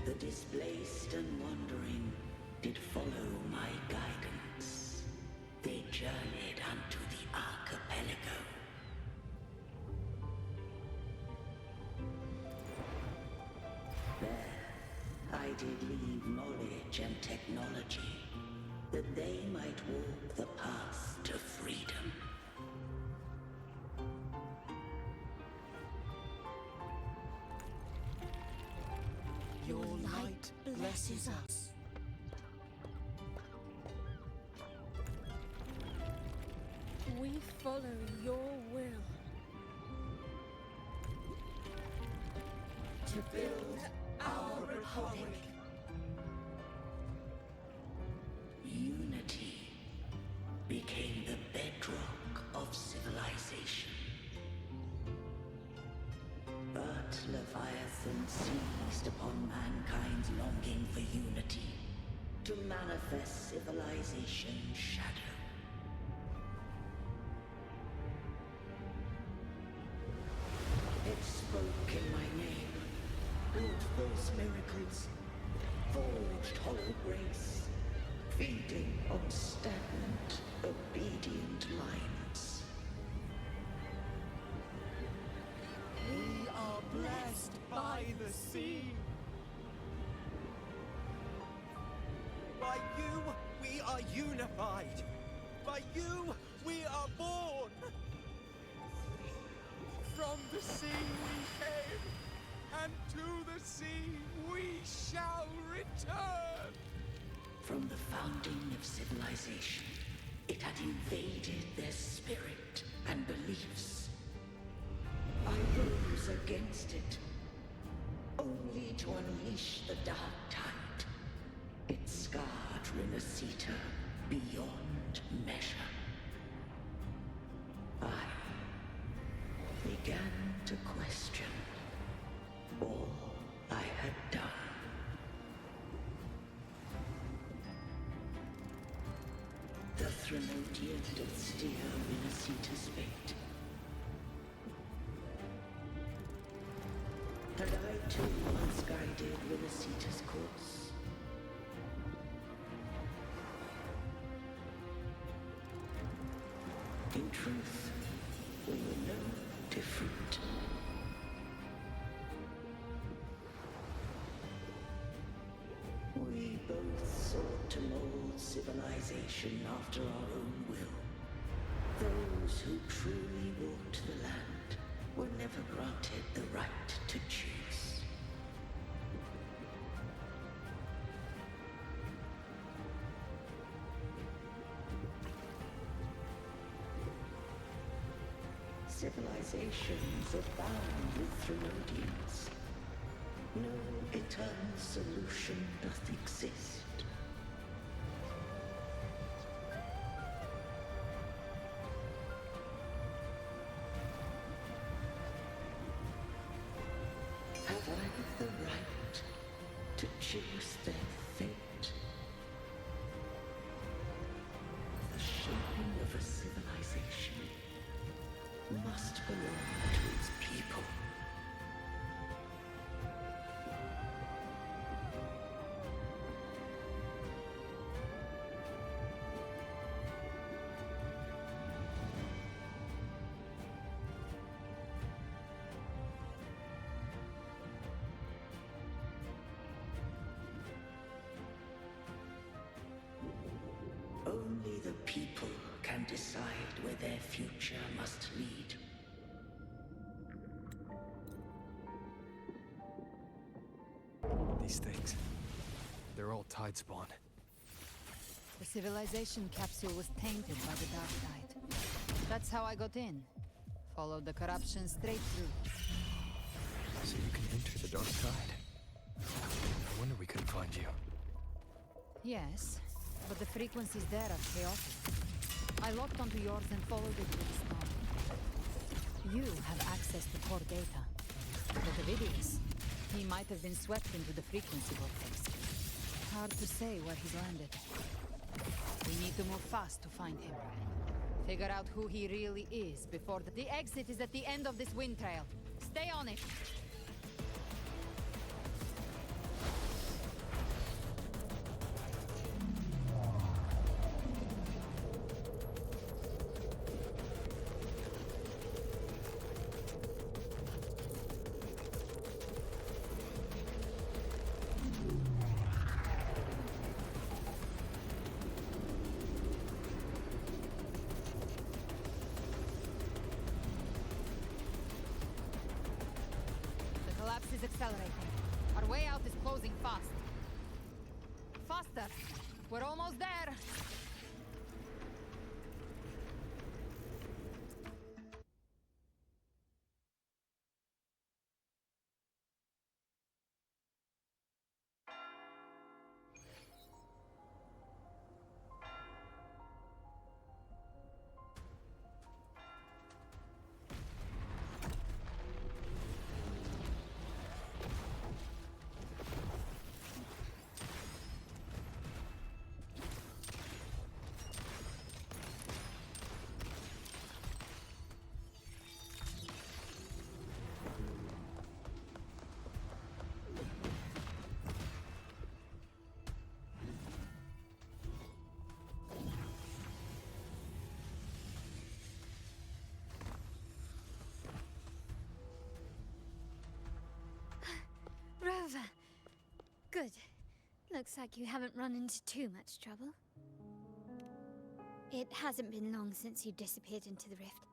The displaced and wandering did follow my guidance. They journeyed unto the archipelago. There, I did leave knowledge and technology, that they might walk the path to freedom. Your light blesses us. We follow your will. To build our republic. Unity became the bedrock of civilization. But Leviathan seized upon mankind's longing for unity to manifest civilization's shadow. It spoke in my name, wrought false miracles, forged hollow grace, feeding on stagnant, obedient minds. We are blessed by the sea. By you, we are unified. By you, we are born. From the sea we came, and to the sea we shall return. From the founding of civilization, it had invaded their spirit and beliefs. I rose against it, only to unleash the dark tide. It scarred Rinascita beyond measure. I began to question all I had done. The Threnodian did steer Rinascita's fate. too once guided Winnesita's course. In truth, we were no different. We both sought to mold civilization after our own will. Those who truly walked the land were never granted the right to choose. Civilizations abound with Thermodians. No eternal solution doth exist. Have I the right to choose their fate? The shaping of a civilization must belong to its people. Only the people can decide where their future must lead. These things, they're all tide spawn. The civilization capsule was tainted by the dark tide. That's how I got in. Followed the corruption straight through. So you can enter the dark tide. No wonder we couldn't find you. Yes, but the frequencies there are chaotic. I locked onto yours and followed it with the storm. You have access to core data. But Ovidius, he might have been swept into the frequency vortex. Hard to say where he's landed. We need to move fast to find him. Figure out who he really is before the exit is at the end of this wind trail. Stay on it! Is accelerating. Our way out is closing fast. Faster! We're almost there! Rover! Good. Looks like you haven't run into too much trouble. It hasn't been long since you disappeared into the rift.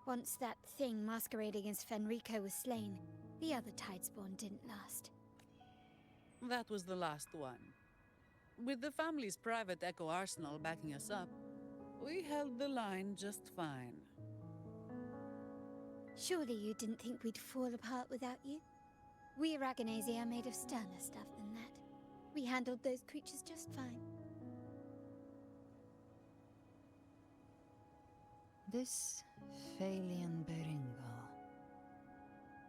Once that thing masquerading as Fenrico was slain, the other Tidespawn didn't last. That was the last one. With the family's private Echo Arsenal backing us up, we held the line just fine. Surely you didn't think we'd fall apart without you? We Aragonese are made of sterner stuff than that. We handled those creatures just fine. This Phalian Beringo.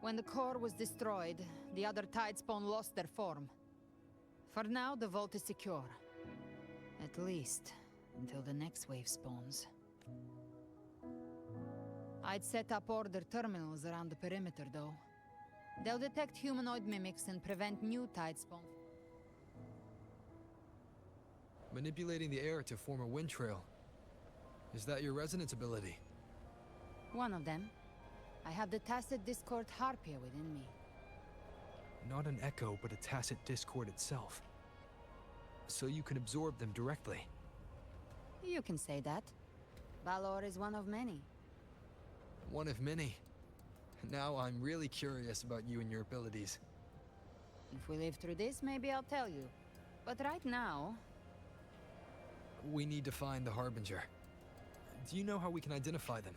When the core was destroyed, the other Tidespawn lost their form. For now, the vault is secure. At least, until the next wave spawns. I'd set up order terminals around the perimeter, though. They'll detect humanoid mimics and prevent new tide spawn. Manipulating the air to form a wind trail. Is that your resonance ability? One of them. I have the Tacit Discord Harpia within me. Not an echo, but a tacit discord itself. So you can absorb them directly. You can say that. Balor is one of many. One of many. Now I'm really curious about you and your abilities. If we live through this, maybe I'll tell you. But right now... We need to find the Harbinger. Do you know how we can identify them?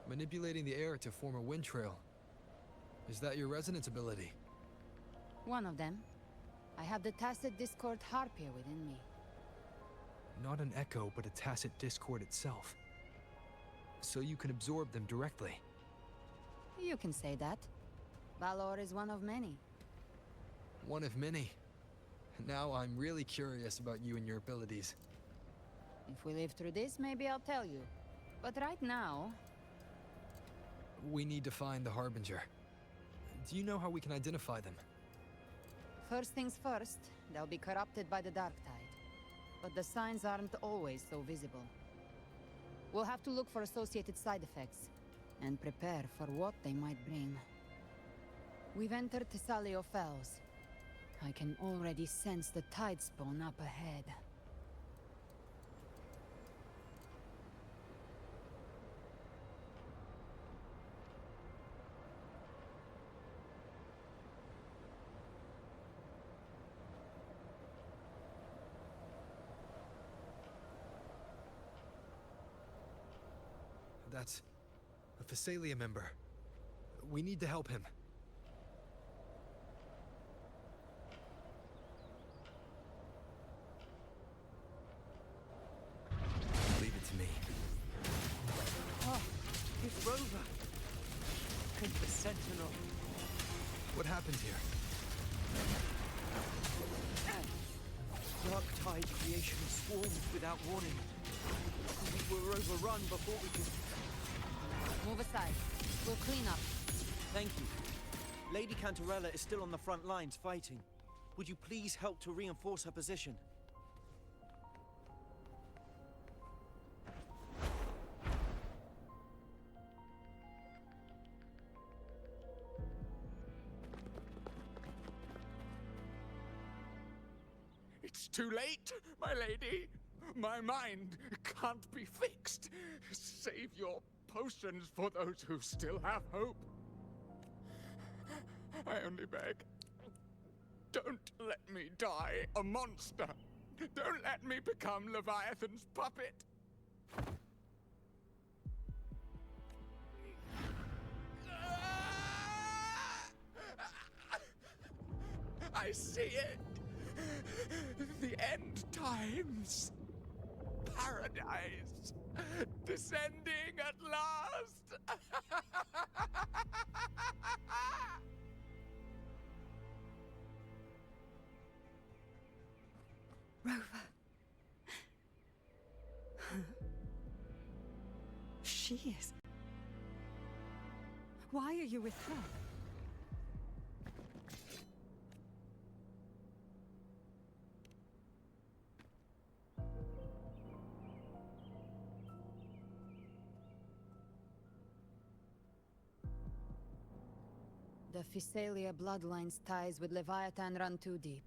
Manipulating the air to form a wind trail. Is that your resonance ability? One of them. I have the Tacit Discord Harpia within me. Not an echo, but a tacit discord itself. So you can absorb them directly. You can say that. Balor is one of many. One of many. Now I'm really curious about you and your abilities. If we live through this, maybe I'll tell you. But right now... We need to find the Harbinger. Do you know how we can identify them? First things first, they'll be corrupted by the Dark Tide. But the signs aren't always so visible. We'll have to look for associated side effects, and prepare for what they might bring. We've entered Thessalio Fells. I can already sense the tide spawn up ahead. That's a Thessalia member. We need to help him. Leave it to me. Oh, it's Rover. And the Sentinel. What happened here? Dark Tide creation swarmed without warning. We were overrun before we could... Move aside. We'll clean up. Thank you. Lady Cantarella is still on the front lines fighting. Would you please help to reinforce her position? It's too late, my lady. My mind can't be fixed. Save your potions for those who still have hope. I only beg. Don't let me die a monster. Don't let me become Leviathan's puppet. I see it. The end times. Paradise. Descending at last. Rover. She is. Why are you with her? The Physalia bloodline's ties with Leviathan run too deep.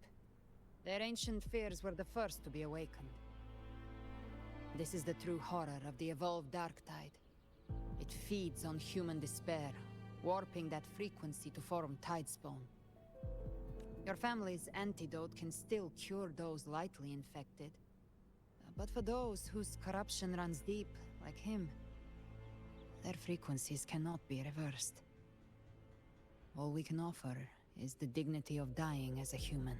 Their ancient fears were the first to be awakened. This is the true horror of the evolved Dark Tide. It feeds on human despair, warping that frequency to form Tidespawn. Your family's antidote can still cure those lightly infected. But for those whose corruption runs deep, like him, their frequencies cannot be reversed. All we can offer is the dignity of dying as a human.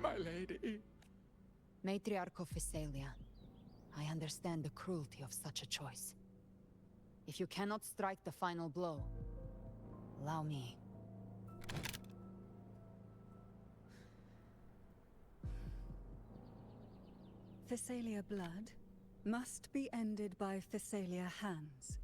My lady. Matriarch of Physalia, I understand the cruelty of such a choice. If you cannot strike the final blow, allow me. Thessalia blood must be ended by Thessalia hands.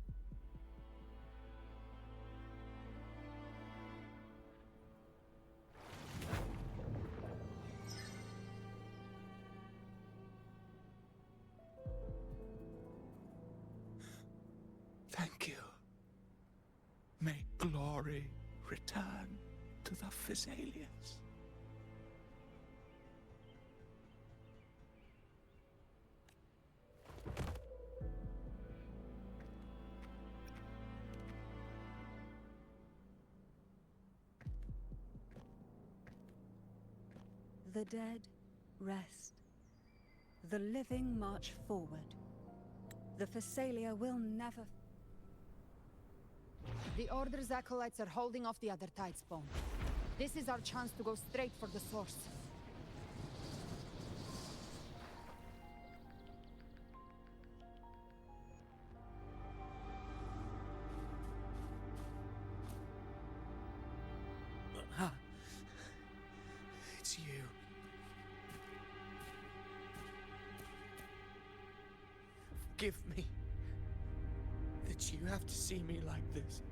Thank you. May glory return to the Thessalians. The dead rest. The living march forward. The Thessalia will never... The Order's acolytes are holding off the other Tidespawn. This is our chance to go straight for the source. It's you. Forgive me that you have to see me like this.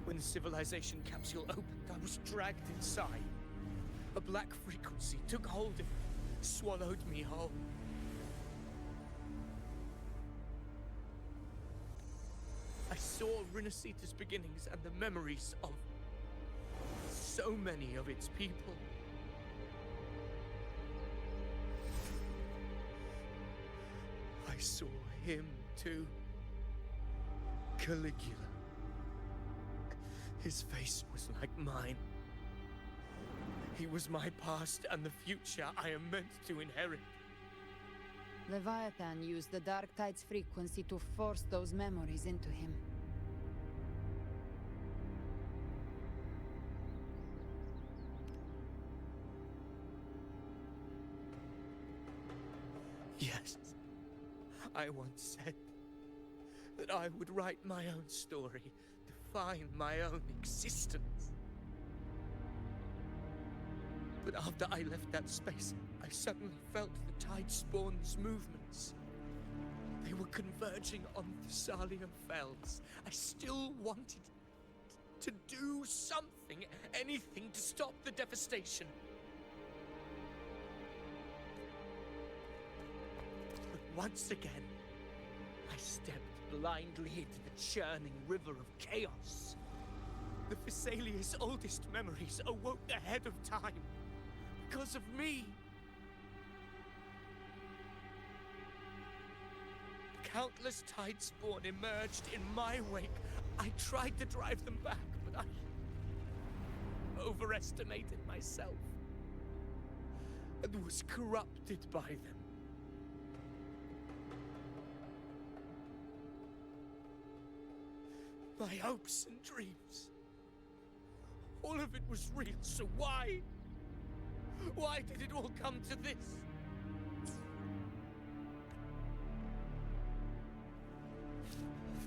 When the civilization capsule opened, I was dragged inside. A black frequency took hold of me, swallowed me whole. I saw Rinasita's beginnings and the memories of so many of its people. I saw him too. Caligula. His face was like mine. He was my past and the future I am meant to inherit. Leviathan used the Dark Tide's frequency to force those memories into him. Yes, I once said that I would write my own story, define my own existence. But after I left that space, I suddenly felt the Tidespawn's movements. They were converging on Thessalia Fells. I still wanted to do something, anything to stop the devastation. But once again, I stepped blindly into the churning river of chaos. The Thessalia's oldest memories awoke ahead of time. Because of me. Countless Tidespawn emerged in my wake. I tried to drive them back, but I overestimated myself and was corrupted by them. My hopes and dreams, all of it was real, so why? Why did it all come to this?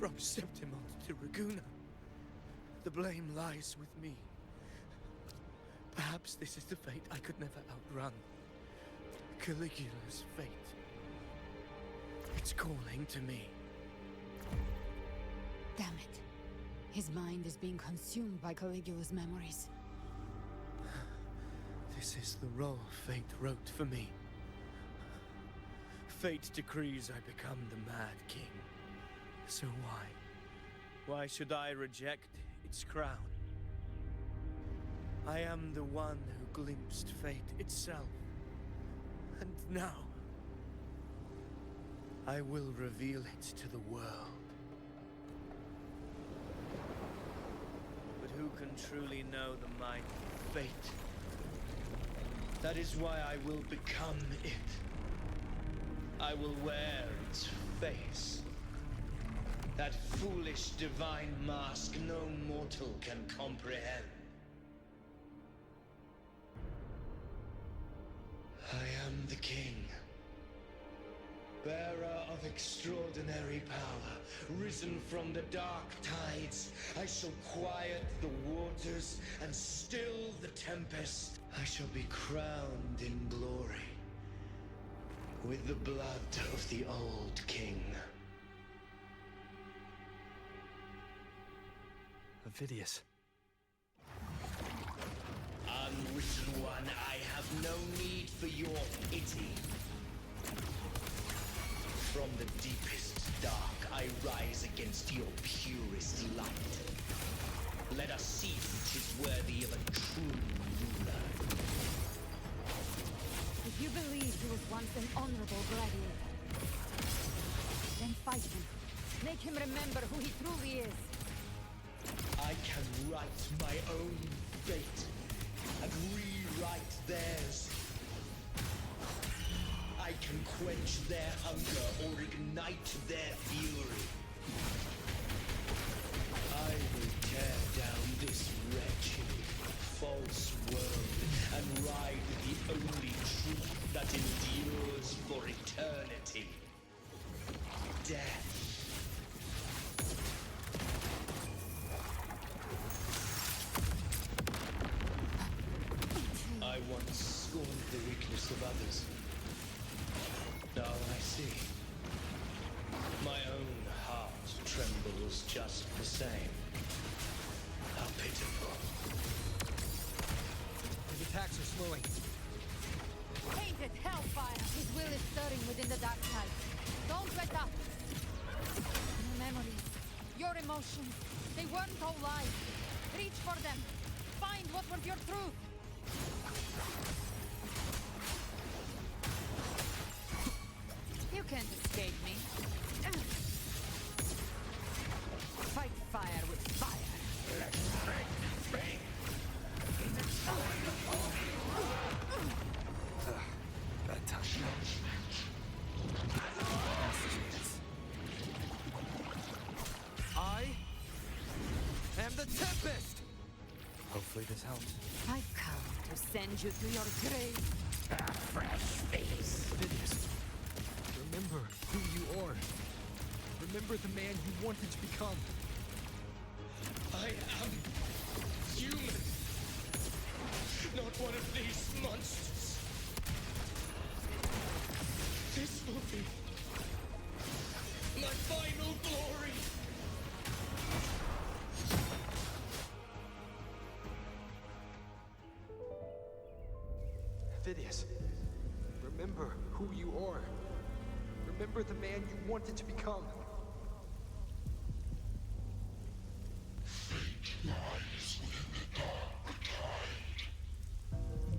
From Septimont to Raguna, the blame lies with me. Perhaps this is the fate I could never outrun. Caligula's fate. It's calling to me. Damn it. His mind is being consumed by Caligula's memories. This is the role fate wrote for me. Fate decrees I become the Mad King. So why? Why should I reject its crown? I am the one who glimpsed fate itself. And now, I will reveal it to the world. But who can truly know the might of fate? That is why I will become it. I will wear its face. That foolish divine mask no mortal can comprehend. I am the king, bearer of extraordinary power, risen from the dark tides. I shall quiet the waters and still the tempest. I shall be crowned in glory with the blood of the old king. Avidius. Unwritten one, I have no need for your pity. From the deepest dark, I rise against your purest light. Let us see which is worthy of a true ruler. If you believe he was once an honorable gladiator, then fight him. Make him remember who he truly is. I can write my own fate and rewrite theirs. I can quench their hunger or ignite their fury. I will tear down this wretched, false world and ride the only truth that endures for eternity. Death. I once scorned the weakness of others. Now I see. My own heart trembles just the same. How pitiful. The attacks are slowing. Painted hellfire! His will is stirring within the dark tide. Don't let up! Your memories, your emotions, they weren't all lies. Reach for them. Find what was your truth. You can't escape me. Fight fire with fire. Bad time. I am the Tempest! Hopefully this helps. I've come to send you to your grave. A fresh face. Avidius, remember who you are. Remember the man you wanted to become. I am human. Not one of these monsters. This will be my final glory. Avidius, remember who you are. Remember the man you wanted to become. Fate lies within the dark tide.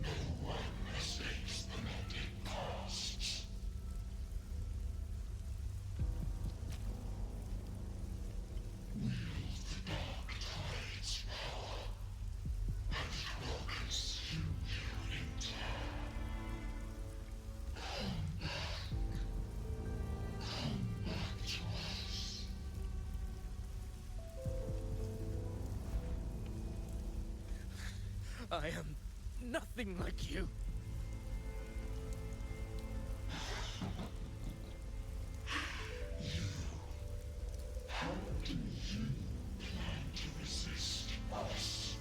No one escapes the net it casts. Wield the dark tide's power, and it will consume you in time. Come back to us. I am nothing like you. How do you plan to resist us?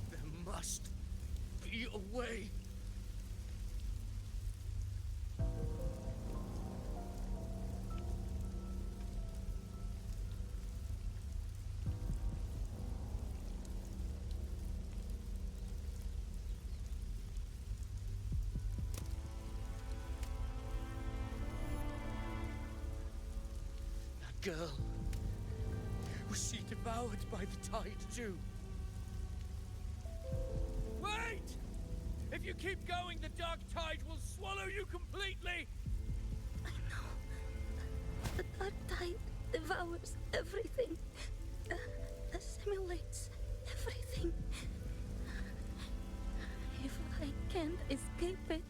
There must be a way. That girl, was she devoured by the tide too? Wait! If you keep going, the dark tide will swallow you completely! The dark tide devours everything, assimilates everything. If I can't escape it,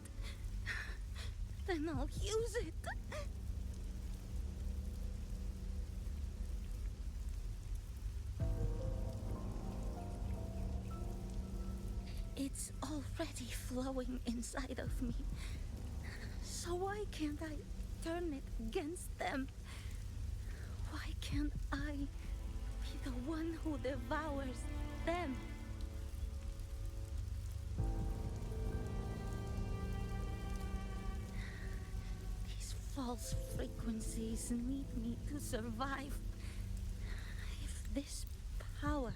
and I'll use it. It's already flowing inside of me. So why can't I turn it against them? Why can't I be the one who devours them? These false frequencies need me to survive. If this power...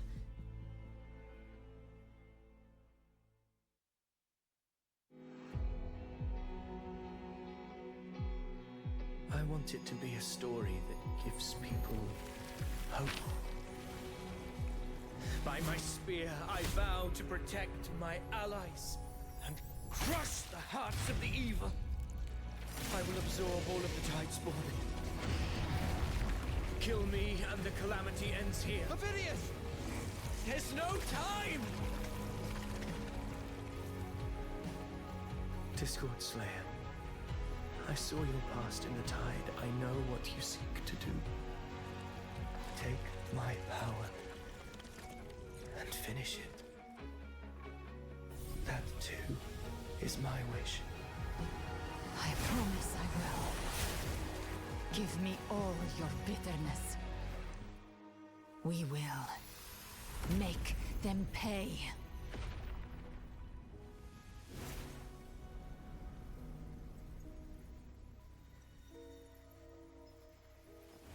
I want it to be a story that gives people hope. By my spear, I vow to protect my allies and crush the hearts of the evil. I will absorb all of the Tidespawn. Kill me and the calamity ends here. Ovidius! There's no time! Discord Slayer. I saw your past in the Tide. I know what you seek to do. Take my power and finish it. That too is my wish. I promise I will. Give me all your bitterness. We will make them pay.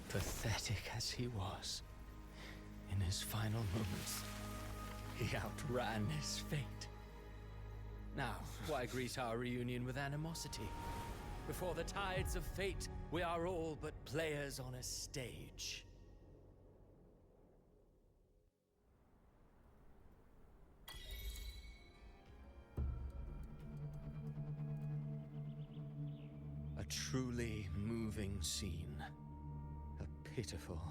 Pathetic as he was, in his final moments, he outran his fate. Now, why greet our reunion with animosity? Before the tides of fate, we are all but players on a stage. A truly moving scene. A pitiful,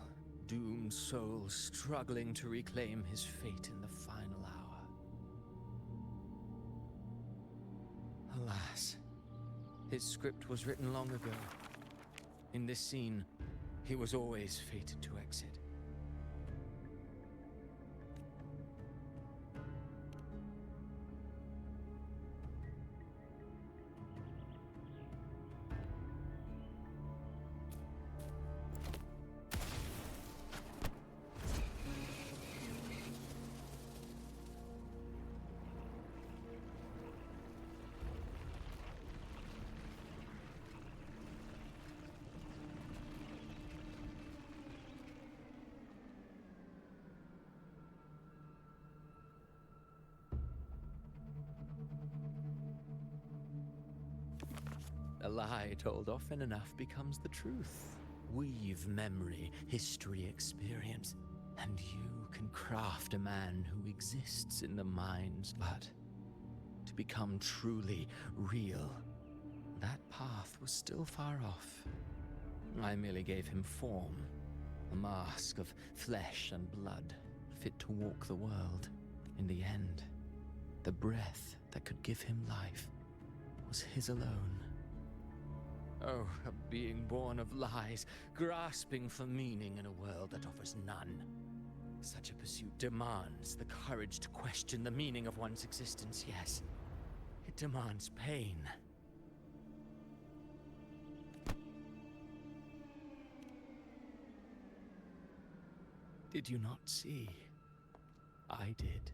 doomed soul struggling to reclaim his fate in the final hour. Alas, his script was written long ago. In this scene, he was always fated to exit. A lie told often enough becomes the truth. Weave memory, history, experience, and you can craft a man who exists in the minds. But to become truly real, that path was still far off. I merely gave him form, a mask of flesh and blood, fit to walk the world. In the end, the breath that could give him life was his alone. Oh, a being born of lies, grasping for meaning in a world that offers none. Such a pursuit demands the courage to question the meaning of one's existence, yes. It demands pain. Did you not see? I did.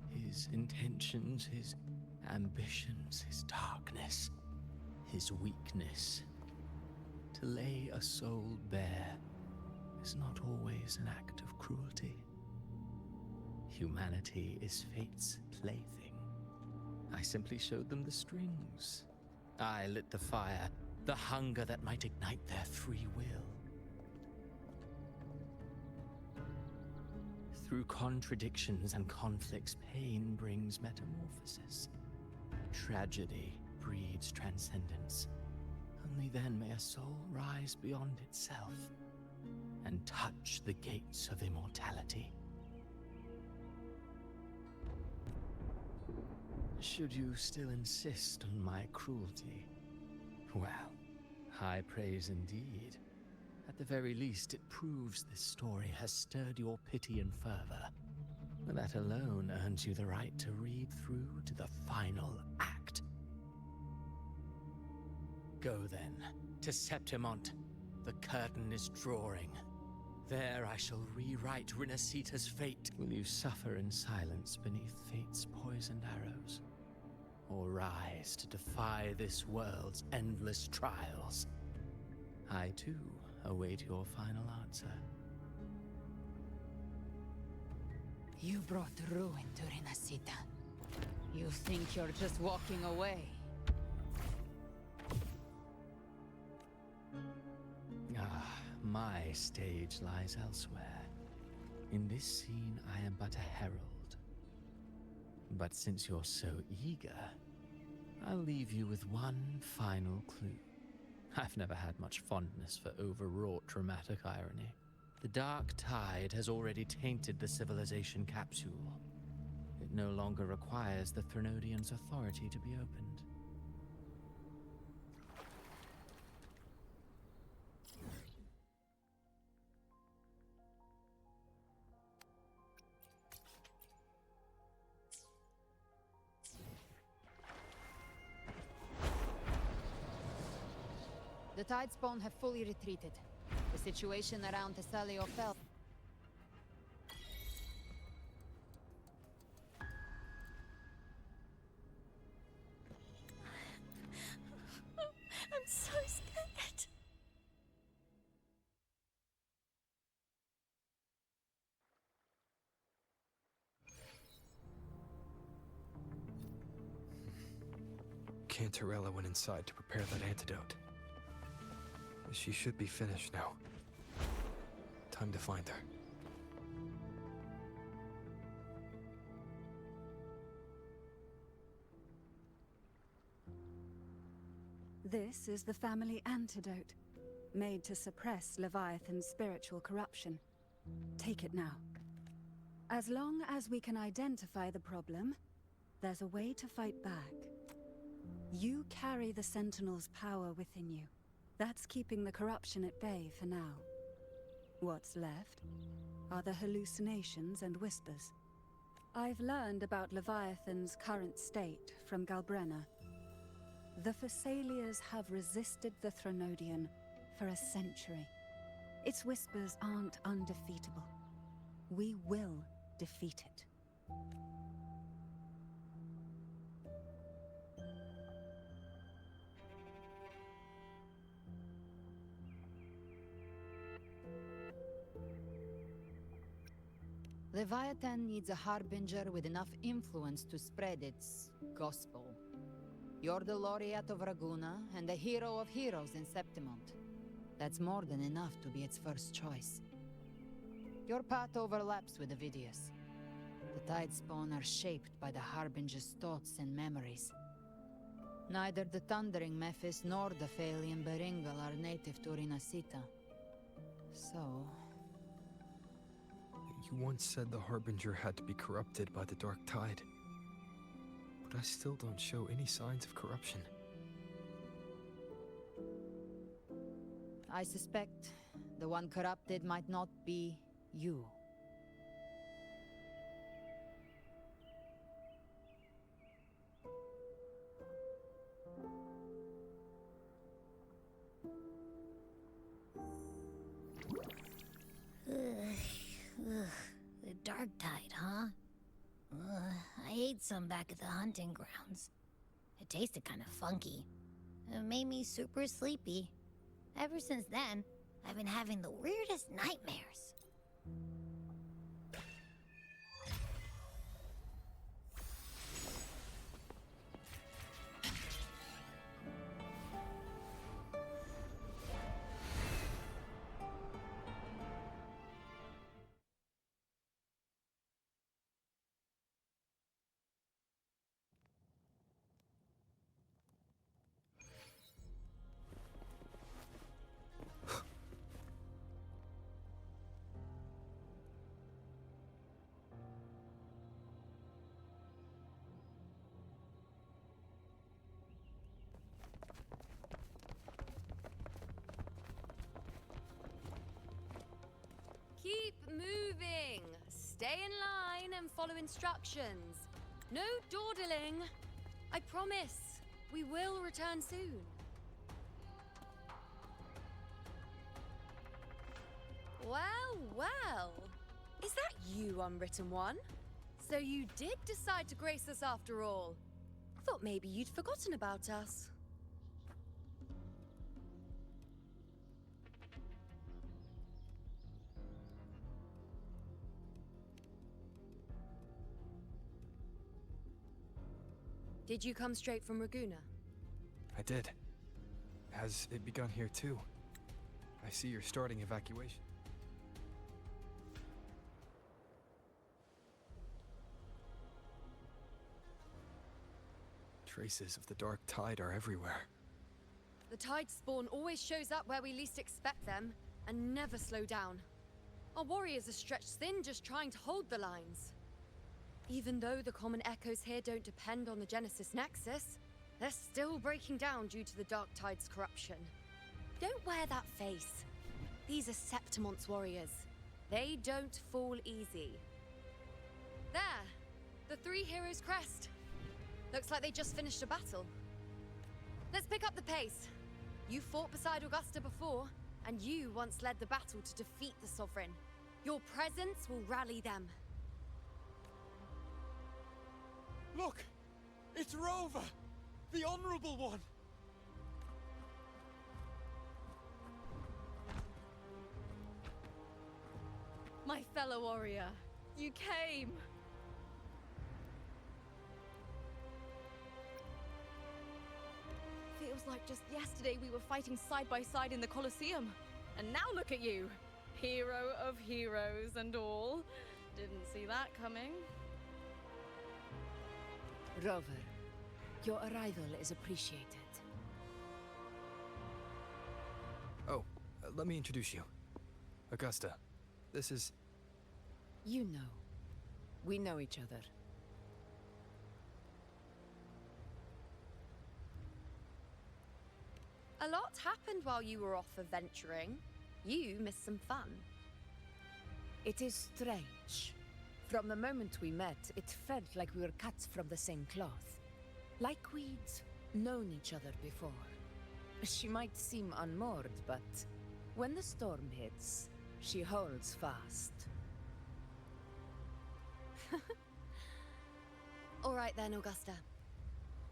His intentions, his ambitions, his darkness. His weakness. To lay a soul bare is not always an act of cruelty. Humanity is fate's plaything. I simply showed them the strings. I lit the fire, the hunger that might ignite their free will. Through contradictions and conflicts, pain brings metamorphosis. Tragedy breeds transcendence. Only then may a soul rise beyond itself and touch the gates of immortality. Should you still insist on my cruelty, Well, high praise indeed. At the very least, it proves this story has stirred your pity and fervor. That alone earns you the right to read through to the final act. Go then, to Septimont. The curtain is drawing. There I shall rewrite Rinasita's fate. Will you suffer in silence beneath fate's poisoned arrows? Or rise to defy this world's endless trials? I too await your final answer. You brought ruin to Rinasita. You think you're just walking away? My stage lies elsewhere. In this scene, I am but a herald. But since you're so eager, I'll leave you with one final clue. I've never had much fondness for overwrought dramatic irony. The Dark Tide has already tainted the civilization capsule. It no longer requires the Threnodians' authority to be opened. The Tidespawn have fully retreated. The situation around Thessalio fell. I'm so scared. Cantarella went inside to prepare that antidote. She should be finished now. Time to find her. This is the family antidote, made to suppress Leviathan's spiritual corruption. Take it now. As long as we can identify the problem, there's a way to fight back. You carry the Sentinel's power within you. That's keeping the corruption at bay for now. What's left are the hallucinations and whispers. I've learned about Leviathan's current state from Galbrenna. The Phassalias have resisted the Threnodian for a century. Its whispers aren't undefeatable. We will defeat it. Leviathan needs a harbinger with enough influence to spread its gospel. You're the laureate of Raguna and the hero of heroes in Septimont. That's more than enough to be its first choice. Your path overlaps with Ovidius. The Tidespawn are shaped by the harbinger's thoughts and memories. Neither the Thundering Mephis nor the Phalian Beringal are native to Rinasita. So... You once said the Harbinger had to be corrupted by the Dark Tide. But I still don't show any signs of corruption. I suspect the one corrupted might not be you. The Dark Tide, huh? I ate some back at the hunting grounds. It tasted kind of funky. It made me super sleepy. Ever since then, I've been having the weirdest nightmares. Keep moving. Stay in line and follow instructions. No dawdling. I promise, we will return soon. Well, well. Is that you, Unwritten One? So you did decide to grace us after all. Thought maybe you'd forgotten about us. Did you come straight from Raguna? I did. Has it begun here too? I see you're starting evacuation. Traces of the Dark Tide are everywhere. The Tide spawn always shows up where we least expect them, and never slow down. Our warriors are stretched thin just trying to hold the lines. Even though the common echoes here don't depend on the Genesis Nexus, they're still breaking down due to the Dark Tide's corruption. Don't wear that face. These are Septimon's warriors. They don't fall easy. There! The Three Heroes' crest. Looks like they just finished a battle. Let's pick up the pace. You fought beside Augusta before, and you once led the battle to defeat the Sovereign. Your presence will rally them. Look! It's Rover! The Honorable One! My fellow warrior, you came! Feels like just yesterday we were fighting side by side in the Colosseum. And now look at you! Hero of heroes and all. Didn't see that coming. Rover, your arrival is appreciated. Oh, let me introduce you. Augusta, this is... You know. We know each other. A lot happened while you were off adventuring. You missed some fun. It is strange. From the moment we met, it felt like we were cut from the same cloth. Like we'd known each other before. She might seem unmoored, but when the storm hits, she holds fast. All right then, Augusta.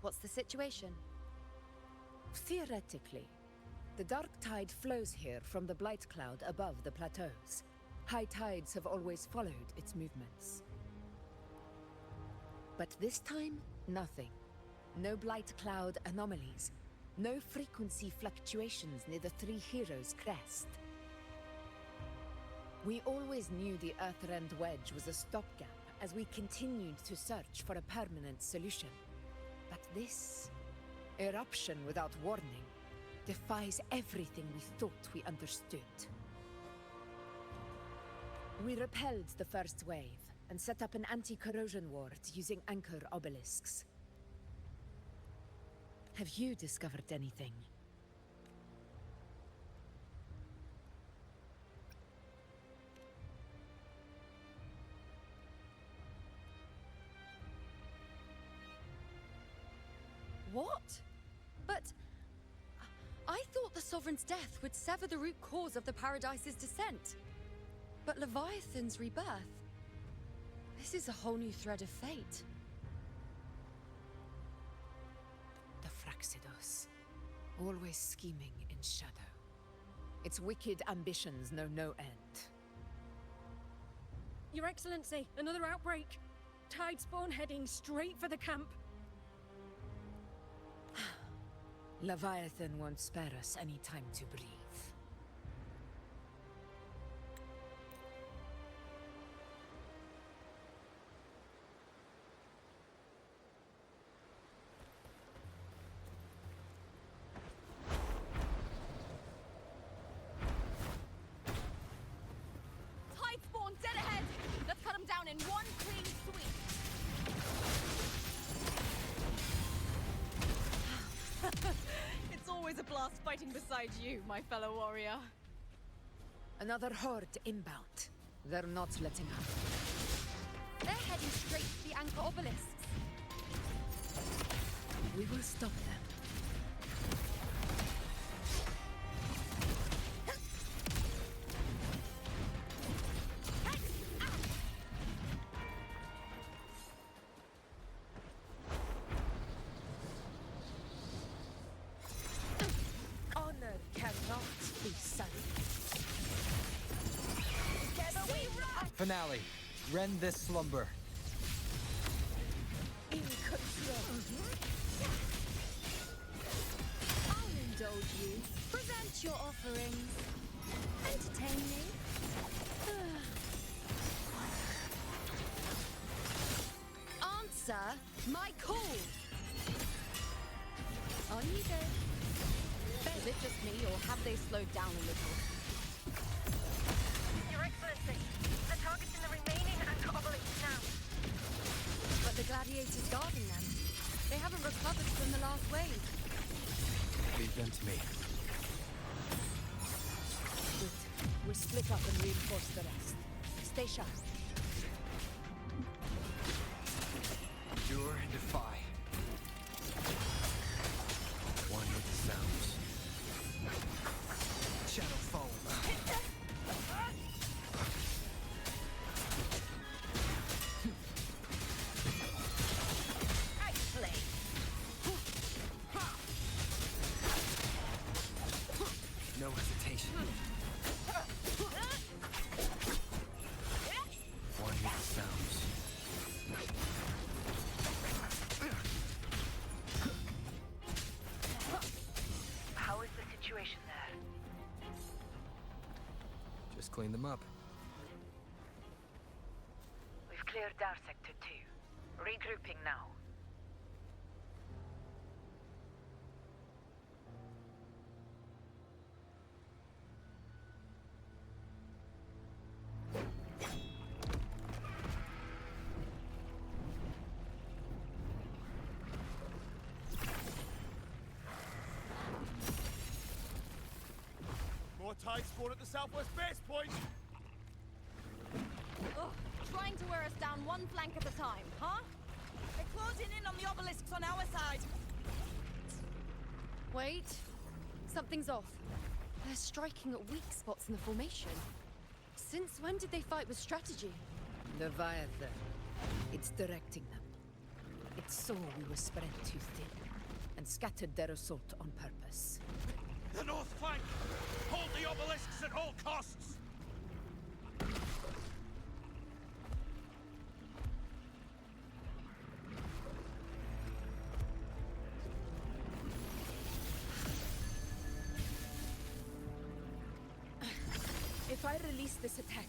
What's the situation? Theoretically, the Dark Tide flows here from the Blight Cloud above the plateaus. High tides have always followed its movements. But this time, nothing. No Blight Cloud anomalies. No frequency fluctuations near the Three Heroes' crest. We always knew the Earthrend Wedge was a stopgap as we continued to search for a permanent solution. But this eruption without warning defies everything we thought we understood. We repelled the first wave and set up an anti-corrosion ward using anchor obelisks. Have you discovered anything? What? But... I thought the Sovereign's death would sever the root cause of the Paradise's descent. But Leviathan's rebirth... This is a whole new thread of fate. The Fraxidos. Always scheming in shadow. Its wicked ambitions know no end. Your Excellency, another outbreak. Tide spawn heading straight for the camp. Leviathan won't spare us any time to breathe. Tide spawn dead ahead! Let's cut them down in one clean sweep! It's always a blast fighting beside you, my fellow warrior. Another horde inbound. They're not letting up. They're heading straight to the Anchor obelisks. We will stop them. Honor cannot be sullied. Together we rise! Finale. Rend this slumber. In control. I'll indulge you. Present your offerings. Entertain me. Answer my call! On you go. Is it just me, or have they slowed down a little? Your Excellency, the target's in the remaining Anchor obelisks now. But the gladiators guarding them, they haven't recovered from the last wave. Leave them to me. Good. We'll split up and reinforce the rest. Stay sharp. Endure and defy. One with the sounds. Shadow foam. No hesitation. One with the sounds. How is the situation there? Just clean them up. We've cleared Dar Sector 2. Regrouping now. More tide spawn at the southwest base point! Ugh, trying to wear us down one flank at a time, huh? They're closing in on the obelisks on our side. Wait. Something's off. They're striking at weak spots in the formation. Since when did they fight with strategy? Leviathan. It's directing them. It saw we were spread too thin, and scattered their assault on purpose. The north flank! Hold the obelisks at all costs! If I release this attack,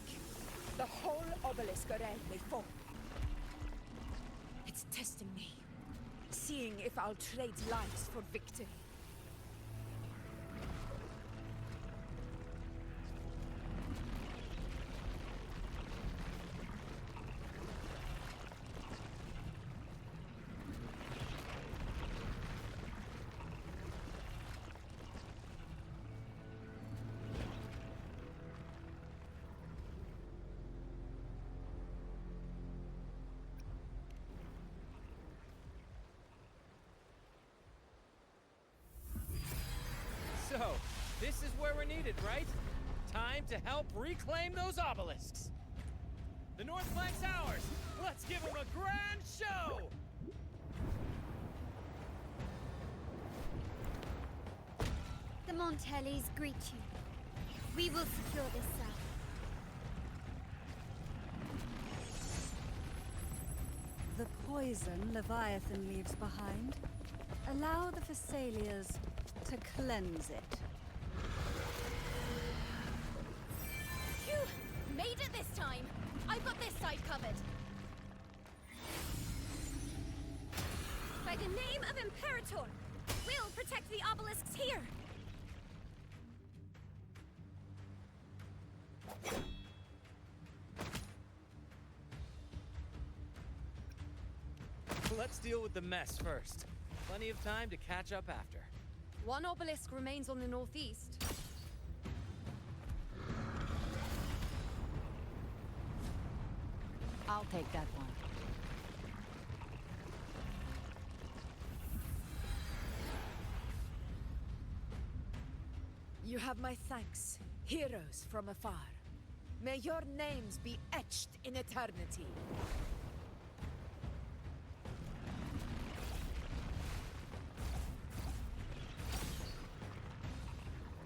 the whole obelisk array may fall. It's testing me, seeing if I'll trade lives for victory. So, this is where we're needed, right? Time to help reclaim those obelisks. The north flank's ours. Let's give them a grand show! The Montellis greet you. We will secure this cell. The poison Leviathan leaves behind, allow the Phassalias to cleanse it. Phew! Made it this time! I've got this side covered. By the name of Imperator, we'll protect the obelisks here! Let's deal with the mess first. Plenty of time to catch up after. One obelisk remains on the northeast. I'll take that one. You have my thanks, heroes from afar. May your names be etched in eternity.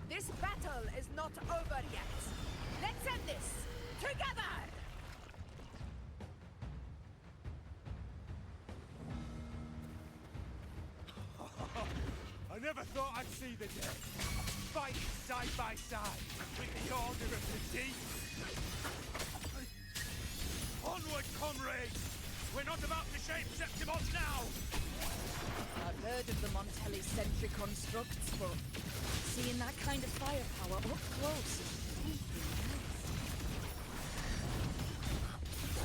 This battle is not over yet. Let's end this together! I never thought I'd see the day. Fighting side by side with the Order of the Deep. Onward, comrades! We're not about to shape Septimos now! I've heard of the Montelli-centric constructs, but seeing that kind of firepower up close is something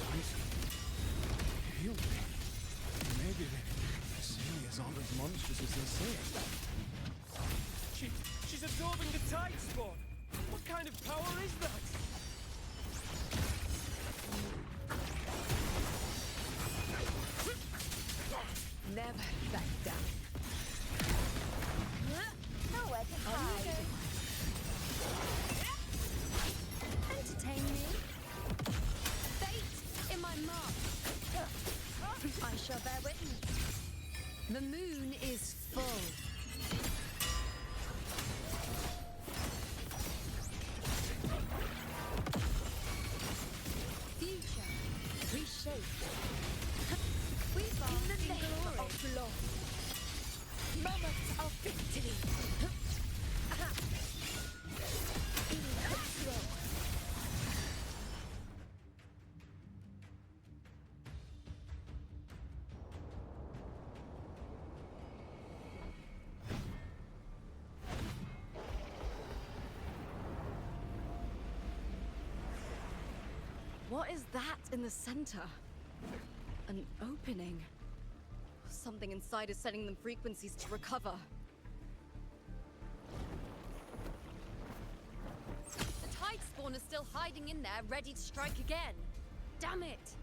else. Heal me. Maybe they're really as old as monstrous as they say. She's absorbing the tide spawn. What kind of power is that? Never back down. Nowhere to hide. Entertain me. Fate in my mark. I shall bear witness. The moon is full. Future reshaped. We In the in name glory. of love. Moments of victory. In control. What is that in the center? An opening. Something inside is sending them frequencies to recover. The tide spawn is still hiding in there, ready to strike again. Damn it!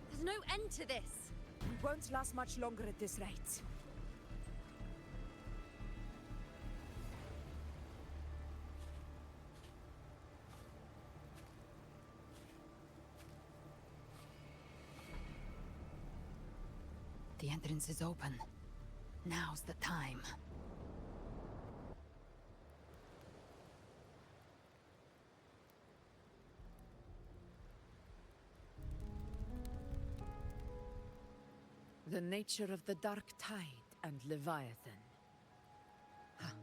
There's no end to this. We won't last much longer at this rate. The entrance is open. Now's the time. The nature of the Dark Tide and Leviathan. Huh.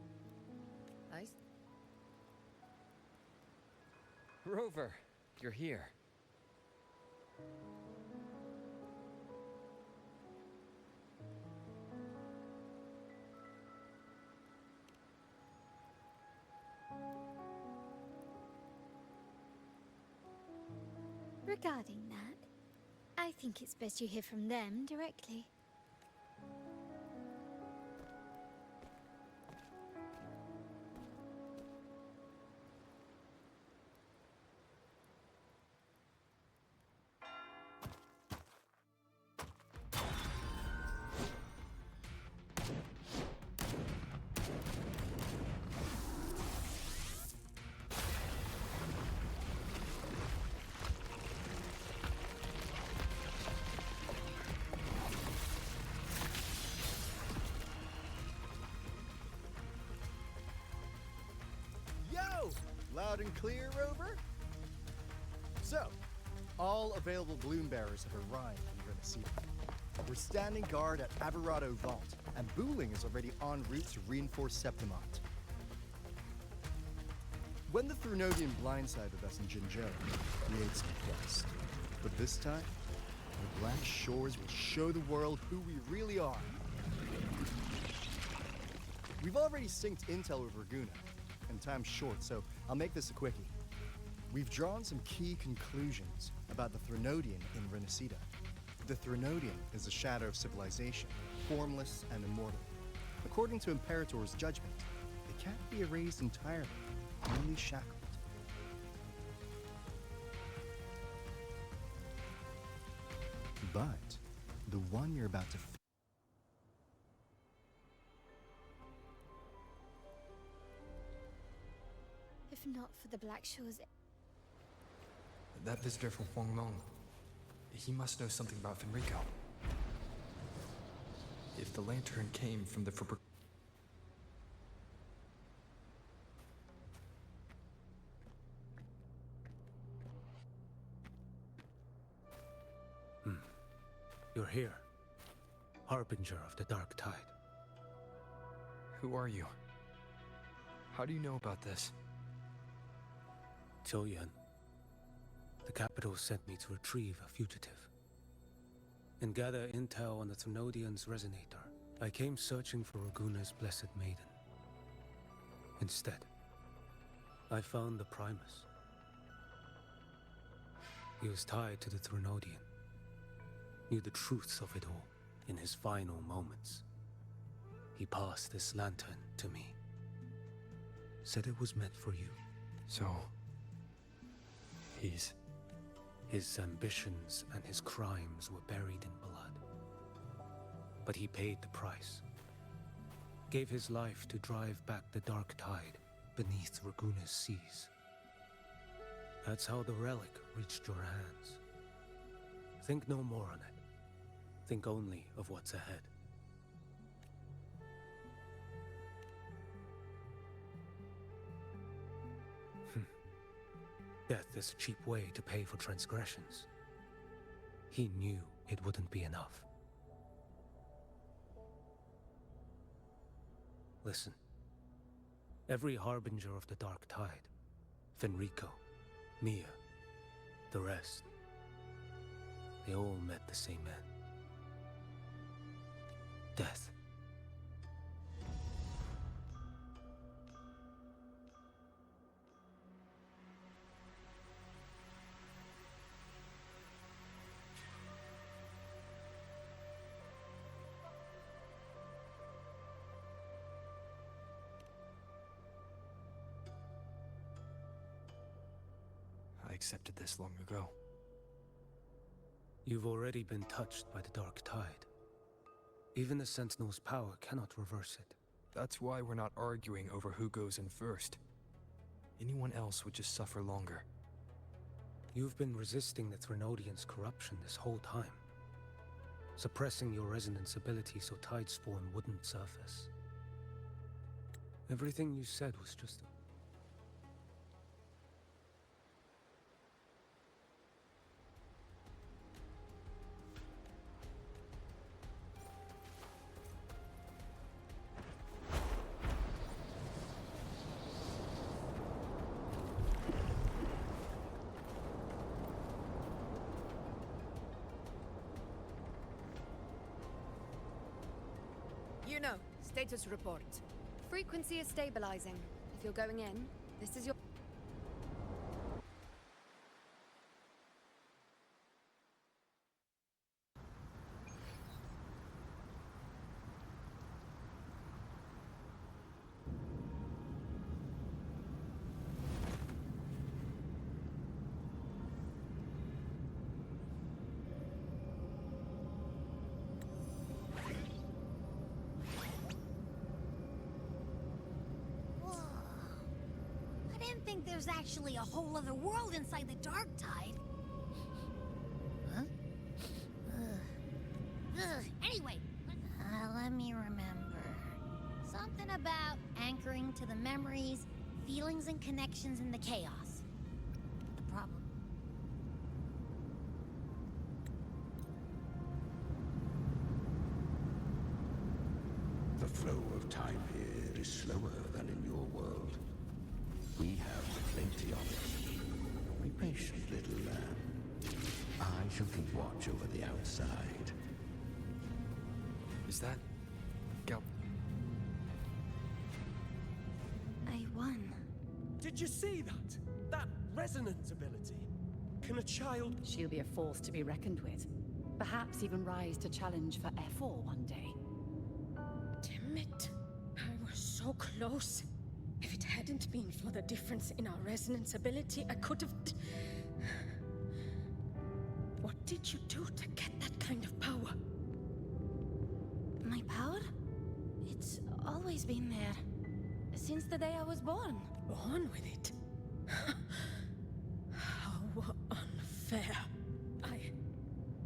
Rover, you're here. Regarding that, I think it's best you hear from them directly. Loud and clear, Rover? So, all available bloom bearers have arrived in Renacida. We're standing guard at Averado Vault, and Booling is already en route to reinforce Septimont. When the Thrunodian blindsided us in Jinzhou, we ate some dust. But this time, the Black Shores will show the world who we really are. We've already synced intel with Raguna, and time's short, so I'll make this a quickie. We've drawn some key conclusions about the Thrunodian in Renacida. The Thrunodian is a shadow of civilization, formless and immortal. According to Imperator's judgment, they can't be erased entirely, only shackled. But the one you're about to If not for the Black Shores, That visitor from Huangmeng, he must know something about Fenrico. If the lantern came from the You're here. Harbinger of the Dark Tide. Who are you? How do you know about this? Choyan. The capital sent me to retrieve a fugitive and gather intel on the Thrunodian's resonator. I came searching for Raguna's Blessed Maiden. Instead, I found the Primus. He was tied to the Thrunodian, knew the truths of it all in his final moments. He passed this lantern to me, said it was meant for you. So, His ambitions and his crimes were buried in blood. But he paid the price. Gave his life to drive back the Dark Tide beneath Raguna's seas. That's how the relic reached your hands. Think no more on it. Think only of what's ahead. Death is a cheap way to pay for transgressions. He knew it wouldn't be enough. Listen. Every harbinger of the Dark Tide, Fenrico, Mia, the rest, they all met the same end. Death. I accepted this long ago. You've already been touched by the Dark Tide. Even the Sentinel's power cannot reverse it. That's why we're not arguing over who goes in first. Anyone else would just suffer longer. You've been resisting the Thrunodian's corruption this whole time. Suppressing your resonance ability so Tidespawn wouldn't surface. Everything you said was just Status report. Frequency is stabilizing. If you're going in, this is your... There's actually a whole other world inside the Dark Tide. Huh? Anyway, let me remember. Something about anchoring to the memories, feelings, and connections in the chaos. The problem. The flow of time here is slower than in your world. We have plenty of it. Be patient, little lamb. I shall keep watch over the outside. Is that... Gal... I won. Did you see that? That resonance ability? Can a child... She'll be a force to be reckoned with. Perhaps even rise to challenge for F4 one day. Damn it. I was so close. If it hadn't been for the difference in our resonance ability, I could have... What did you do to get that kind of power? My power? It's always been there. Since the day I was born. Born with it? How unfair.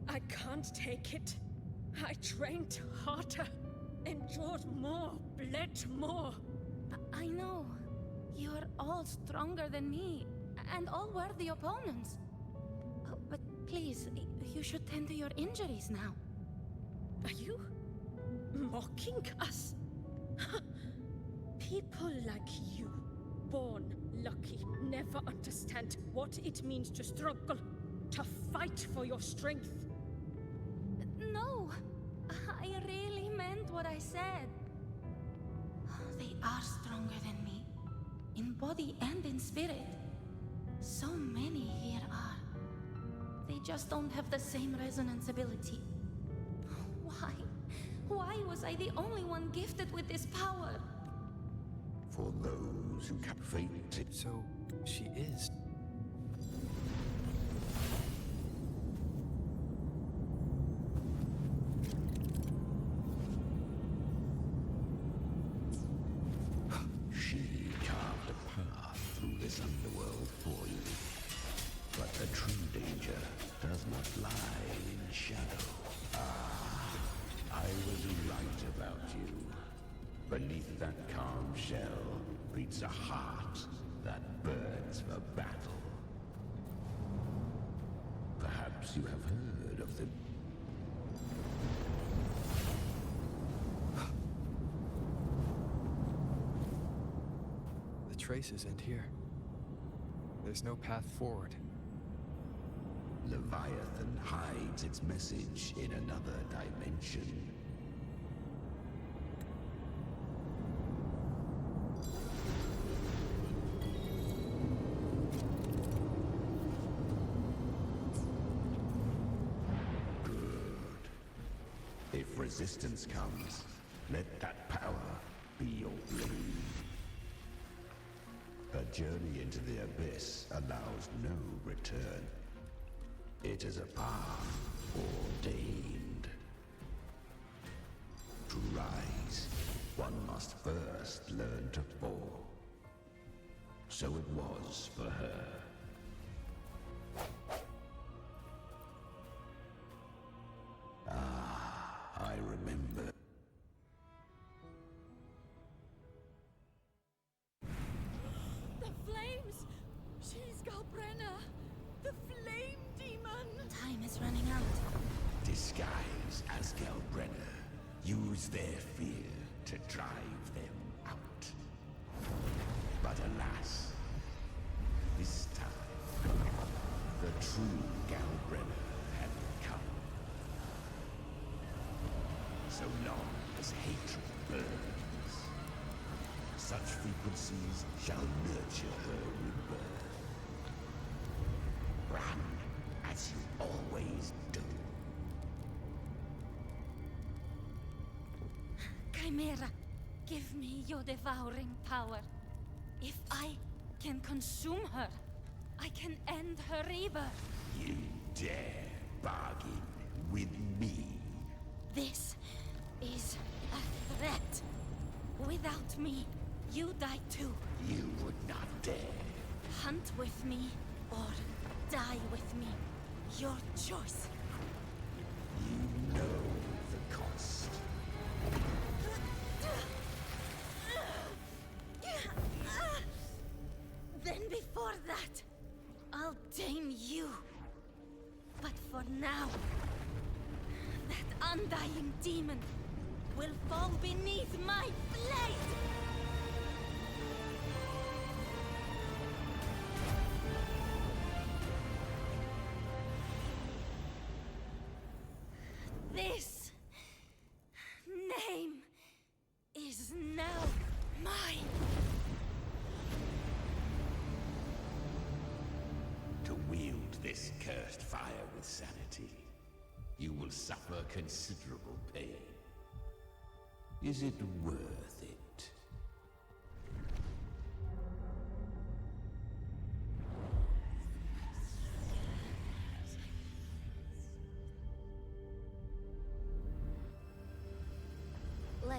I can't take it. I trained harder, endured more, bled more. I know. You're all stronger than me, and all worthy opponents. Oh, but please, you should tend to your injuries now. Are you mocking us? People like you, born lucky, never understand what it means to struggle, to fight for your strength. No, I really meant what I said. They are stronger than me, in body and in spirit. So many here are. They just don't have the same resonance ability. Why? Why was I the only one gifted with this power? For those who kept fate. So, she is. She carved a path through this underworld for you. But the true danger does not lie in shadow. I was right about you. Beneath that calm shell beats a heart that burns for battle. Perhaps you have heard of the... The traces end here. There's no path forward. Leviathan hides its message in another dimension. If resistance comes, let that power be your blade. A journey into the abyss allows no return. It is a path ordained. To rise, one must first learn to fall. So it was for her. I remember. The flames! She's Galbrenna! The flame demon! Time is running out. Disguise as Galbrenna. Use their fear to drive them out. But alas, this time, the true Galbrenna had come. So long as hatred burns, such frequencies shall nurture her rebirth. Run as you always do. Chimera, give me your devouring power. If I can consume her, I can end her rebirth. You dare bargain with me? This is a threat. Without me, you die too. You would not dare. Hunt with me, or die with me. Your choice. You know the cost. Then before that, I'll tame you. But for now, that undying demon will fall beneath my blade! This name is now mine. To wield this cursed fire with sanity, you will suffer considerable pain. Is it worth it?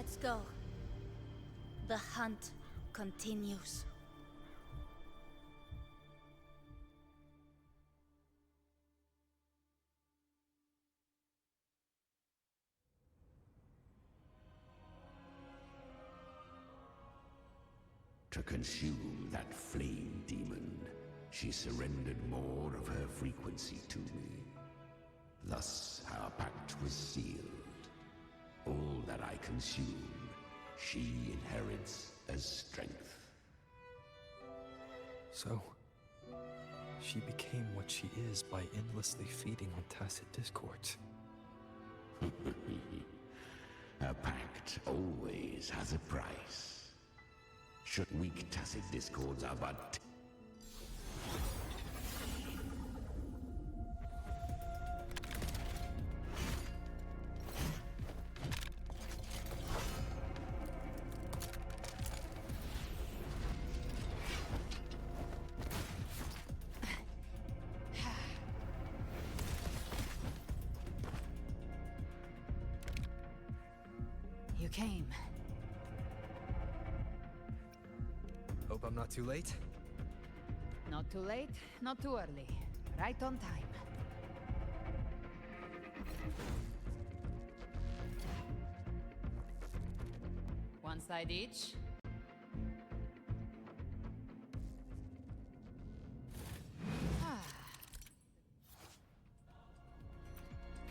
Let's go. The hunt continues. To consume that flame demon, she surrendered more of her frequency to me. Thus our pact was sealed. All that I consume, she inherits as strength. So, she became what she is by endlessly feeding on tacit discords. A pact always has a price. Should weak tacit discords are but... You came. Hope I'm not too late? Not too late, not too early. Right on time. One side each.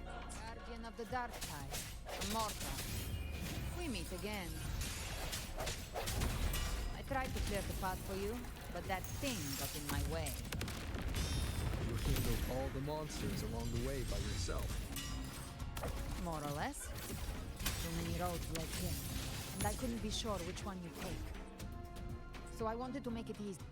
Guardian of the Dark Tide, Amorta. We meet again. I tried to clear the path for you, but that thing got in my way. You handled all the monsters along the way by yourself. More or less. Too many roads led here, and I couldn't be sure which one you take. So I wanted to make it easy.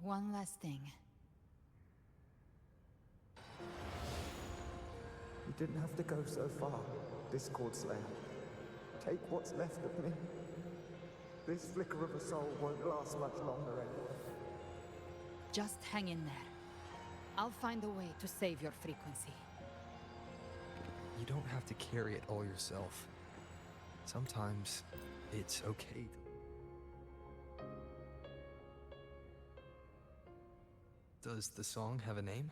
One last thing. You didn't have to go so far, Discord Slayer. Take what's left of me. This flicker of a soul won't last much longer anyway. Just hang in there. I'll find a way to save your frequency. You don't have to carry it all yourself. Sometimes it's okay to... Does the song have a name?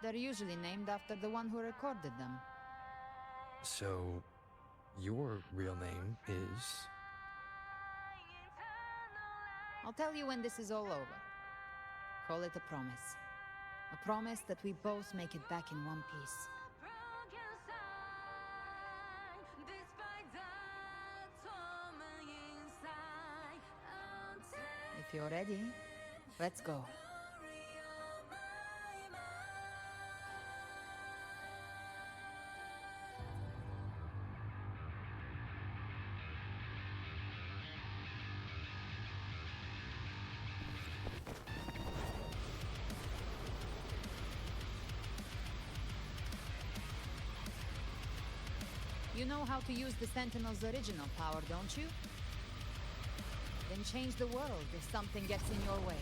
They're usually named after the one who recorded them. So, your real name is... I'll tell you when this is all over. Call it a promise. A promise that we both make it back in one piece. If you're ready, let's go. You know how to use the Sentinel's original power, don't you? Then change the world if something gets in your way.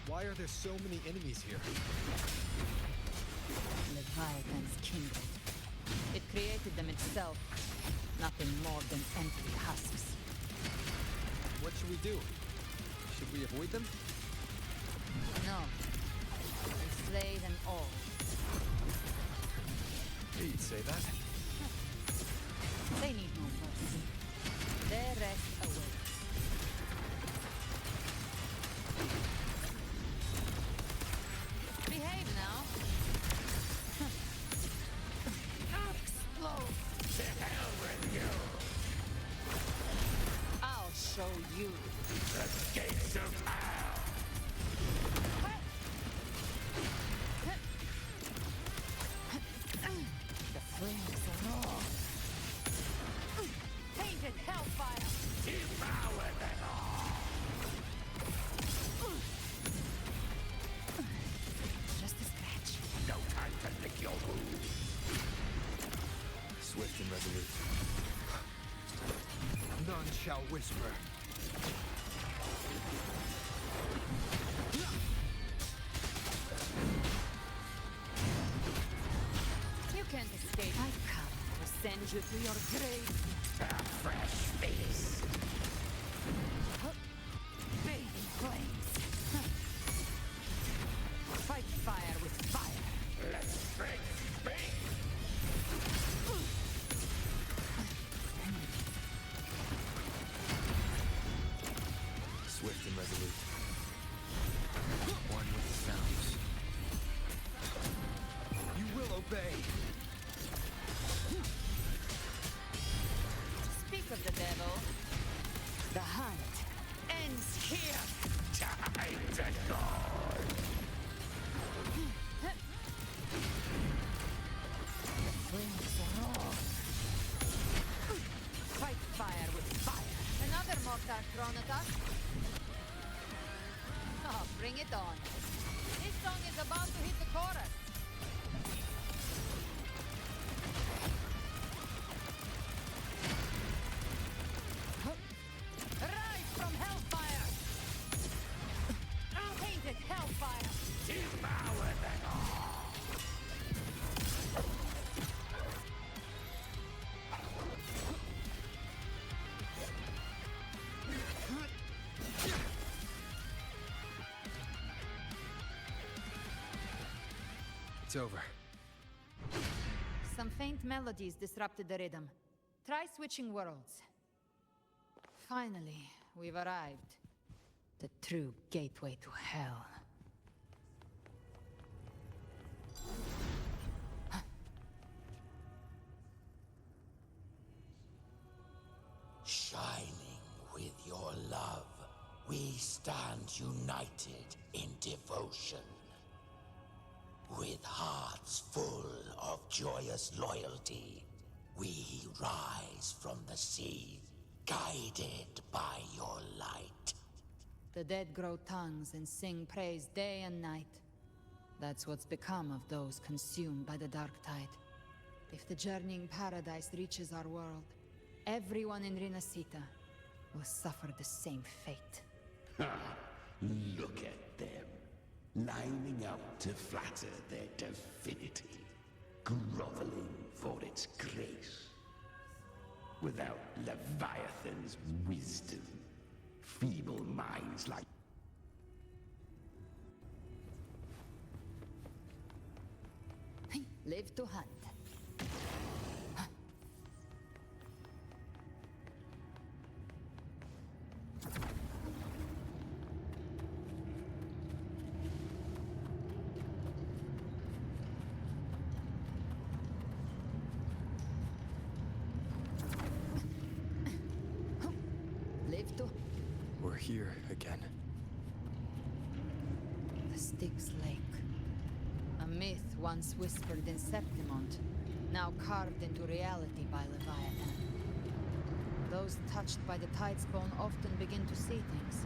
Why are there so many enemies here? Leviathan's kindred. It created them itself. Nothing more than empty husks. What should we do? Should we avoid them? No. And slay them all. You'd say that. They need no mercy. Their rest awaits. show you. The gates of hell! The flames are raw. Painted hellfire! Devour them all! Just a scratch. No time to lick your wounds. Swift and resolute. None shall whisper. You can't escape. I've come to send you to your grave. A fresh face. Bathe in flames. Fight fire with fire. Let strength speak. Swift and resolute. One with the sounds. You will obey. Speak of the devil. The hunt ends here. Time to go. The flames are raw. Fight fire with fire. Another Mokhtar thrown at us. Oh, bring it on. This song is about to hit the chorus. Rise from hellfire! Painted hellfire! Devour them all! It's over. Some faint melodies disrupted the rhythm. Try switching worlds. Finally, we've arrived. The true gateway to hell. Shining with your love, we stand united in devotion. With hearts full of joyous loyalty, we rise from the sea, guided by your light. The dead grow tongues and sing praise day and night. That's what's become of those consumed by the dark tide. If the journeying paradise reaches our world, everyone in Rinasita will suffer the same fate. Ha! Look at them, lining up to flatter their divinity, groveling for its grace. Without Leviathan's wisdom, feeble minds like... Live to hunt. Live to... We're here again. The Styx Lake. A myth once whispered in Septimont, now carved into reality by Leviathan. Those touched by the Tidespawn often begin to see things.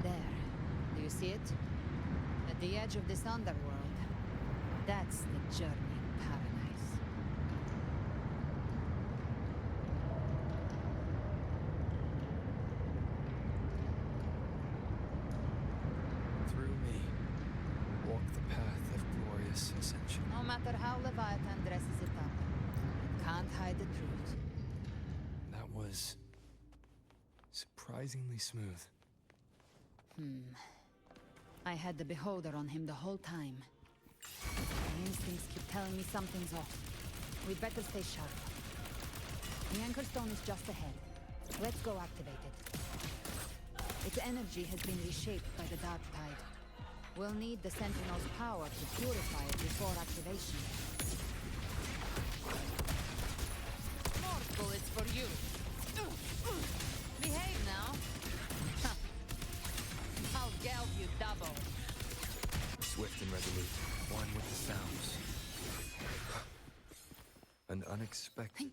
There. Do you see it? At the edge of this underworld. That's the journeying paradise. Through me, walk the path of glorious ascension. No matter how Leviathan dresses it up, it can't hide the truth. That was surprisingly smooth. I had the Beholder on him the whole time. My instincts keep telling me something's off. We'd better stay sharp. The Anchor Stone is just ahead. Let's go activate it. Its energy has been reshaped by the Dark Tide. We'll need the Sentinel's power to purify it before activation. More bullets for you. Behave now. I'll geld you double. Swift and resolute, one with the sounds. An unexpected...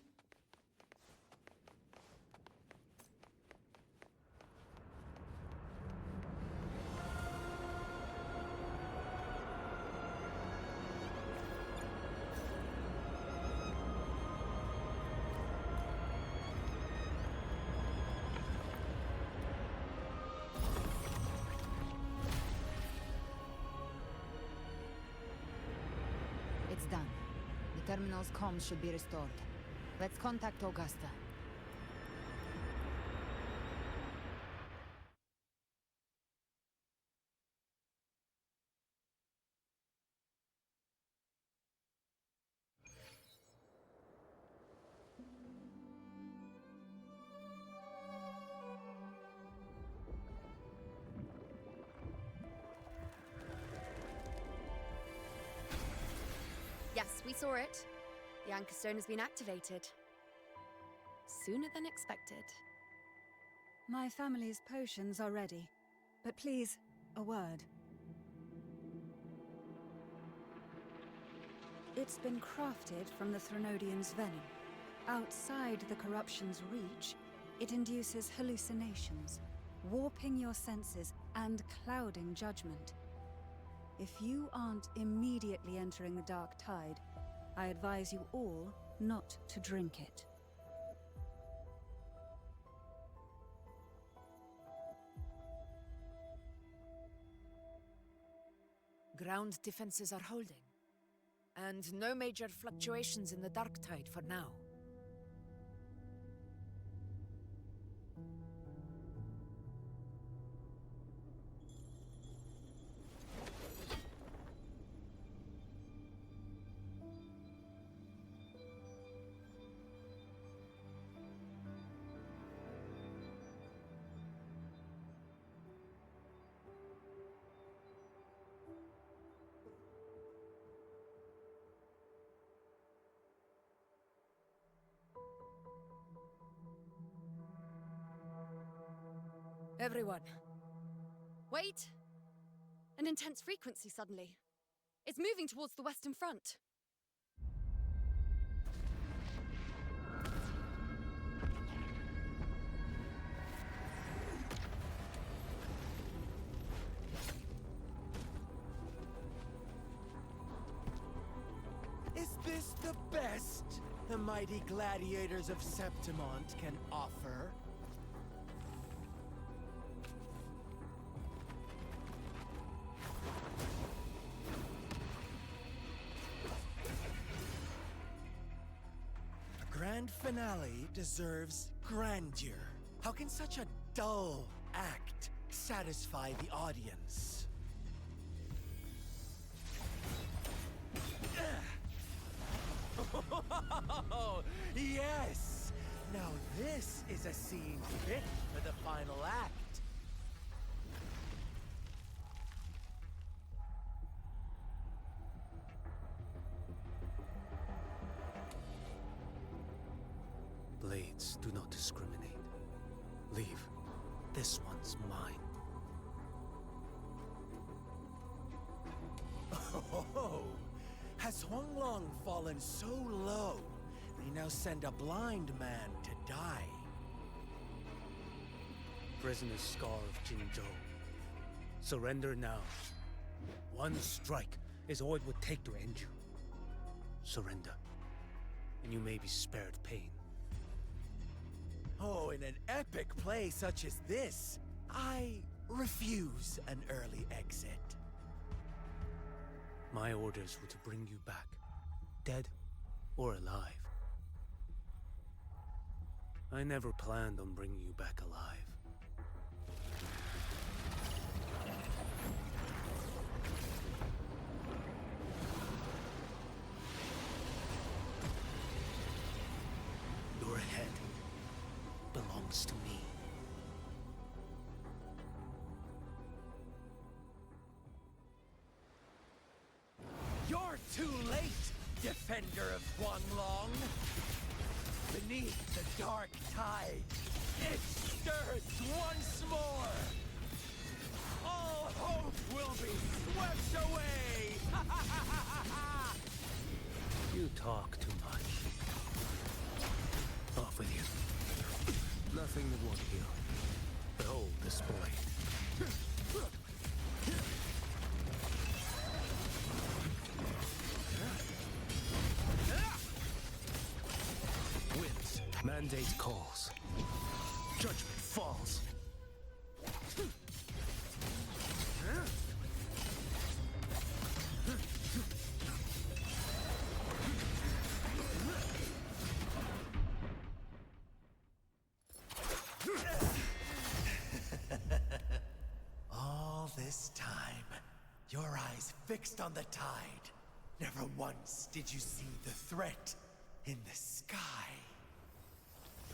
It's done. The terminal's comms should be restored. Let's contact Augusta. Yes, we saw it. The Anchor Stone has been activated. Sooner than expected. My family's potions are ready. But please, a word. It's been crafted from the Threnodian's venom. Outside the corruption's reach, it induces hallucinations, warping your senses and clouding judgment. If you aren't immediately entering the Dark Tide, I advise you all not to drink it. Ground defenses are holding. And no major fluctuations in the Dark Tide for now. Everyone. Wait! An intense frequency suddenly. It's moving towards the Western Front. Is this the best the mighty gladiators of Septimont can offer? A grand finale deserves grandeur. How can such a dull act satisfy the audience? Oh, yes! Now this is a scene fit for the final act. Blades do not discriminate. Leave. This one's mine. Oh, has Huanglong fallen so low, they now send a blind man to die? Prisoner Scar of Jinzhou. Surrender now. One strike is all it would take to end you. Surrender, and you may be spared pain. Oh, in an epic play such as this, I refuse an early exit. My orders were to bring you back, dead or alive. I never planned on bringing you back alive. Your head belongs to me. too late, defender of Guanlong. Beneath the dark tide, it stirs once more. All hope will be swept away. You talk too much. Off with you. Nothing that won't heal. Behold this blade. Winds, mandate calls. Judgment falls. All this time, your eyes fixed on the tide. Never once did you see the threat in the sky.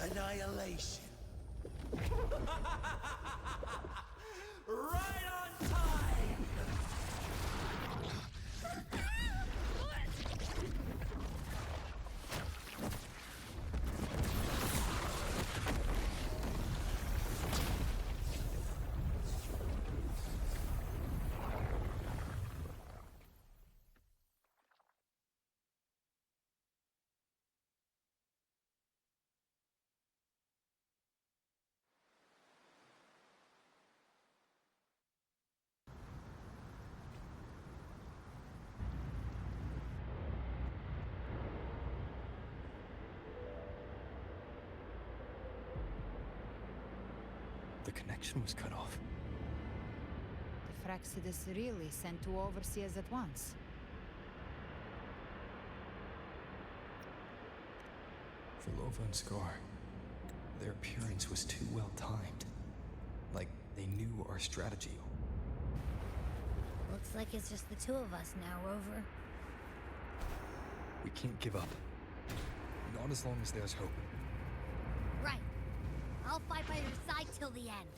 Annihilation. Right on time! The connection was cut off. The Fraxidus really sent two overseers at once. Vilova and Scar. Their appearance was too well timed. Like they knew our strategy. Looks like it's just the two of us now, Rover. We can't give up. Not as long as there's hope. Right. I'll fight by your side till the end.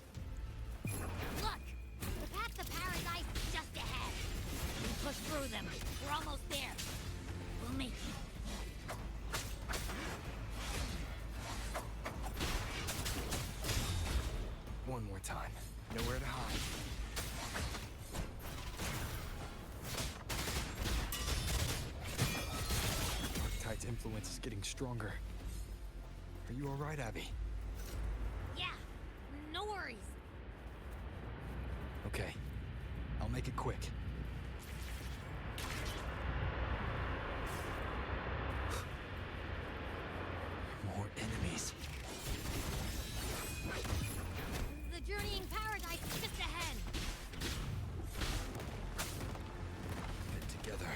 Look! The path to paradise is just ahead. We push through them. We're almost there. We'll make it. One more time. Nowhere to hide. Tide's influence is getting stronger. Are you alright, Abby? Yeah, no worries. Okay. I'll make it quick. More enemies. The journeying paradise is just ahead. Get together.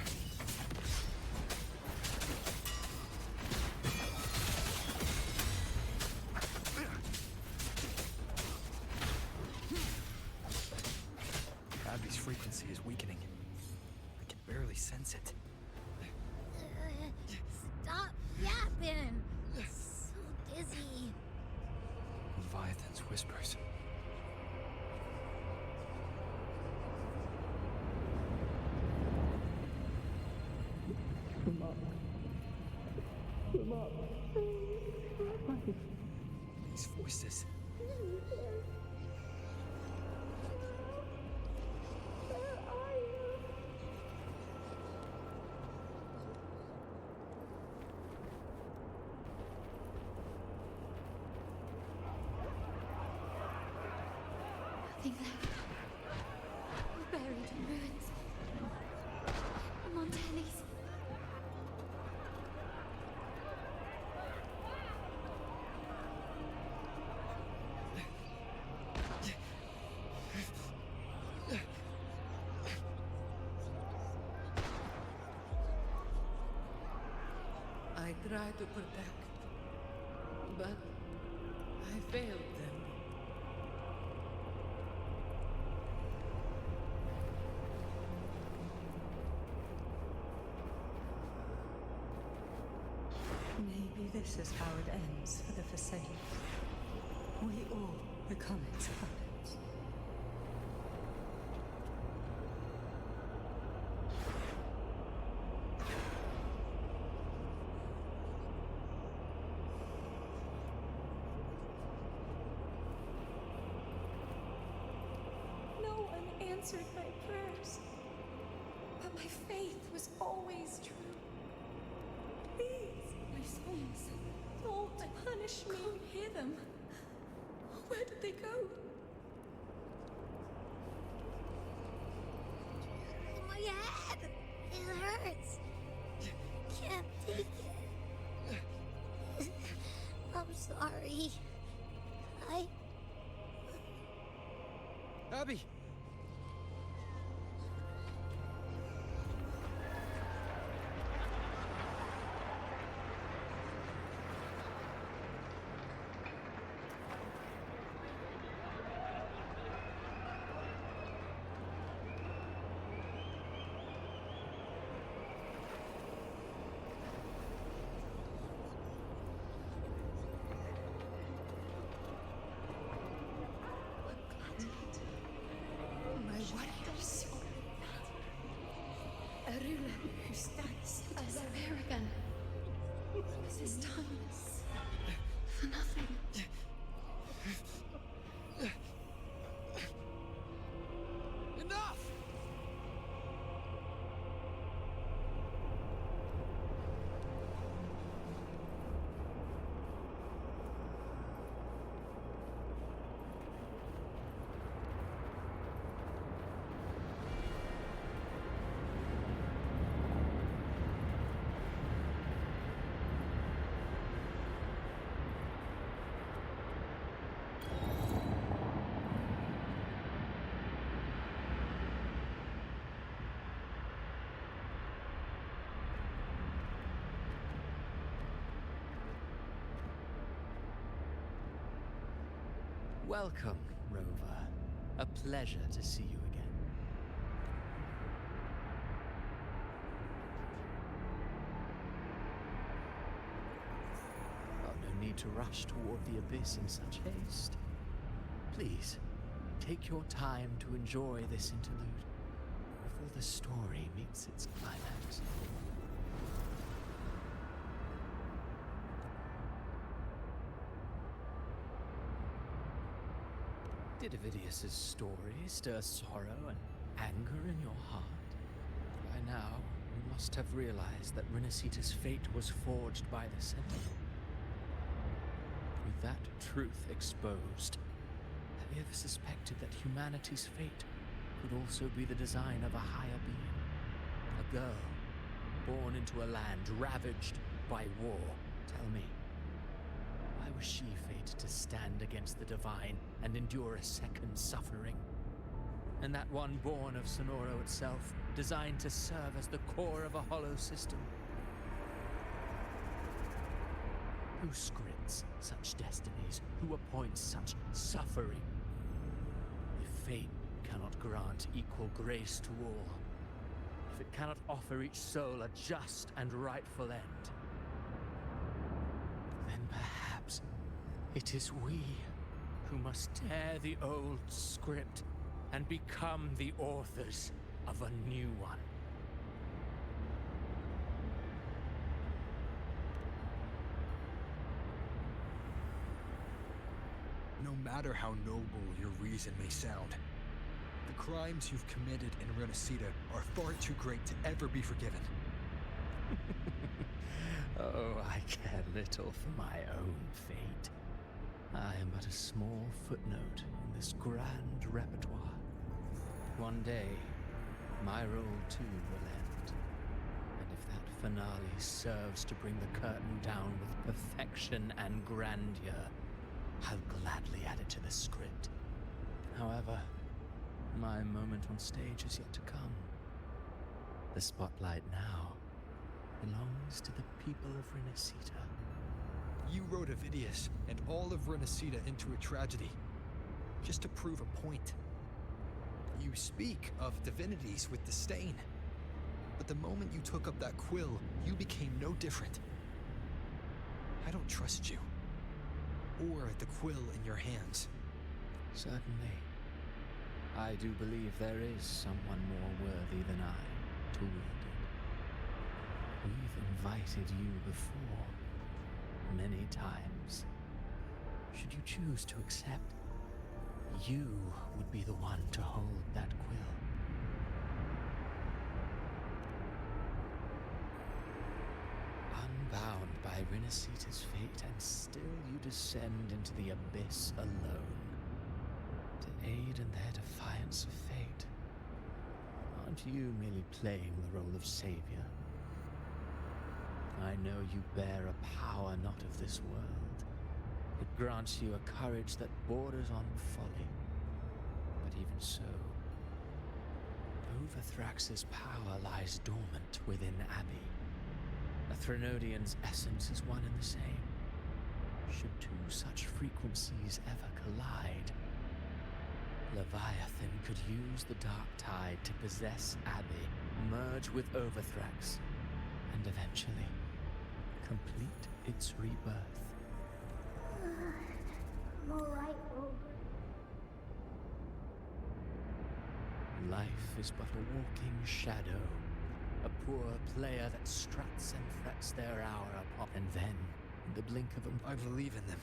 Abby's frequency is weakening. I can barely sense it. Stop yapping. So dizzy. Leviathan's whispers. Come up. Come up. These voices. Nothing left. Buried in ruins. Montellis. I tried to protect, but I failed them. Maybe this is how it ends for the Forsaken. We all become its puppets. answered my prayers. But my faith was always true. Please, my sons, don't punish me. Can't hear them. Where did they go? My head! It hurts. Can't take it. I'm sorry. Abby! My warriors. Arula, who stands as a bear again. This time for nothing. Enough! Welcome, Rover. A pleasure to see you again. Oh, no need to rush toward the abyss in such haste. Please, take your time to enjoy this interlude before the story meets its climax. Did Avidius's story stir sorrow and anger in your heart? By now, you must have realized that Renacita's fate was forged by the Sentinel. With that truth exposed, have you ever suspected that humanity's fate could also be the design of a higher being? A girl, born into a land ravaged by war. Tell me, why was she fated to stand against the divine and endure a second suffering? And that one born of Sonoro itself, designed to serve as the core of a hollow system? Who scripts such destinies? Who appoints such suffering? If fate cannot grant equal grace to all, if it cannot offer each soul a just and rightful end, then perhaps it is we who must tear the old script and become the authors of a new one. No matter how noble your reason may sound, the crimes you've committed in Renacita are far too great to ever be forgiven. Oh, I care little for my own fate. I am but a small footnote in this grand repertoire. One day, my role too will end. And if that finale serves to bring the curtain down with perfection and grandeur, I'll gladly add it to the script. However, my moment on stage is yet to come. The spotlight now belongs to the people of Renacita. You wrote Avidius and all of Renacita into a tragedy, just to prove a point. You speak of divinities with disdain, but the moment you took up that quill, you became no different. I don't trust you, or the quill in your hands. Certainly. I do believe there is someone more worthy than I to wield it. We've invited you before, many times. Should you choose to accept, you would be the one to hold that quill. Unbound by Renacita's fate, and still you descend into the abyss alone, to aid in their defiance of fate. Aren't you merely playing the role of savior? I know you bear a power not of this world. It grants you a courage that borders on folly. But even so, Overthrax's power lies dormant within Abby. A Threnodian's essence is one and the same. Should two such frequencies ever collide, Leviathan could use the Dark Tide to possess Abby, merge with Overthrax, and eventually complete its rebirth. I'm alright, Wilbur. Life is but a walking shadow, a poor player that struts and frets their hour upon, and then, in the blink of a... I believe in them.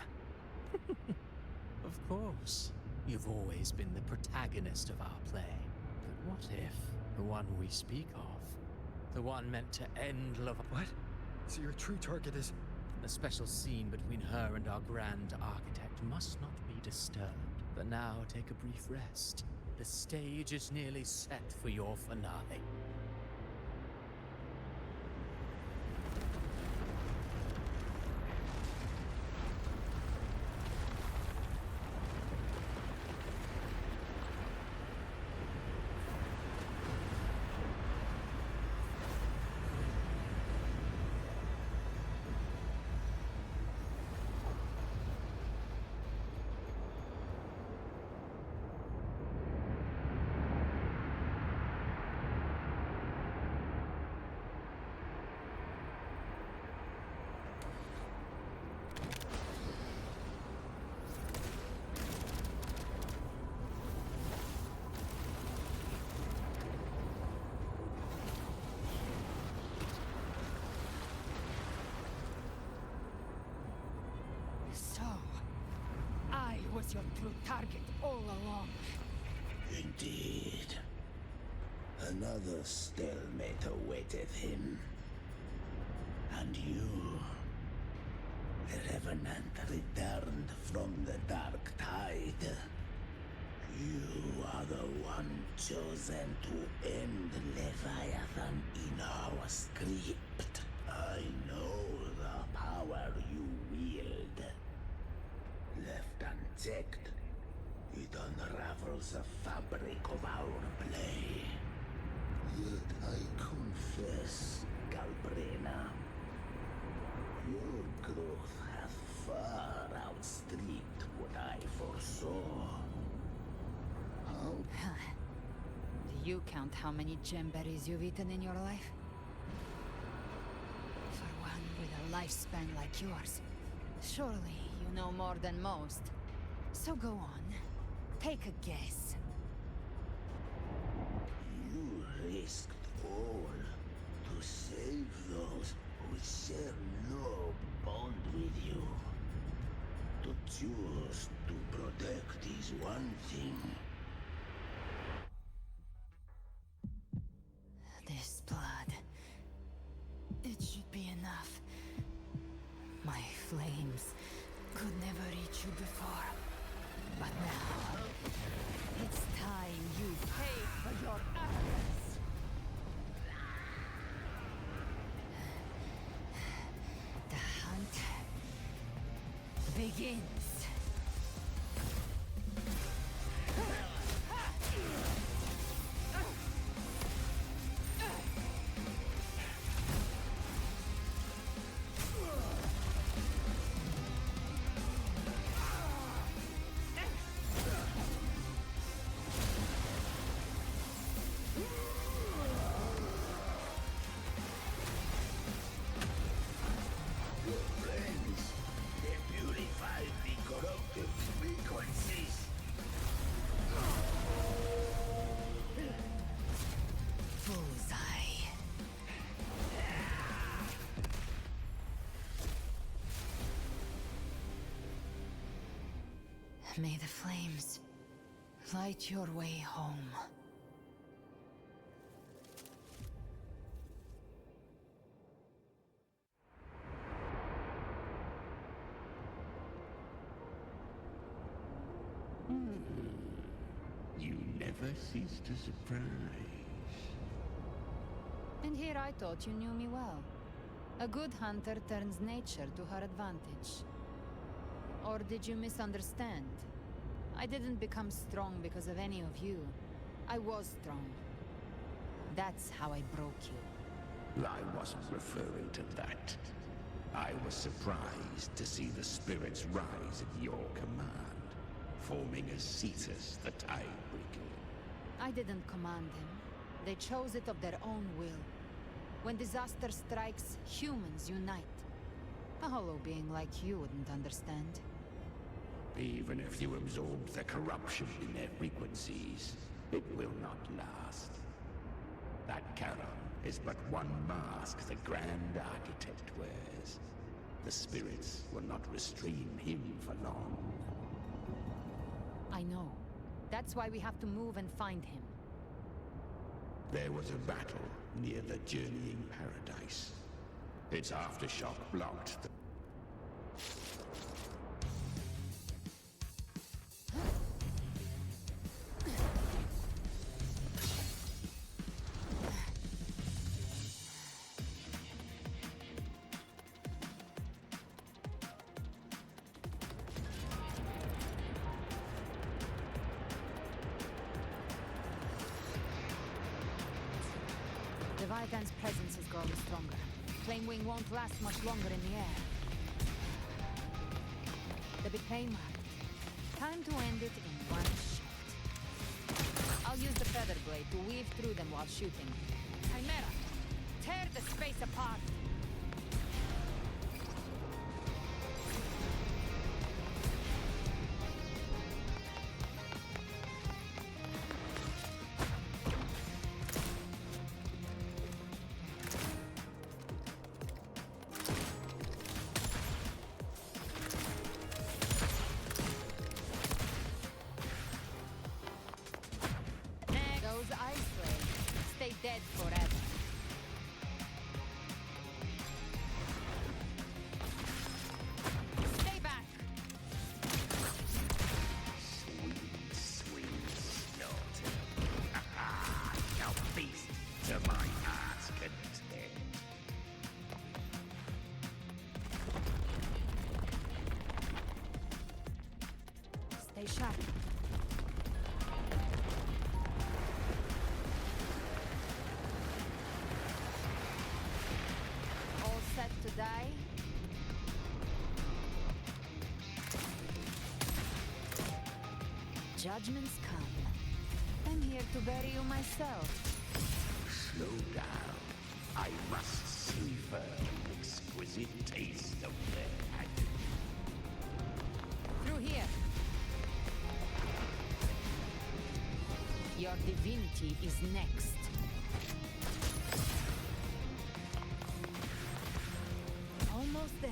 Of course. You've always been the protagonist of our play. But what if the one we speak of, the one meant to end love... What? So your true target is... The special scene between her and our grand architect must not be disturbed. But now take a brief rest. The stage is nearly set for your finale. So, I was your true target all along. Indeed. Another stalemate awaited him. And you, the Revenant returned from the Dark Tide. You are the one chosen to end Leviathan in our script. I know the power you wield. Left unchecked, it unravels the fabric of our play. Yet I confess, Galbrina, your growth hath far outstripped what I foresaw. How? Do you count how many gemberries you've eaten in your life? For one with a lifespan like yours, surely you know more than most. So go on, take a guess. You risked all to save those who share no bond with you. To choose to protect is one thing. This blood, it should be enough. My flames could never reach you before. But now, it's time you pay for your arrogance. The hunt begins. May the flames Fight your way home. You never cease to surprise. And here I thought you knew me well. A good hunter turns nature to her advantage. Or did you misunderstand? I didn't become strong because of any of you. I was strong. That's how I broke you. I wasn't referring to that. I was surprised to see the spirits rise at your command, forming a Cetus, the Tidebreaker. I didn't command them. They chose it of their own will. When disaster strikes, humans unite. A hollow being like you wouldn't understand. Even if you absorb the corruption in their frequencies, it will not last. That Charon is but one mask the Grand Architect wears. The spirits will not restrain him for long. I know. That's why we have to move and find him. There was a battle near the Journeying Paradise. Its aftershock blocked the... Leviathan's presence is growing stronger. Flamewing won't last much longer in the air. The decay marked. Time to end it in one shot. I'll use the feather blade to weave through them while shooting. Chimera, tear the space apart! Dead forever. Stay back! Sweet, sweet slaughter. Now feast to my heart's content. Stay sharp. To die? Judgments come. I'm here to bury you myself. Slow down. I must savor the exquisite taste of their agony. Through here. Your divinity is next. Almost there.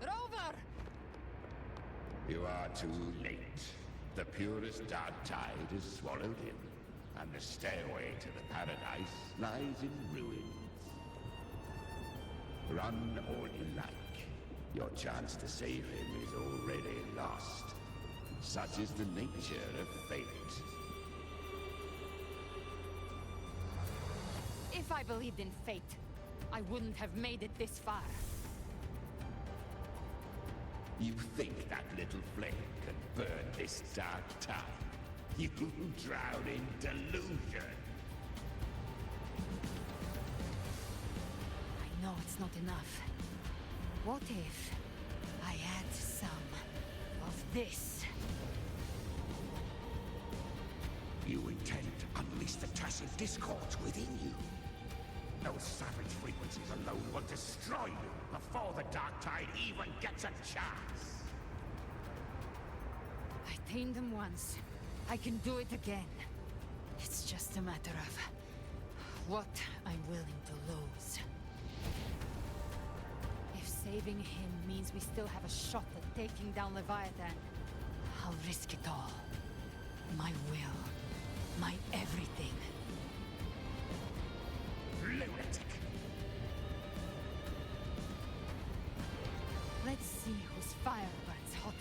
Rover! You are too late. The purest dark tide has swallowed him, and the stairway to the paradise lies in ruins. Run all you like. Your chance to save him is already lost. Such is the nature of fate. If I believed in fate, I wouldn't have made it this far. You think that little flame can burn this dark tide? You drown in delusion! I know it's not enough. What if I add some of this? You intend to unleash the tacit discords within you. Those savage frequencies alone will destroy you before the Dark Tide even gets a chance. I tamed them once. I can do it again. It's just a matter of what I'm willing to lose. If saving him means we still have a shot at taking down Leviathan, I'll risk it all. My will. My everything. Lunatic! Let's see whose fire burns hotter.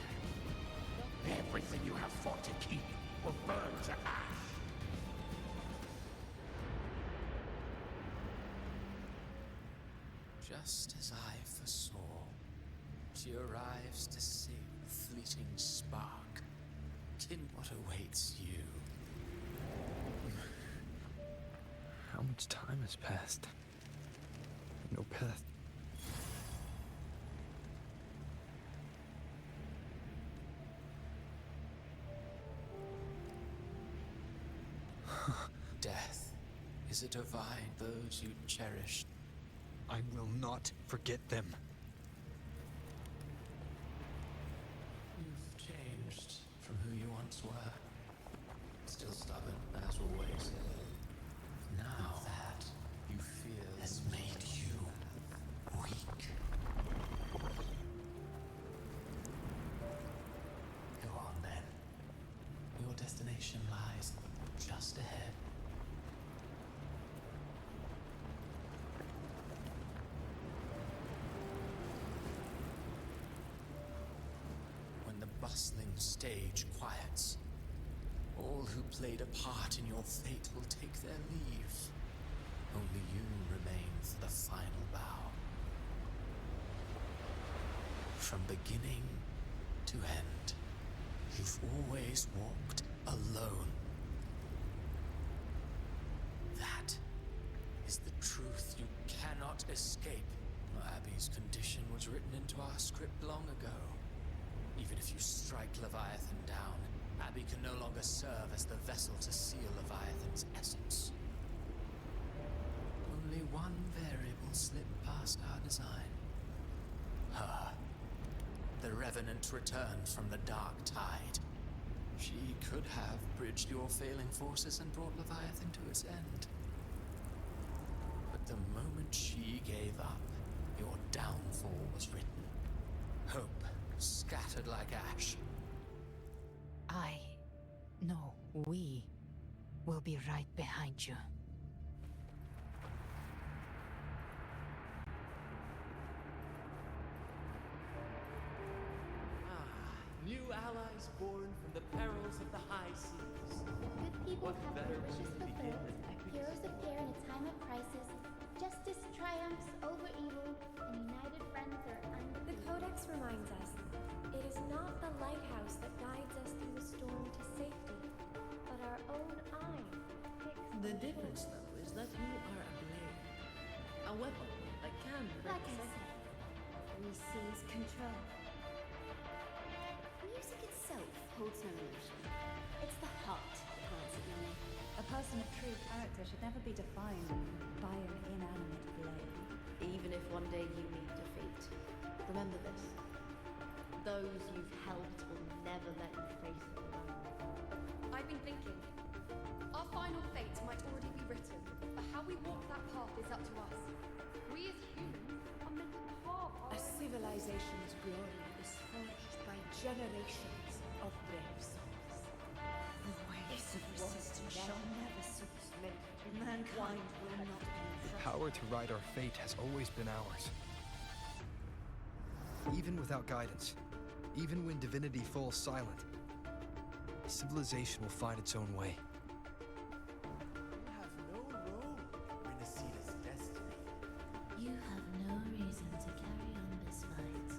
Everything you have fought to keep will burn to ash. Just as I foresaw, she arrives to save the fleeting spark. Kin, what awaits you? How much time has passed? No path. Death is a divine those you cherished. I will not forget them. You've changed from who you once were. Still stubborn, as always. Now that you feel has made you weak. Go on then. Your destination lies just ahead. When the bustling stage quiets, all who played a part in your fate will take their leave. Only you remain for the final bow. From beginning to end, you've always walked alone. That is the truth you cannot escape. Abby's condition was written into our script long ago. Even if you strike Leviathan down, Abby can no longer serve as the vessel to seal Leviathan's essence. Only one variable slipped past our design. Her. The Revenant returned from the Dark Tide. She could have bridged your failing forces and brought Leviathan to its end. But the moment she gave up, your downfall was written. Hope scattered like ash. No, we will be right behind you. New allies born from the perils of the high seas. Good people What have better their way wishes to begin fulfilled. than epic Heroes appear in a time of crisis. Justice triumphs over evil, and united friends are undefeated. The Codex reminds us, it is not the lighthouse that guides us through the storm to safety, but our own eye. The difference, though, is that you are a blade. A weapon that can break Like I said, we seize control. Music itself holds no emotion. It's the heart that grants it meaning. A person of true character should never be defined by an inanimate blade. Even if one day you meet defeat, remember this. Those you've helped will never let you face it alone. I've been thinking. Our final fate might already be written, but how we walk that path is up to us. We as humans are meant to carve our A civilization's glory is forged by generations of brave souls. The waves of resistance shall never cease. Mankind will not be The power to write our fate has always been ours. Even without guidance, even when divinity falls silent, civilization will find its own way. You have no role in Renacita's destiny. You have no reason to carry on this fight.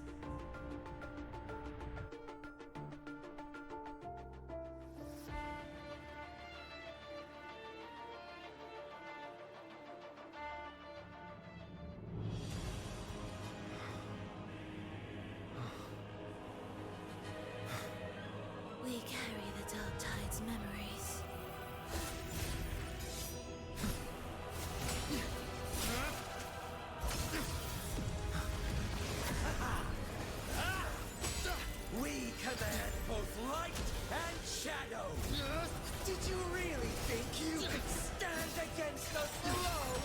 We carry the Dark Tide's memories. light and shadow! Did you really think you could stand against us alone?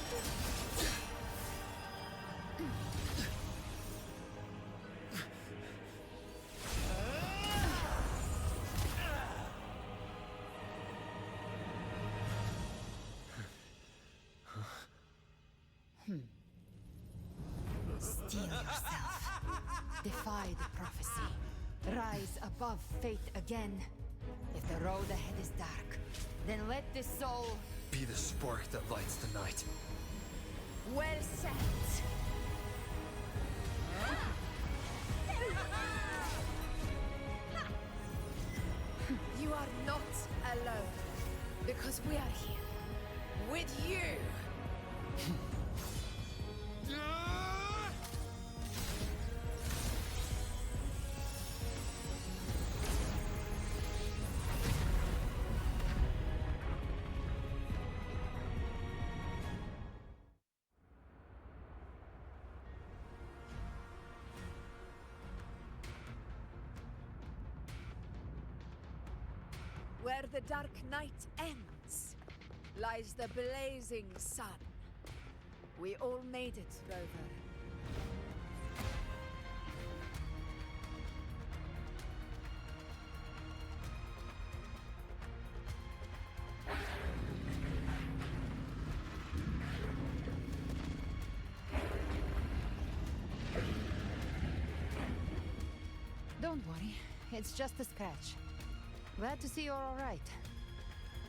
Steel yourself. Defy the prophecy. Rise above fate again. If the road ahead is dark, then let this soul... Be the spark that lights the night. Well said. You are not alone. Because we are here. With you! Where the dark night ends, lies the blazing sun. We all made it, Rover. Don't worry, it's just a scratch. Glad to see you're all right.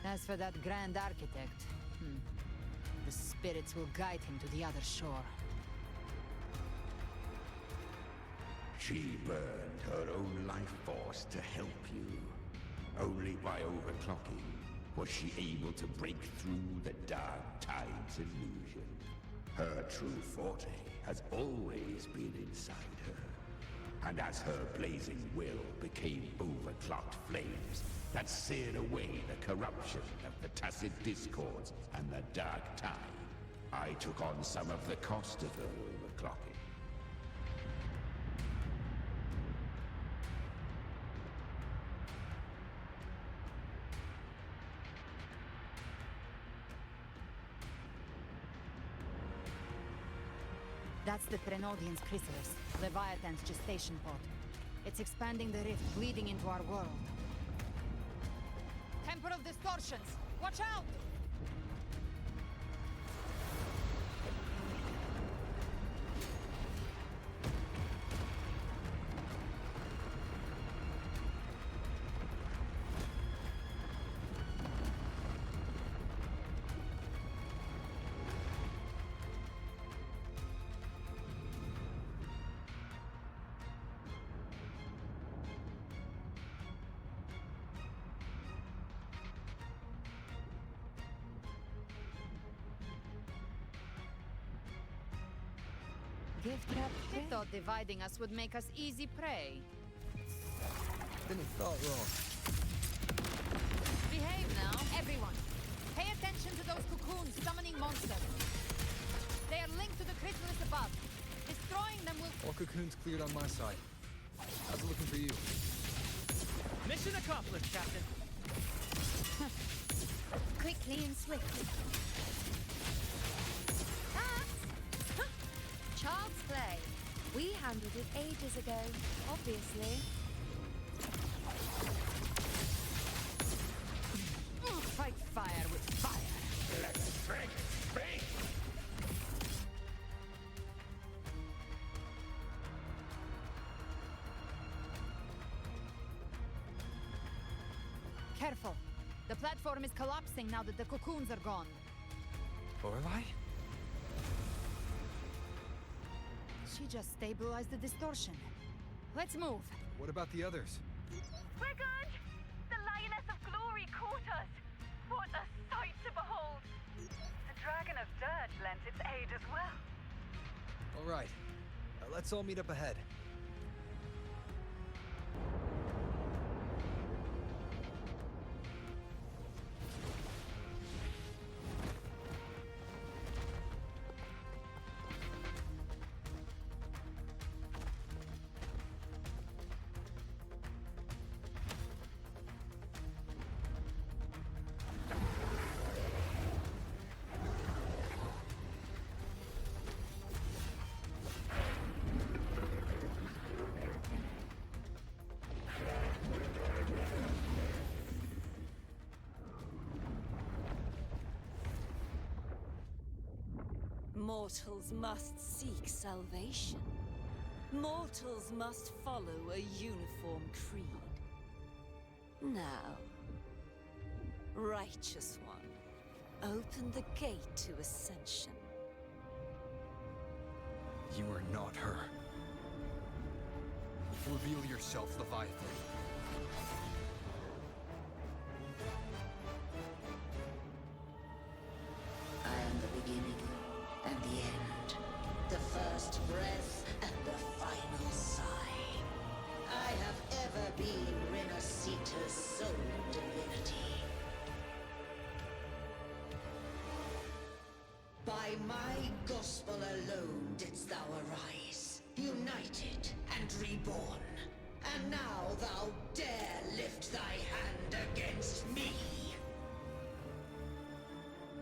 As for that Grand Architect, the spirits will guide him to the other shore. She burned her own life force to help you. Only by overclocking was she able to break through the Dark Tide's illusion. Her true forte has always been inside her. And as her blazing will became overclocked flames that seared away the corruption of the Tacit Discords and the Dark Tide, I took on some of the cost of her overclocking. That's the Prenodian's chrysalis, Leviathan's gestation pod. It's expanding the rift, bleeding into our world. Temporal distortions! Watch out! Gift wrap. They thought dividing us would make us easy prey. Then he thought wrong. Behave now, everyone. Pay attention to those cocoons summoning monsters. They are linked to the chrysalis above. Destroying them will... All cocoons cleared on my side. How's it looking for you? Mission accomplished, Captain. Quickly and swiftly. Child's play. We handled it ages ago, obviously. Fight fire with fire. Let strength speak! Careful. The platform is collapsing now that the cocoons are gone. Lorelei? She just stabilized the distortion. Let's move. What about the others? We're good! The Lioness of Glory caught us! What a sight to behold! The Dragon of Dirt lent its aid as well. All right. Let's all meet up ahead. Mortals must seek salvation. Mortals must follow a uniform creed. Now, Righteous One, open the gate to ascension. You are not her. Reveal yourself, Leviathan. I am the beginning and the end, the first breath and the final sigh. I have ever been Renacita's sole divinity. By my gospel alone didst thou arise, united and reborn. And now thou dare lift thy hand against me.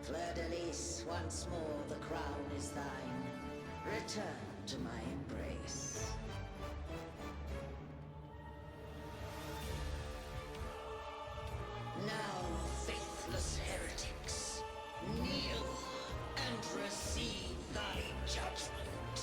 Fleur-de-Lis, once more the crown is thine. Return to my embrace. Now, faithless heretics, kneel and receive thy judgment.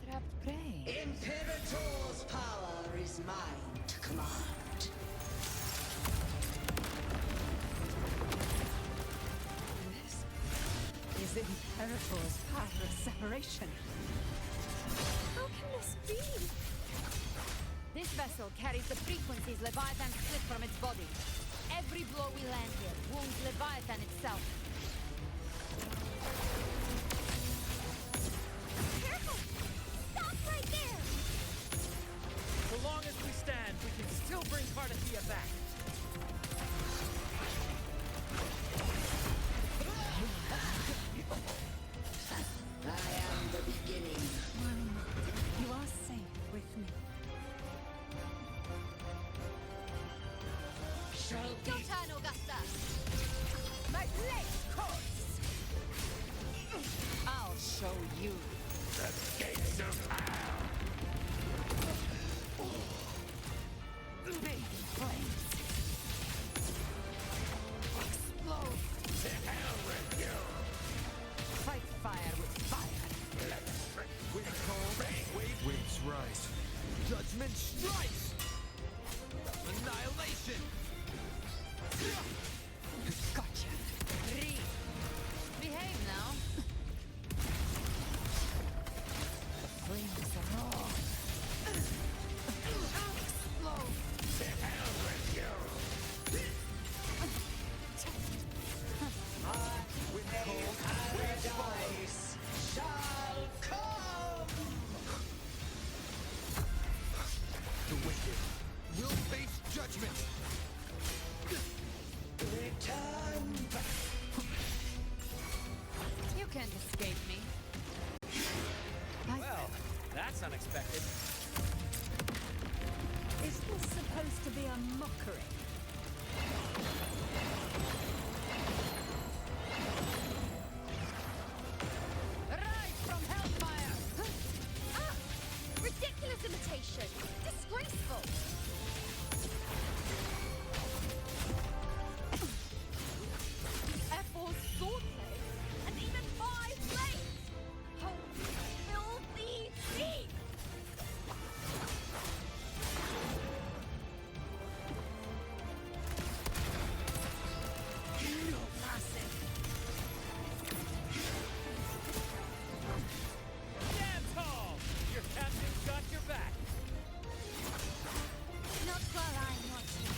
Trapped prey. Imperator's power is mine to command. This is Imperator's path of separation. How can this be? This vessel carries the frequencies Leviathan split from its body. Every blow we land here wounds Leviathan itself. Careful! Stop right there! So long as we stand, we can still bring Cardathia back. I am the beginning. You are safe with me. Your turn, Augusta! My blade course! I'll show you. The gates of hell! Big flames. Explode. To hell with you! Fight fire with fire. Winds cold, waves rise. Judgment strikes! Annihilation! Gotcha. Reed. Behave now. The flames are raw. Explode. To hell with you! Wind cold, waves Paradise shall come! The wicked will face judgment! Return back! You can't escape me. Well, that's unexpected. Is this supposed to be a mockery? Rise from hellfire! Ah! Ridiculous imitation! Disgraceful! F4's swordplay, and even 5 blades! Oh, filthy thief! Damn tall! Your captain's got your back. Not while I'm watching.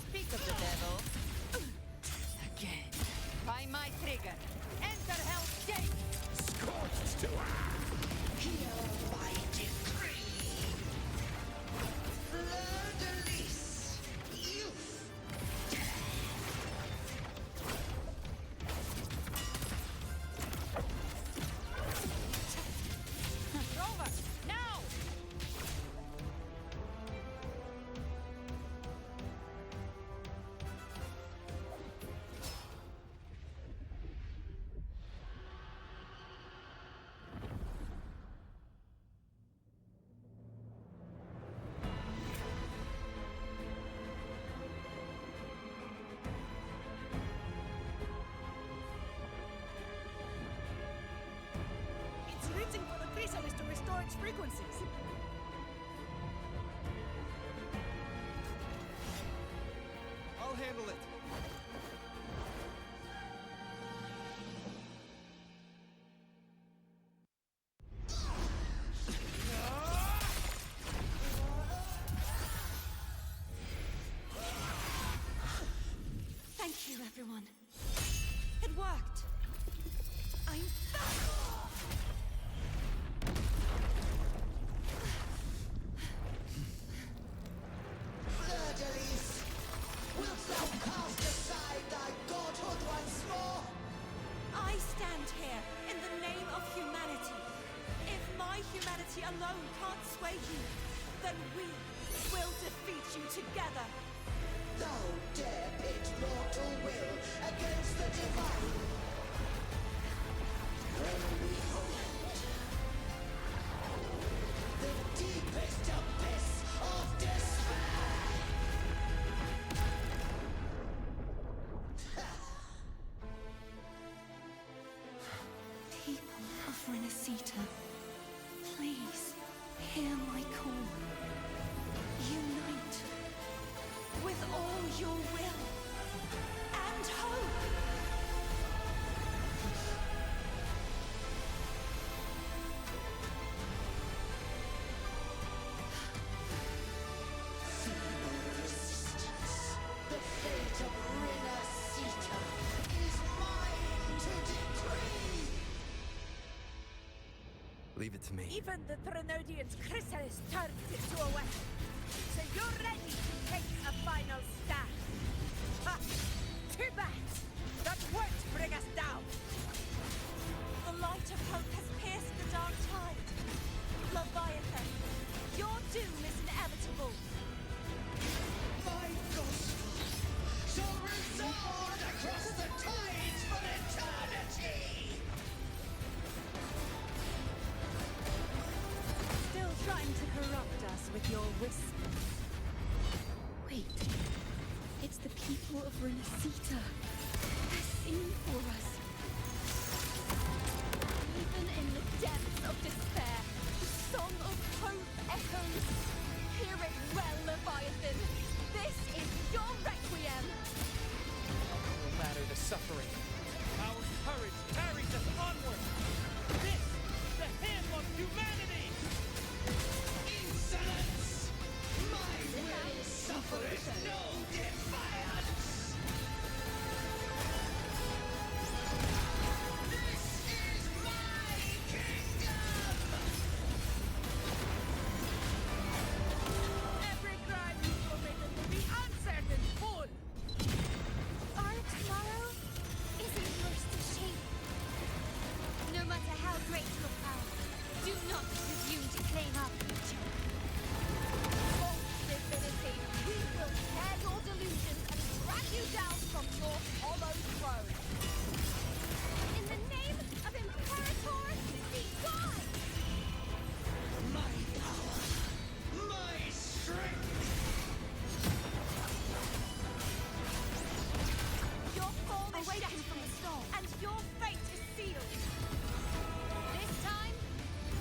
Speak of the devil. Again. By my trigger. Enter Hell's Gate! Scorched to Hear my decree! Fleur-de-Lis, youth! Rover! Now! its frequencies. I'll handle it. Thank you, everyone. It worked. I'm back! Verdalis, wilt thou cast aside thy godhood once more? I stand here in the name of humanity. If my humanity alone can't sway you, then we will defeat you together. Thou dare pit mortal will against the divine. When behold, the deepest abyss of despair. People of Renacita, please hear my call. Unite with all your will and hope. Resistance. The fate of Renacita is mine to decree. Leave it to me. Even the Trinodian's chrysalis turned into a weapon. So you're ready to take a final stand. Ha! Too bad! That won't bring us down! The light of hope has pierced the dark tide. Leviathan, your doom is inevitable. My gospel shall resound across the tides for eternity. Still trying to corrupt us with your whispers. Wait, it's the people of Renacita. They're singing for us. Even in the depths of despair, the song of hope echoes. Hear it well, Leviathan. This is your requiem. No matter the suffering, our courage carries us onward. This is the hymn of humanity! Insolence! My will suffereth no defiance! This is my kingdom! Every crime you've committed will be answered in full! Our tomorrow isn't yours to shape. No matter how great your power, do not presume to claim our future. False divinity, we will tear your delusions and drag you down from your hollow throne. In the name of Imperator, be gone! My power! My strength! Your form is Awaken shattered, from the storm. and your fate is sealed. This time,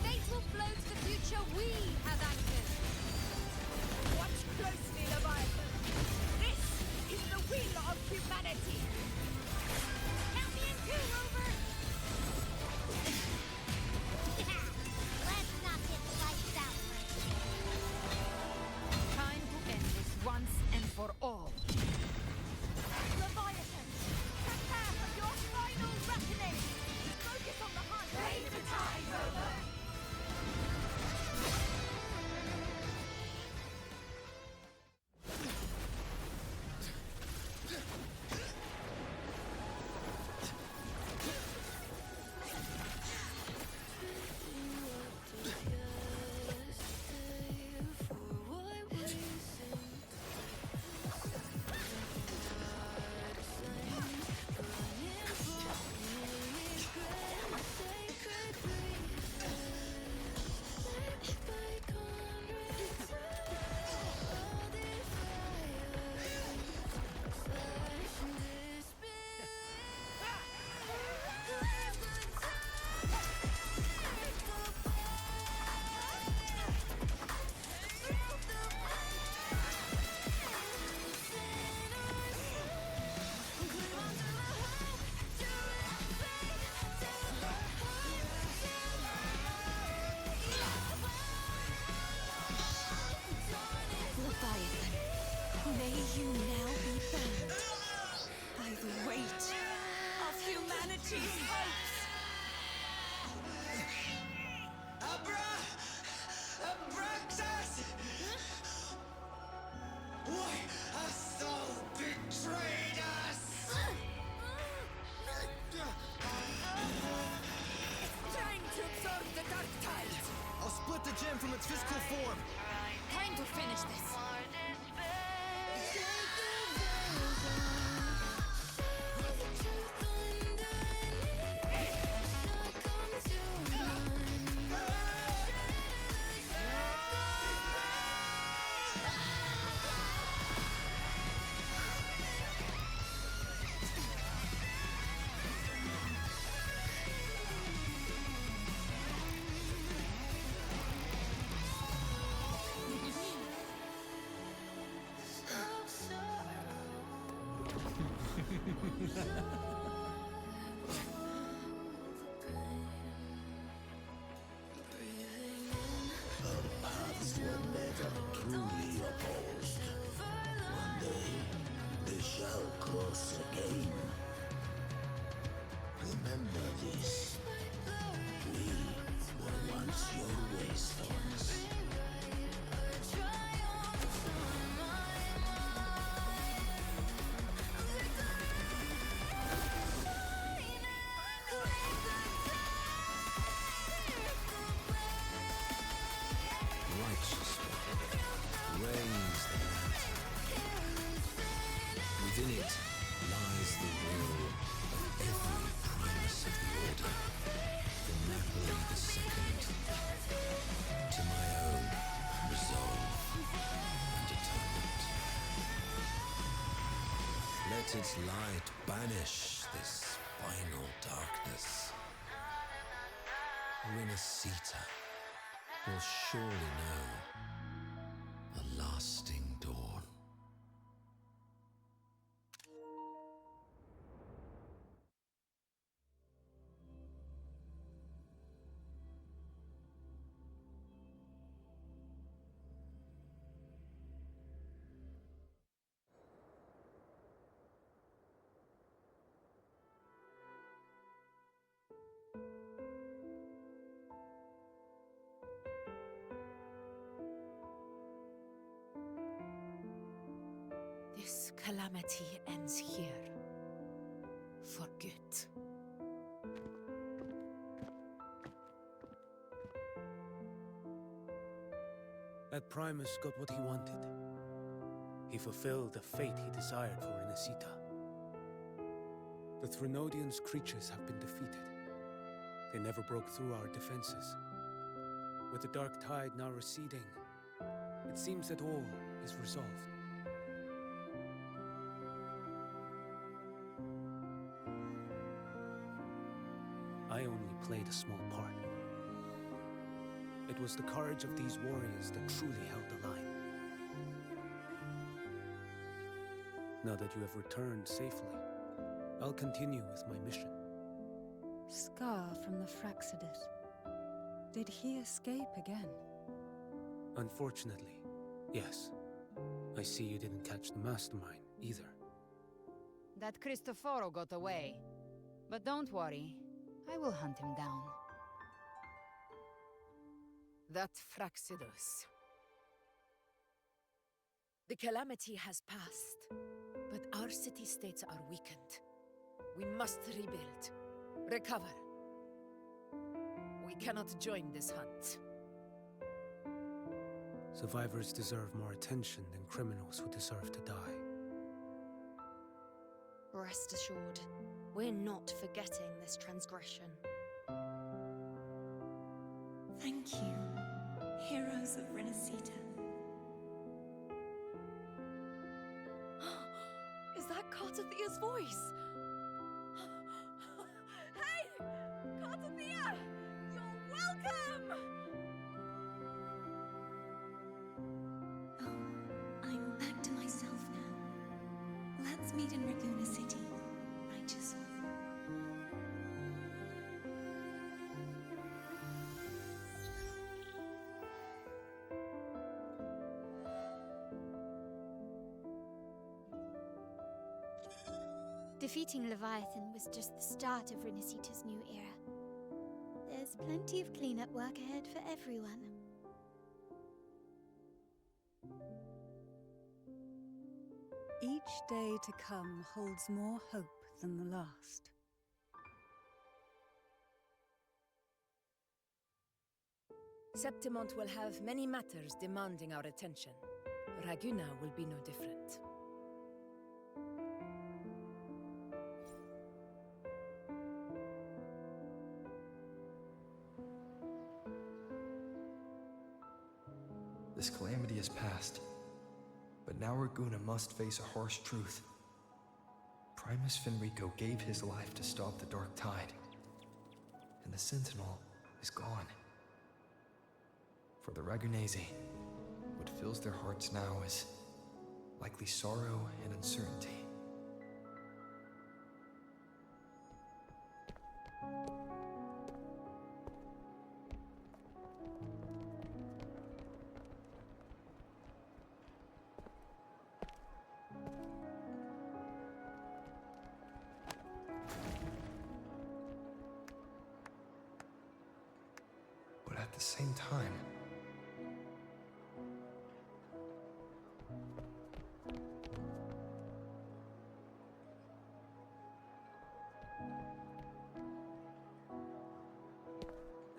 fate will flow to the future we have anchored. Watch closely, Leviathan! This is the will of humanity! Count me in two, Rover! Let's not get the lights out. Time to end this once and for all. Leviathan, prepare for your final reckoning! Focus on the hunt! Raise the tide, Rover! humanity's hopes! Abraxas! Why hast thou betrayed us? Trying to absorb the dark tide! I'll split the gem from its physical form. Time to finish this! Our paths were never truly opposed. One day, they shall cross again. Remember this. We were once your waystones. Righteous one, raise the lantern. Within it lies the will of every primus of the Order, from Napoli II to my own resolve and atonement. Let its light banish this final darkness. Renacita will surely know a lasting dawn. This calamity ends here. For good. That Primus got what he wanted. He fulfilled the fate he desired for Renacita. The Threnodians' creatures have been defeated. They never broke through our defenses. With the dark tide now receding, it seems that all is resolved. I only played a small part. It was the courage of these warriors that truly held the line. Now that you have returned safely, I'll continue with my mission. Scar from the Fraxidus. Did he escape again? Unfortunately, yes. I see you didn't catch the mastermind either. That Cristoforo got away. But don't worry, I will hunt him down. That Fraxidus. The calamity has passed, but our city-states are weakened. We must rebuild, recover. We cannot join this hunt. Survivors deserve more attention than criminals who deserve to die. Rest assured, we're not forgetting this transgression. Thank you, heroes of Renacita. Is that Cartathea's voice? Hey! Cartathea! You're welcome! I'm back to myself now. Let's meet in Raguna City, righteous one. Defeating Leviathan was just the start of Renacita's new era. There's plenty of cleanup work ahead for everyone. Each day to come holds more hope than the last. Septimont will have many matters demanding our attention. Raguna will be no different. This calamity is past, but now Raguna must face a harsh truth. Primus Fenrico gave his life to stop the Dark Tide, and the Sentinel is gone. For the Ragunesi, what fills their hearts now is likely sorrow and uncertainty. But at the same time,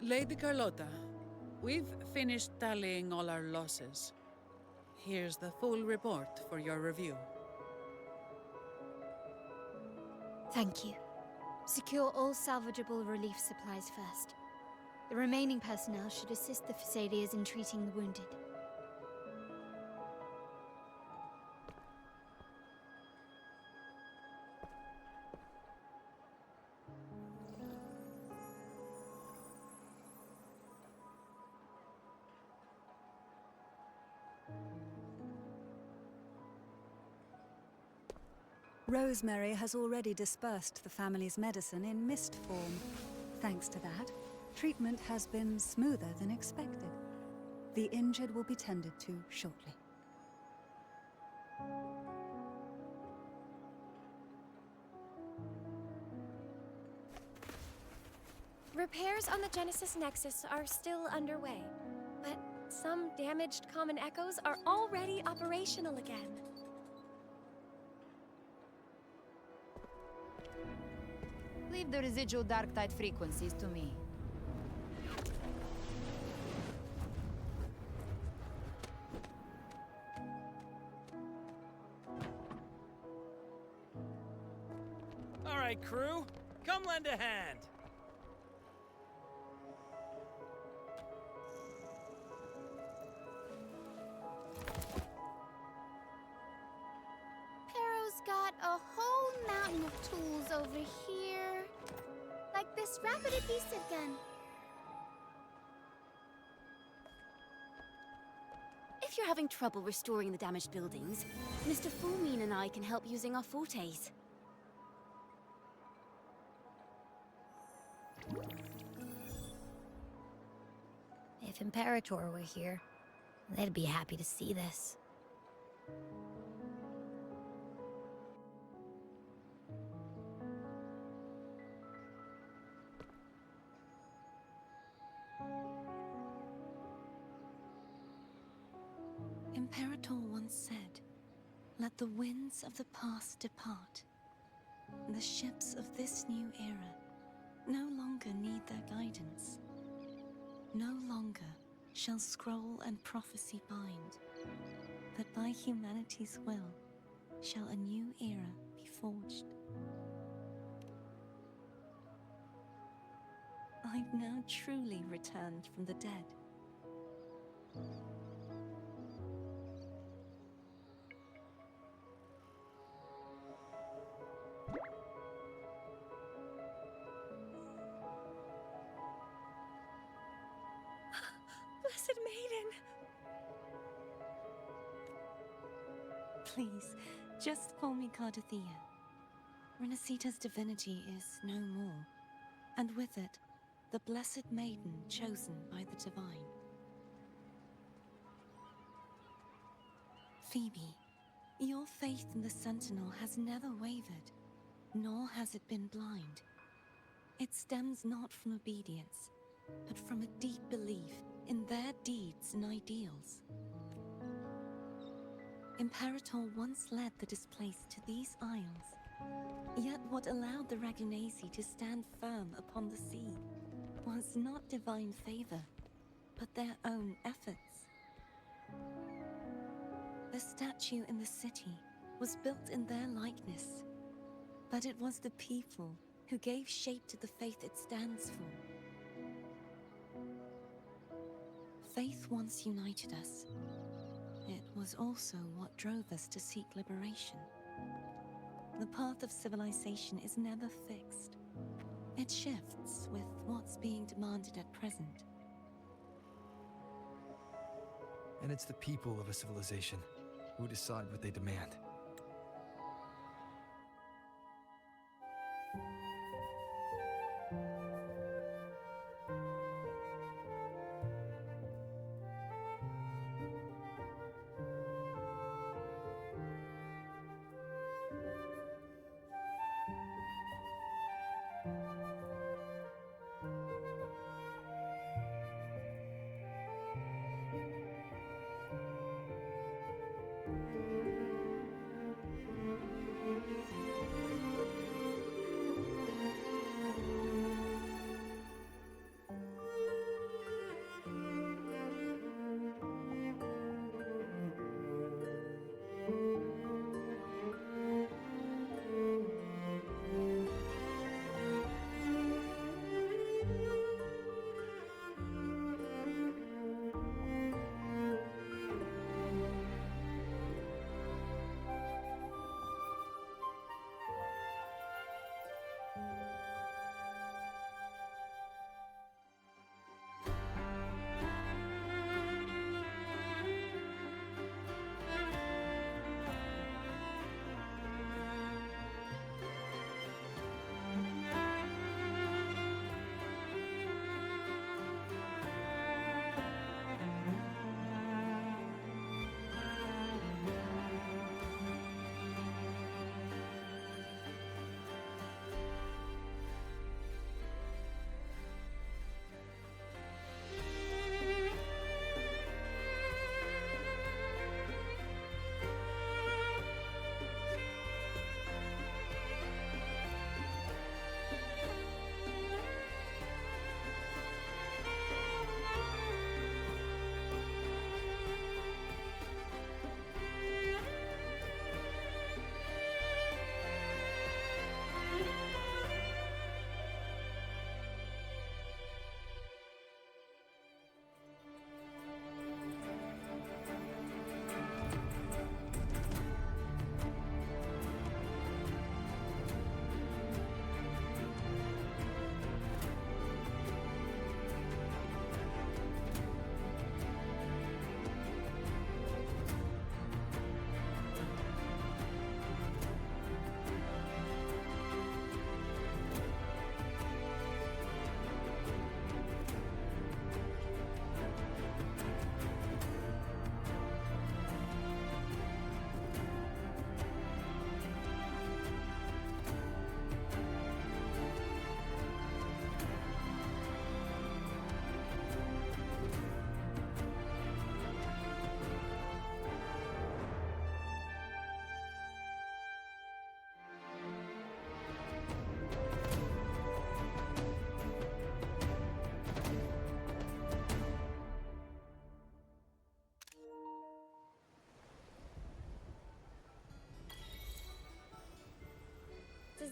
Lady Carlotta, we've finished tallying all our losses. Here's the full report for your review. Thank you. Secure all salvageable relief supplies first. The remaining personnel should assist the Phasaelias in treating the wounded. Rosemary has already dispersed the family's medicine in mist form. Thanks to that, treatment has been smoother than expected. The injured will be tended to shortly. Repairs on the Genesis Nexus are still underway, but some damaged common echoes are already operational again. Leave the residual dark tide frequencies to me. All right, crew, come lend a hand. Pero's got a whole mountain of tools over here. Like this rapid adhesive gun. If you're having trouble restoring the damaged buildings, Mr. Fulmin and I can help using our fortes. If Imperator were here, they'd be happy to see this. Imperator once said, "Let the winds of the past depart. The ships of this new era no longer need their guidance. No longer shall scroll and prophecy bind, but by humanity's will shall a new era be forged." I've now truly returned from the dead. Blessed Maiden! Please, just call me Cardothea. Renacita's divinity is no more, and with it, the Blessed Maiden chosen by the Divine. Phoebe, your faith in the Sentinel has never wavered. nor has it been blind. It stems not from obedience, but from a deep belief in their deeds and ideals. Imperator once led the displaced to these isles, yet what allowed the Ragunasi to stand firm upon the sea was not divine favor, but their own efforts. The statue in the city was built in their likeness, but it was the people who gave shape to the faith it stands for. Faith once united us. It was also what drove us to seek liberation. The path of civilization is never fixed. It shifts with what's being demanded at present. And it's the people of a civilization who decide what they demand.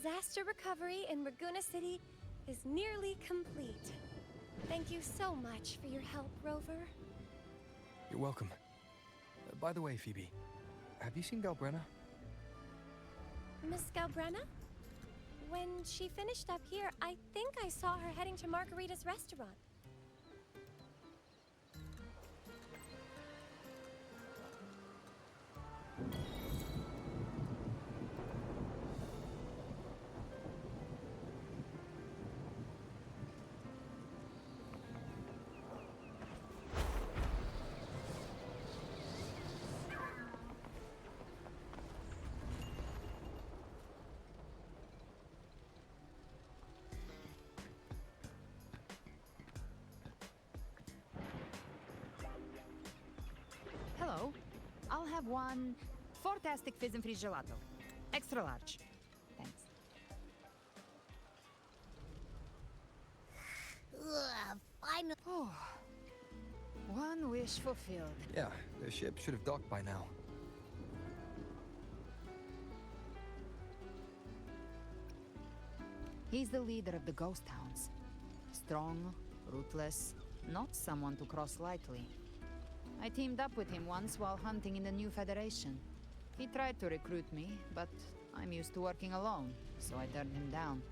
Disaster recovery in Raguna City is nearly complete. Thank you so much for your help, Rover. You're welcome. By the way, Phoebe, have you seen Galbrenna? Miss Galbrenna? When she finished up here, I think I saw her heading to Margarita's restaurant. have one fantastic fizz and freeze gelato. Extra large. Thanks. Final. Oh. One wish fulfilled. Yeah, the ship should have docked by now. He's the leader of the Ghost Hounds. Strong, ruthless, not someone to cross lightly. I teamed up with him once while hunting in the New Federation. He tried to recruit me, but I'm used to working alone, so I turned him down.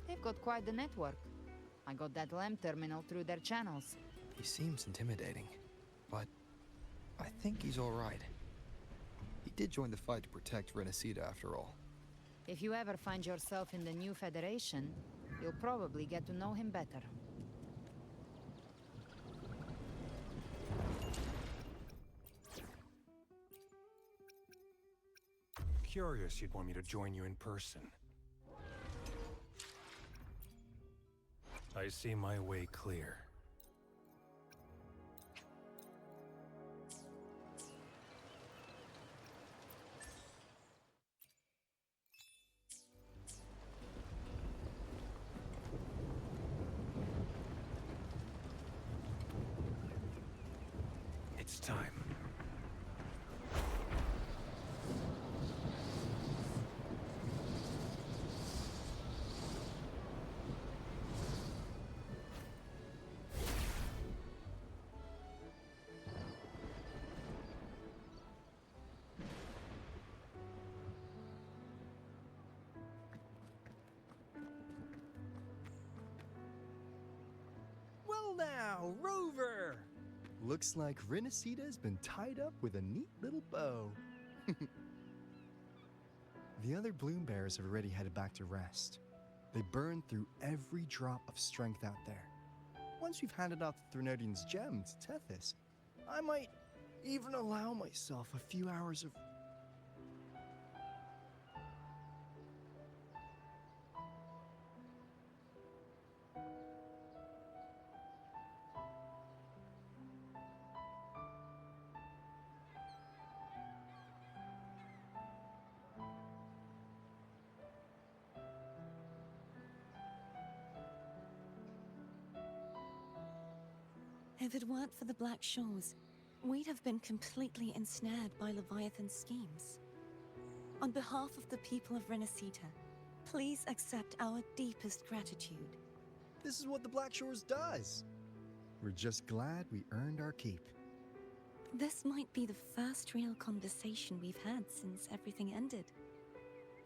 They've got quite the network. I got that LEM terminal through their channels. He seems intimidating, but I think he's all right. He did join the fight to protect Renacida after all. If you ever find yourself in the New Federation, you'll probably get to know him better. Curious you'd want me to join you in person. I see my way clear. It's time. Well now, Rover! Looks like Renacida's been tied up with a neat little bow. The other Bloom Bearers have already headed back to rest. They burned through every drop of strength out there. Once we've handed out the Threnodian's gem to Tethys, I might even allow myself a few hours of... If it weren't for the Black Shores, we'd have been completely ensnared by Leviathan's schemes. On behalf of the people of Renacida, please accept our deepest gratitude. This is what the Black Shores does. We're just glad we earned our keep. This might be the first real conversation we've had since everything ended.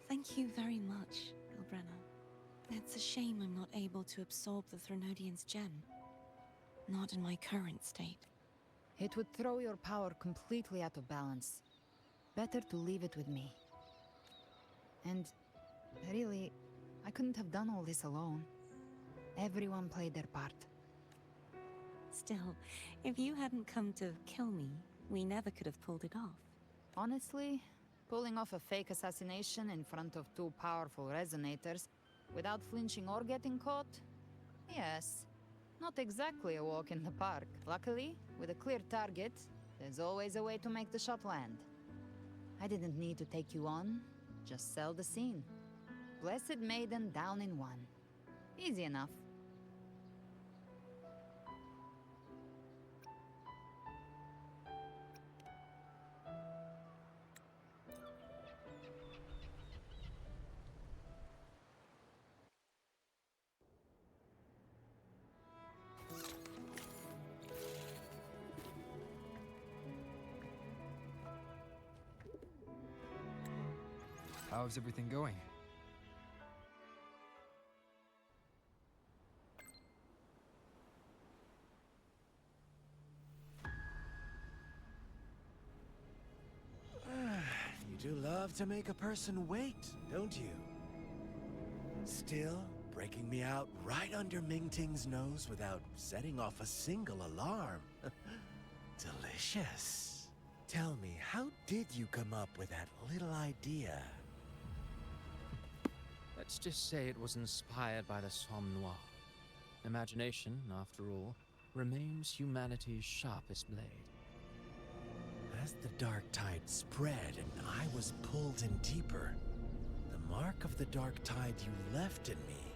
Thank you very much, Ilbrenna. It's a shame I'm not able to absorb the Threnodian's gem. Not in my current state. It would throw your power completely out of balance. Better to leave it with me. And really, I couldn't have done all this alone. Everyone played their part. Still, if you hadn't come to kill me, we never could have pulled it off. Honestly, pulling off a fake assassination in front of two powerful resonators without flinching or getting caught? Yes. Not exactly a walk in the park. Luckily, with a clear target, there's always a way to make the shot land. I didn't need to take you on, just sell the scene. Blessed Maiden down in one. Easy enough. How's everything going? You do love to make a person wait, don't you? Still, breaking me out right under Mingting's nose without setting off a single alarm. Delicious. Tell me, how did you come up with that little idea? Let's just say it was inspired by the Somme Noir. Imagination, after all, remains humanity's sharpest blade. As the dark tide spread and I was pulled in deeper, the mark of the dark tide you left in me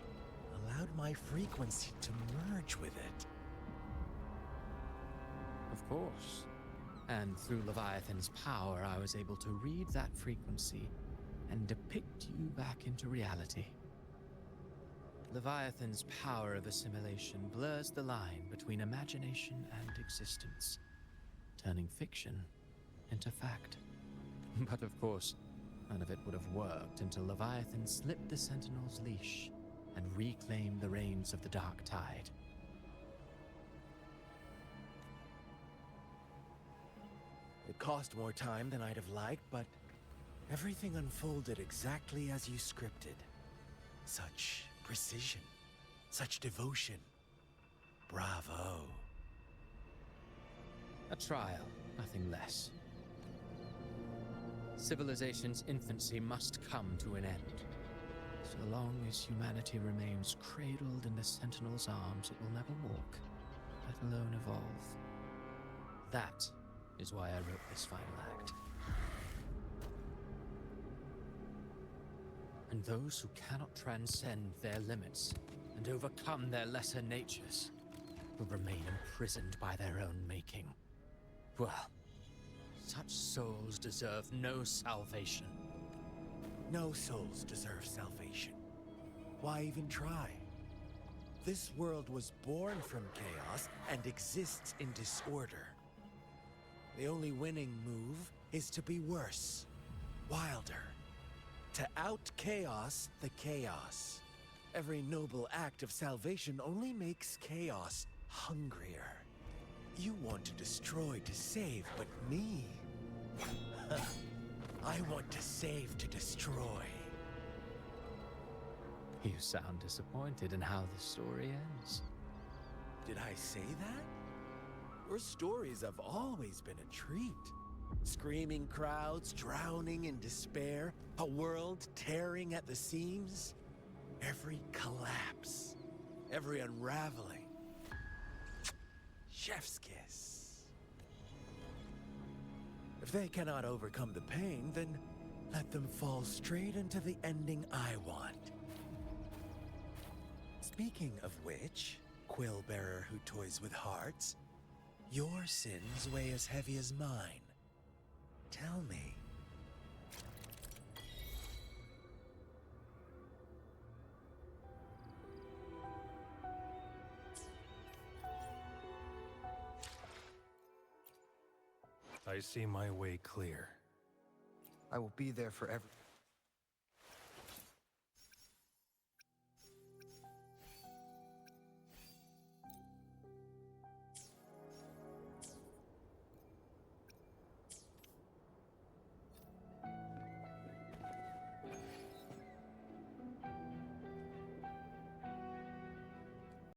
allowed my frequency to merge with it. Of course. And through Leviathan's power, I was able to read that frequency and depict you back into reality. Leviathan's power of assimilation blurs the line between imagination and existence, turning fiction into fact. But of course, none of it would have worked until Leviathan slipped the Sentinel's leash and reclaimed the reins of the Dark Tide. It cost more time than I'd have liked, but everything unfolded exactly as you scripted. Such precision, such devotion. Bravo. A trial, nothing less. Civilization's infancy must come to an end. So long as humanity remains cradled in the Sentinel's arms, it will never walk, let alone evolve. That is why I wrote this final act. And those who cannot transcend their limits and overcome their lesser natures will remain imprisoned by their own making. Well, such souls deserve no salvation. No souls deserve salvation. Why even try? This world was born from chaos and exists in disorder. The only winning move is to be worse, wilder, to out-chaos the chaos. Every noble act of salvation only makes chaos hungrier. You want to destroy to save, but me? I want to save to destroy. You sound disappointed in how the story ends. Did I say that? Your stories have always been a treat. Screaming crowds drowning in despair, a world tearing at the seams. Every collapse, every unraveling. Chef's kiss. If they cannot overcome the pain, then let them fall straight into the ending I want. Speaking of which, Quillbearer who toys with hearts, your sins weigh as heavy as mine. Tell me. I see my way clear. I will be there for every...